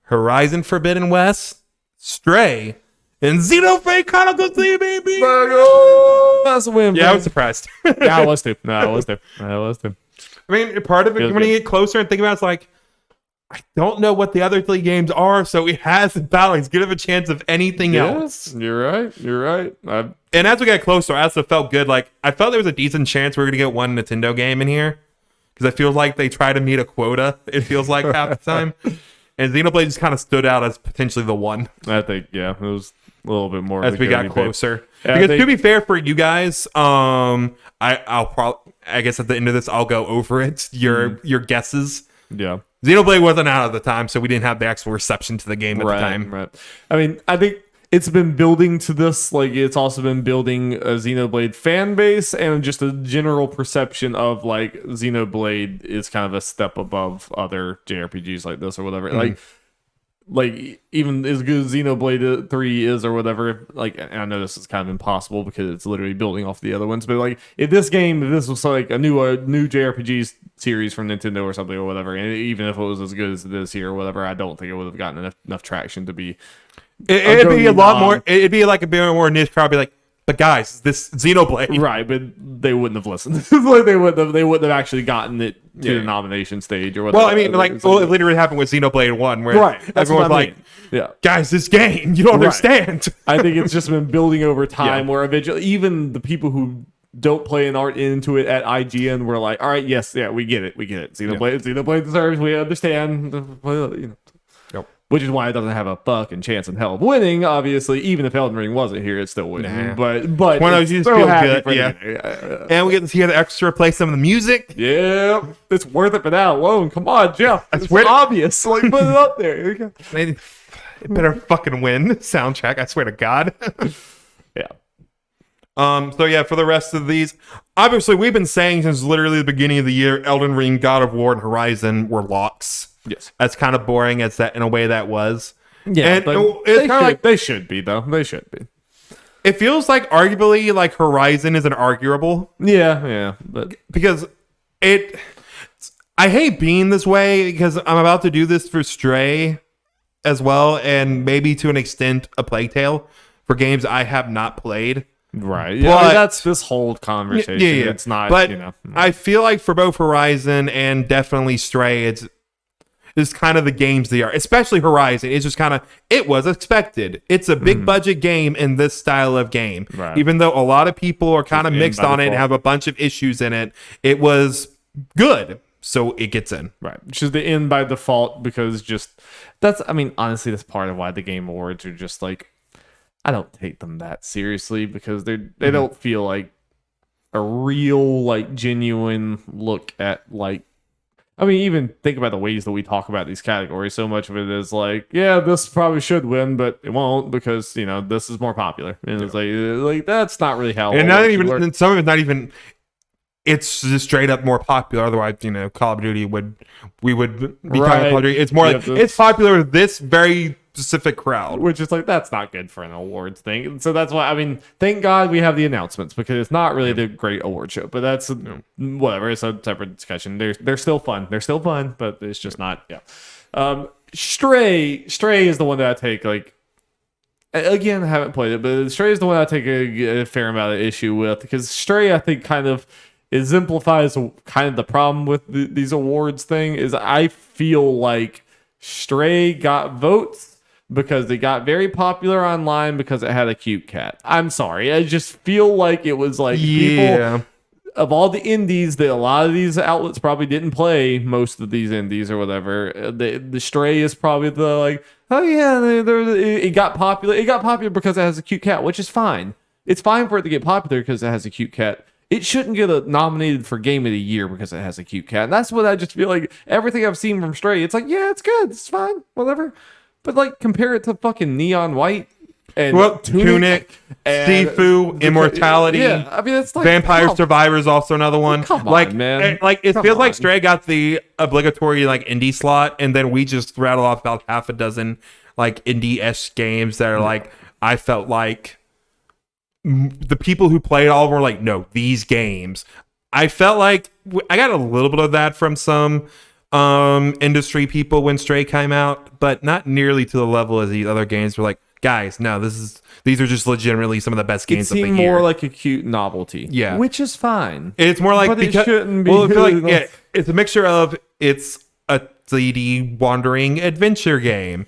Horizon Forbidden West, Stray, and Xenoblade Chronicles 3, baby! That's a win. Yeah, I was surprised. Yeah, I was too. I was too. I mean, part of it, when you get closer and think about it, it's like, I don't know what the other three games are, so it has balance. Give it a chance of anything else. You're right. And as we got closer, I also felt good. Like, I felt there was a decent chance we were going to get one Nintendo game in here. Because I feel like they try to meet a quota, it feels like, half the time. And Xenoblade just kind of stood out as potentially the one. I think, it was a little bit more. As we got closer. Yeah, because to be fair for you guys, I'll probably, I guess at the end of this, I'll go over it. Your guesses. Yeah. Xenoblade wasn't out at the time, so we didn't have the actual reception to the game at the time. Right. I mean, I think it's been building to this. Like, it's also been building a Xenoblade fan base and just a general perception of, like, Xenoblade is kind of a step above other JRPGs like this or whatever. Mm-hmm. Like even as good as Xenoblade 3 is or whatever, like, and I know this is kind of impossible because it's literally building off the other ones, but like if this was like a new JRPG series from Nintendo or something or whatever, and even if it was as good as this here or whatever, I don't think it would have gotten enough traction to be. It'd be a lot more. It'd be like a bit more niche crowd. Be like, but guys, this Xenoblade, right? But they wouldn't have listened. Like they wouldn't have actually gotten it to the nomination stage or whatever. Well, I mean, it literally happened with Xenoblade 1, where everyone's like, guys, this game, you don't understand. I think it's just been building over time, where eventually even the people who don't play an art into it at IGN were like, all right, we get it. Xenoblade deserves, we understand. Which is why it doesn't have a fucking chance in hell of winning. Obviously, even if Elden Ring wasn't here, it's still winning. Nah. But one of those you feel good, and we get to hear the extra play some of the music. Yeah, it's worth it for that alone. Come on, Jeff. It's obvious. Like, put it up there. It better fucking win soundtrack. I swear to God. Yeah. So yeah, for the rest of these, obviously we've been saying since literally the beginning of the year, Elden Ring, God of War, and Horizon were locks. Yes, that's kind of boring as that in a way that was. Yeah, and it's kind of like they should be though. They should be. It feels like arguably like Horizon is an arguable. Yeah, but because I hate being this way because I'm about to do this for Stray as well, and maybe to an extent a Plague Tale for games I have not played. Right. Yeah, I mean, that's this whole conversation. Yeah. It's not. But I feel like for both Horizon and definitely Stray, is kind of the games they are, especially Horizon. It's just kind of, it was expected. It's a big budget game in this style of game. Right. Even though a lot of people are kind of mixed on it and have a bunch of issues in it, it was good. So it gets in. Right. Which is the end by default because honestly, that's part of why the Game Awards are just like, I don't take them that seriously because they don't feel like a real, like, genuine look at, like, I mean, even think about the ways that we talk about these categories. So much of it is like, yeah, this probably should win, but it won't because, you know, this is more popular. And it's like that's not really how. And not even, and some of it's not even. It's just straight up more popular. Otherwise, you know, Call of Duty we would be talking about Call of Duty. It's more like it's popular with this very specific crowd, which is like that's not good for an awards thing. So that's why, I mean, thank God we have the announcements because it's not really the great award show. But that's whatever. It's a separate discussion. They're still fun. They're still fun, but it's just not. Yeah. Stray is the one that I take like. Again, I haven't played it, but Stray is the one I take a fair amount of issue with because Stray, I think, kind of exemplifies kind of the problem with these awards thing. Is I feel like Stray got votes because it got very popular online because it had a cute cat. I'm sorry, I just feel like it was like people of all the indies that a lot of these outlets probably didn't play. Most of these indies or whatever, the Stray is probably the like. Oh yeah, it got popular. It got popular because it has a cute cat, which is fine. It's fine for it to get popular because it has a cute cat. It shouldn't get nominated for Game of the Year because it has a cute cat. And that's what I just feel like. Everything I've seen from Stray, it's like, yeah, it's good, it's fine, whatever. But like, compare it to fucking Neon White and Tunic, Sifu, Immortality. Yeah, I mean, it's like Vampire Survivor is also another one. Come like, on, man. It feels like Stray got the obligatory like indie slot, and then we just rattle off about half a dozen like indie-esque games that are like, I felt like the people who played all of them were like, no, these games. I felt like I got a little bit of that from some industry people when Stray came out, but not nearly to the level as these other games were like, guys, no, these are just legitimately some of the best games of the year. It seemed more like a cute novelty. Yeah. Which is fine. It's more like, but it shouldn't be. Well, I feel like, it's a mixture of, it's a 3D wandering adventure game.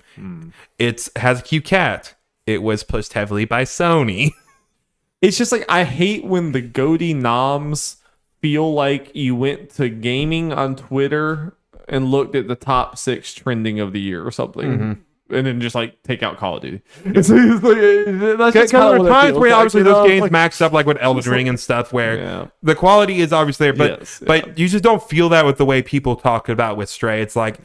It has a cute cat. It was pushed heavily by Sony. It's just like, I hate when the GOTY noms feel like you went to gaming on Twitter and looked at the top 6 trending of the year or something. And then just like take out Call of Duty. It's like, that's just there are times where obviously those games max up, like with Elden Ring and stuff, where the quality is obviously there, but you just don't feel that with the way people talk about with Stray. It's like,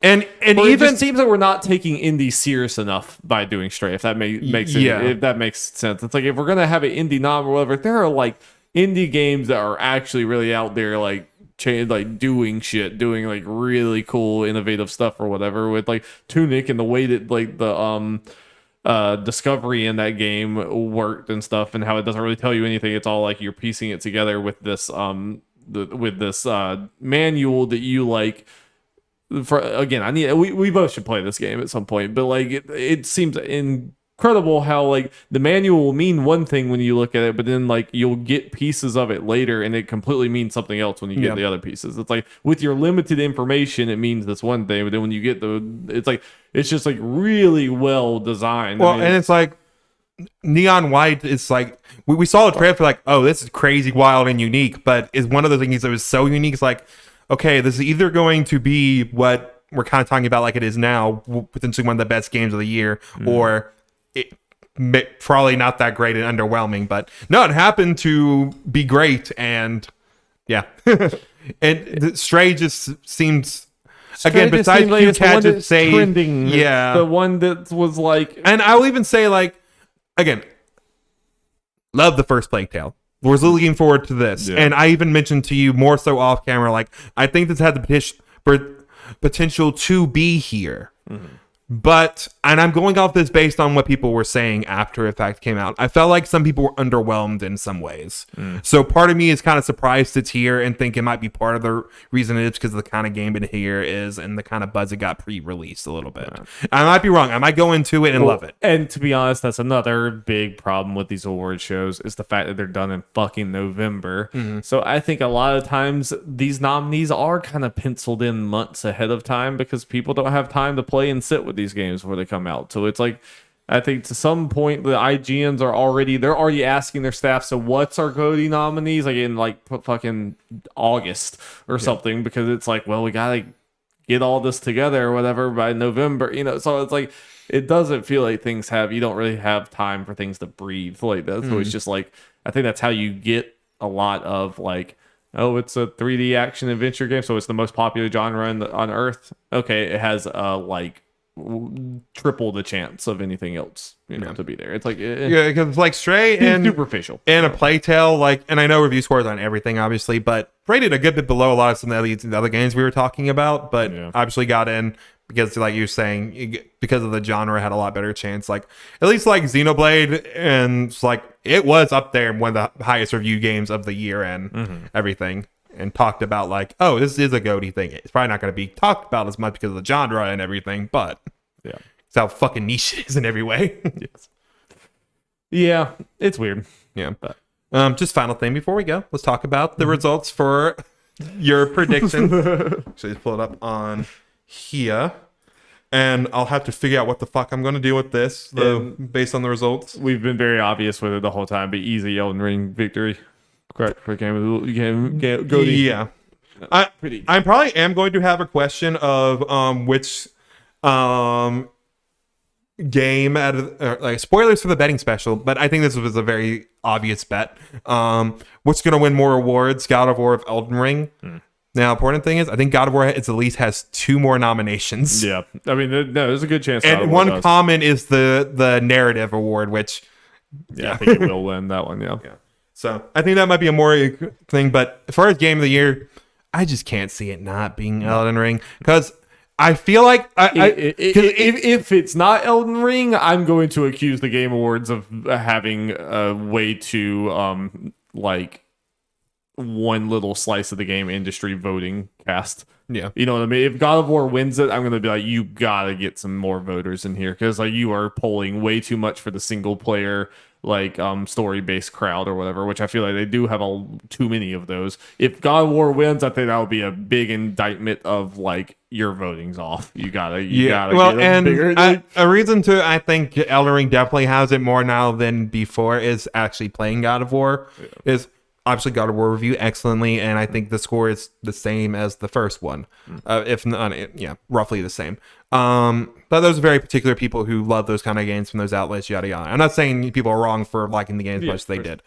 and well, even it just seems like we're not taking indie serious enough by doing Stray. If that makes it, if that makes sense. It's like, if we're gonna have an indie nom or whatever, there are like indie games that are actually really out there, like doing shit, doing like really cool innovative stuff or whatever, with like Tunic and the way that like the discovery in that game worked and stuff, and how it doesn't really tell you anything. It's all like you're piecing it together with this manual that you like. For again, we both should play this game at some point, but like it seems incredible how like the manual will mean one thing when you look at it, but then like you'll get pieces of it later and it completely means something else when you get the other pieces. It's like with your limited information, it means this one thing, but then when you get it's just like really well designed. Well, and it's like Neon White is like, we saw a trailer for like, oh, this is crazy, wild, and unique, but is one of the things that was so unique. It's like, okay, this is either going to be what we're kind of talking about like it is now, potentially one of the best games of the year, or it probably not that great and underwhelming. But no, it happened to be great, and yeah. And Stray just seems, again, besides like Cute Cat, just say trending, the one that was like, and I'll even say like, again, love the first Plague Tale. Was looking forward to this, and I even mentioned to you more so off camera, like I think this had the potential to be here. And I'm going off this based on what people were saying after Effect came out. I felt like some people were underwhelmed in some ways. So part of me is kind of surprised it's here and think it might be part of the reason it's because of the kind of game it here is and the kind of buzz it got pre-released a little bit. I might be wrong. I might go into it and love it. And to be honest, that's another big problem with these award shows is the fact that they're done in fucking November. So I think a lot of times these nominees are kind of penciled in months ahead of time because people don't have time to play and sit with these games before they come out. So it's like, I think to some point the IGNs are already asking their staff, so what's our GOTY nominees like in like fucking August or something, because it's like, well, we gotta get all this together or whatever by November, so it's like it doesn't feel like you don't really have time for things to breathe like that. So it's just like, I think that's how you get a lot of like, oh, it's a 3D action adventure game, so it's the most popular genre on Earth. Okay, it has like triple the chance of anything else to be there. It's like because like Stray and superficial and a Playtale, like, and I know review scores on everything obviously, but rated a good bit below a lot of some of the other games we were talking about, but obviously got in because, like you were saying, because of the genre had a lot better chance. Like at least like Xenoblade, and it's like it was up there, one of the highest reviewed games of the year and everything. And talked about like, oh, this is a GOTY thing. It's probably not going to be talked about as much because of the genre and everything, but it's how fucking niche it is in every way. Yeah, it's weird. Yeah, but just final thing before we go, let's talk about the results for your prediction. So just pull it up on here, and I'll have to figure out what the fuck I'm going to do with this based on the results. We've been very obvious with it the whole time, but easy Elden Ring victory. Correct for game GOTY. Yeah, I probably am going to have a question of which game out of like spoilers for the betting special, but I think this was a very obvious bet. What's going to win more awards, God of War or Elden Ring? Now, important thing is, I think God of War at least has 2 more nominations. Yeah, I mean, no, there's a good chance. And one common is the narrative award, which I think it will win that one. Yeah. So I think that might be a more thing, but as far as game of the year, I just can't see it not being Elden Ring, because I feel like if it's not Elden Ring, I'm going to accuse the Game Awards of having a way too like one little slice of the game industry voting cast. Yeah, you know what I mean? If God of War wins it, I'm going to be like, you gotta get some more voters in here, because like you are polling way too much for the single player like story based crowd or whatever, which I feel like they do have too many of those. If God of War wins, I think that would be a big indictment of like your voting's off. You gotta well, get and bigger. A reason to I think Elden Ring definitely has it more now than before is actually playing God of War. Is obviously God of War review excellently, and I think the score is the same as the first one, if not, roughly the same. But those are very particular people who love those kind of games from those outlets, yada yada. I'm not saying people are wrong for liking the game as much as they did,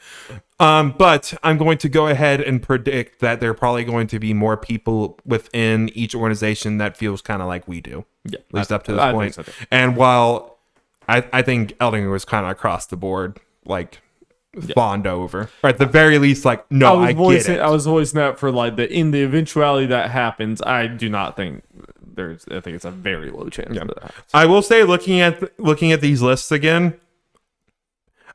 but I'm going to go ahead and predict that there are probably going to be more people within each organization that feels kind of like we do, at least up to this point. So. And while I think Elden Ring was kind of across the board, like. Fawned over, or at the very least, like I get it. I was voicing that for like in the eventuality that happens. I do not think I think it's a very low chance that happens. I will say, looking at these lists again,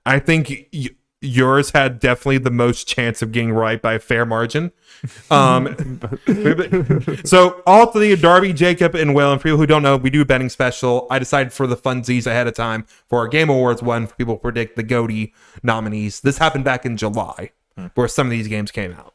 I think yours had definitely the most chance of getting right by a fair margin. So all three, Darby, Jacob, and Will, and for people who don't know, we do a betting special. I decided for the funsies ahead of time for our Game Awards one, for people to predict the GOTY nominees. This happened back in July, where some of these games came out.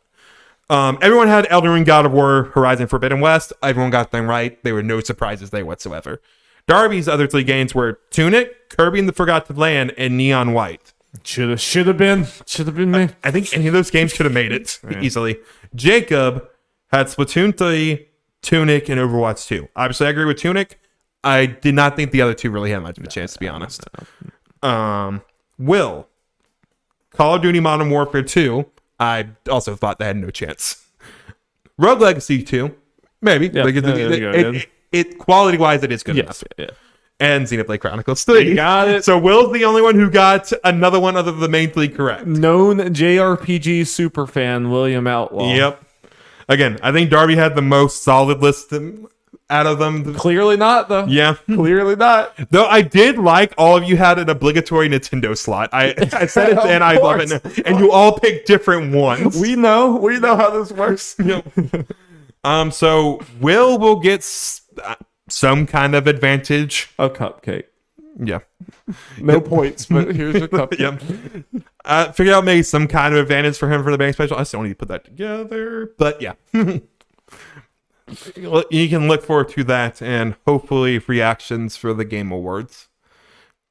Everyone had Elden Ring, God of War, Horizon Forbidden West. Everyone got them right. There were no surprises there whatsoever. Darby's other 3 games were Tunic, Kirby and the Forgotten Land, and Neon White. Should have been me. I think any of those games could have made it easily. Jacob had Splatoon 3, Tunic, and Overwatch 2. Obviously, I agree with Tunic. I did not think the other 2 really had much of a chance, to be honest. Will, Call of Duty Modern Warfare 2. I also thought they had no chance. Rogue Legacy 2, maybe. It quality-wise, it is good enough. Yeah. And Xenoblade Chronicles 3. You got it. So Will's the only one who got another one other than the main 3 correct. Known JRPG superfan William Outlaw. Yep. Again, I think Darby had the most solid list out of them. Clearly not, though. Yeah. Clearly not. Though I did like all of you had an obligatory Nintendo slot. I said it and I love it now. And you all picked different ones. We know how this works. Yep. So Will get some kind of advantage. A cupcake. Yeah. No points, but here's your cupcake. Yep. Figure out maybe some kind of advantage for him for the bank special. I still need to put that together. But yeah. You can look forward to that and hopefully reactions for the Game Awards.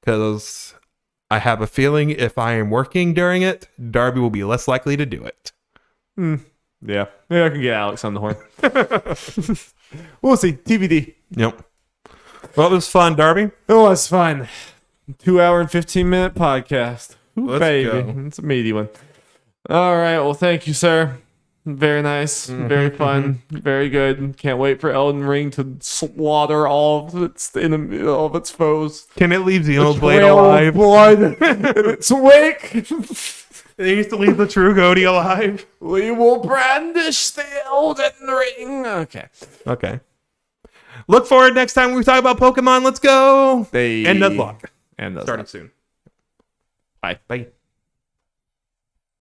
Because I have a feeling if I am working during it, Darby will be less likely to do it. Yeah. Maybe I can get Alex on the horn. We'll see. TBD. Yep. Well, it was fun, Darby. It was fun. 2 hour and 15-minute podcast. Ooh, Let's baby. go. It's a meaty one. All right. Well, thank you, sir. Very nice. Very fun. Very good. Can't wait for Elden Ring to slaughter all of its foes. Can it leave Xenoblade Trail of alive? blood in its wake. It needs to leave the true Goaty alive. We will brandish the Elden Ring. Okay. Look forward next time we talk about Pokemon. Let's go. And Nuzlocke. And Nuzlocke. Starting soon. Bye. Bye.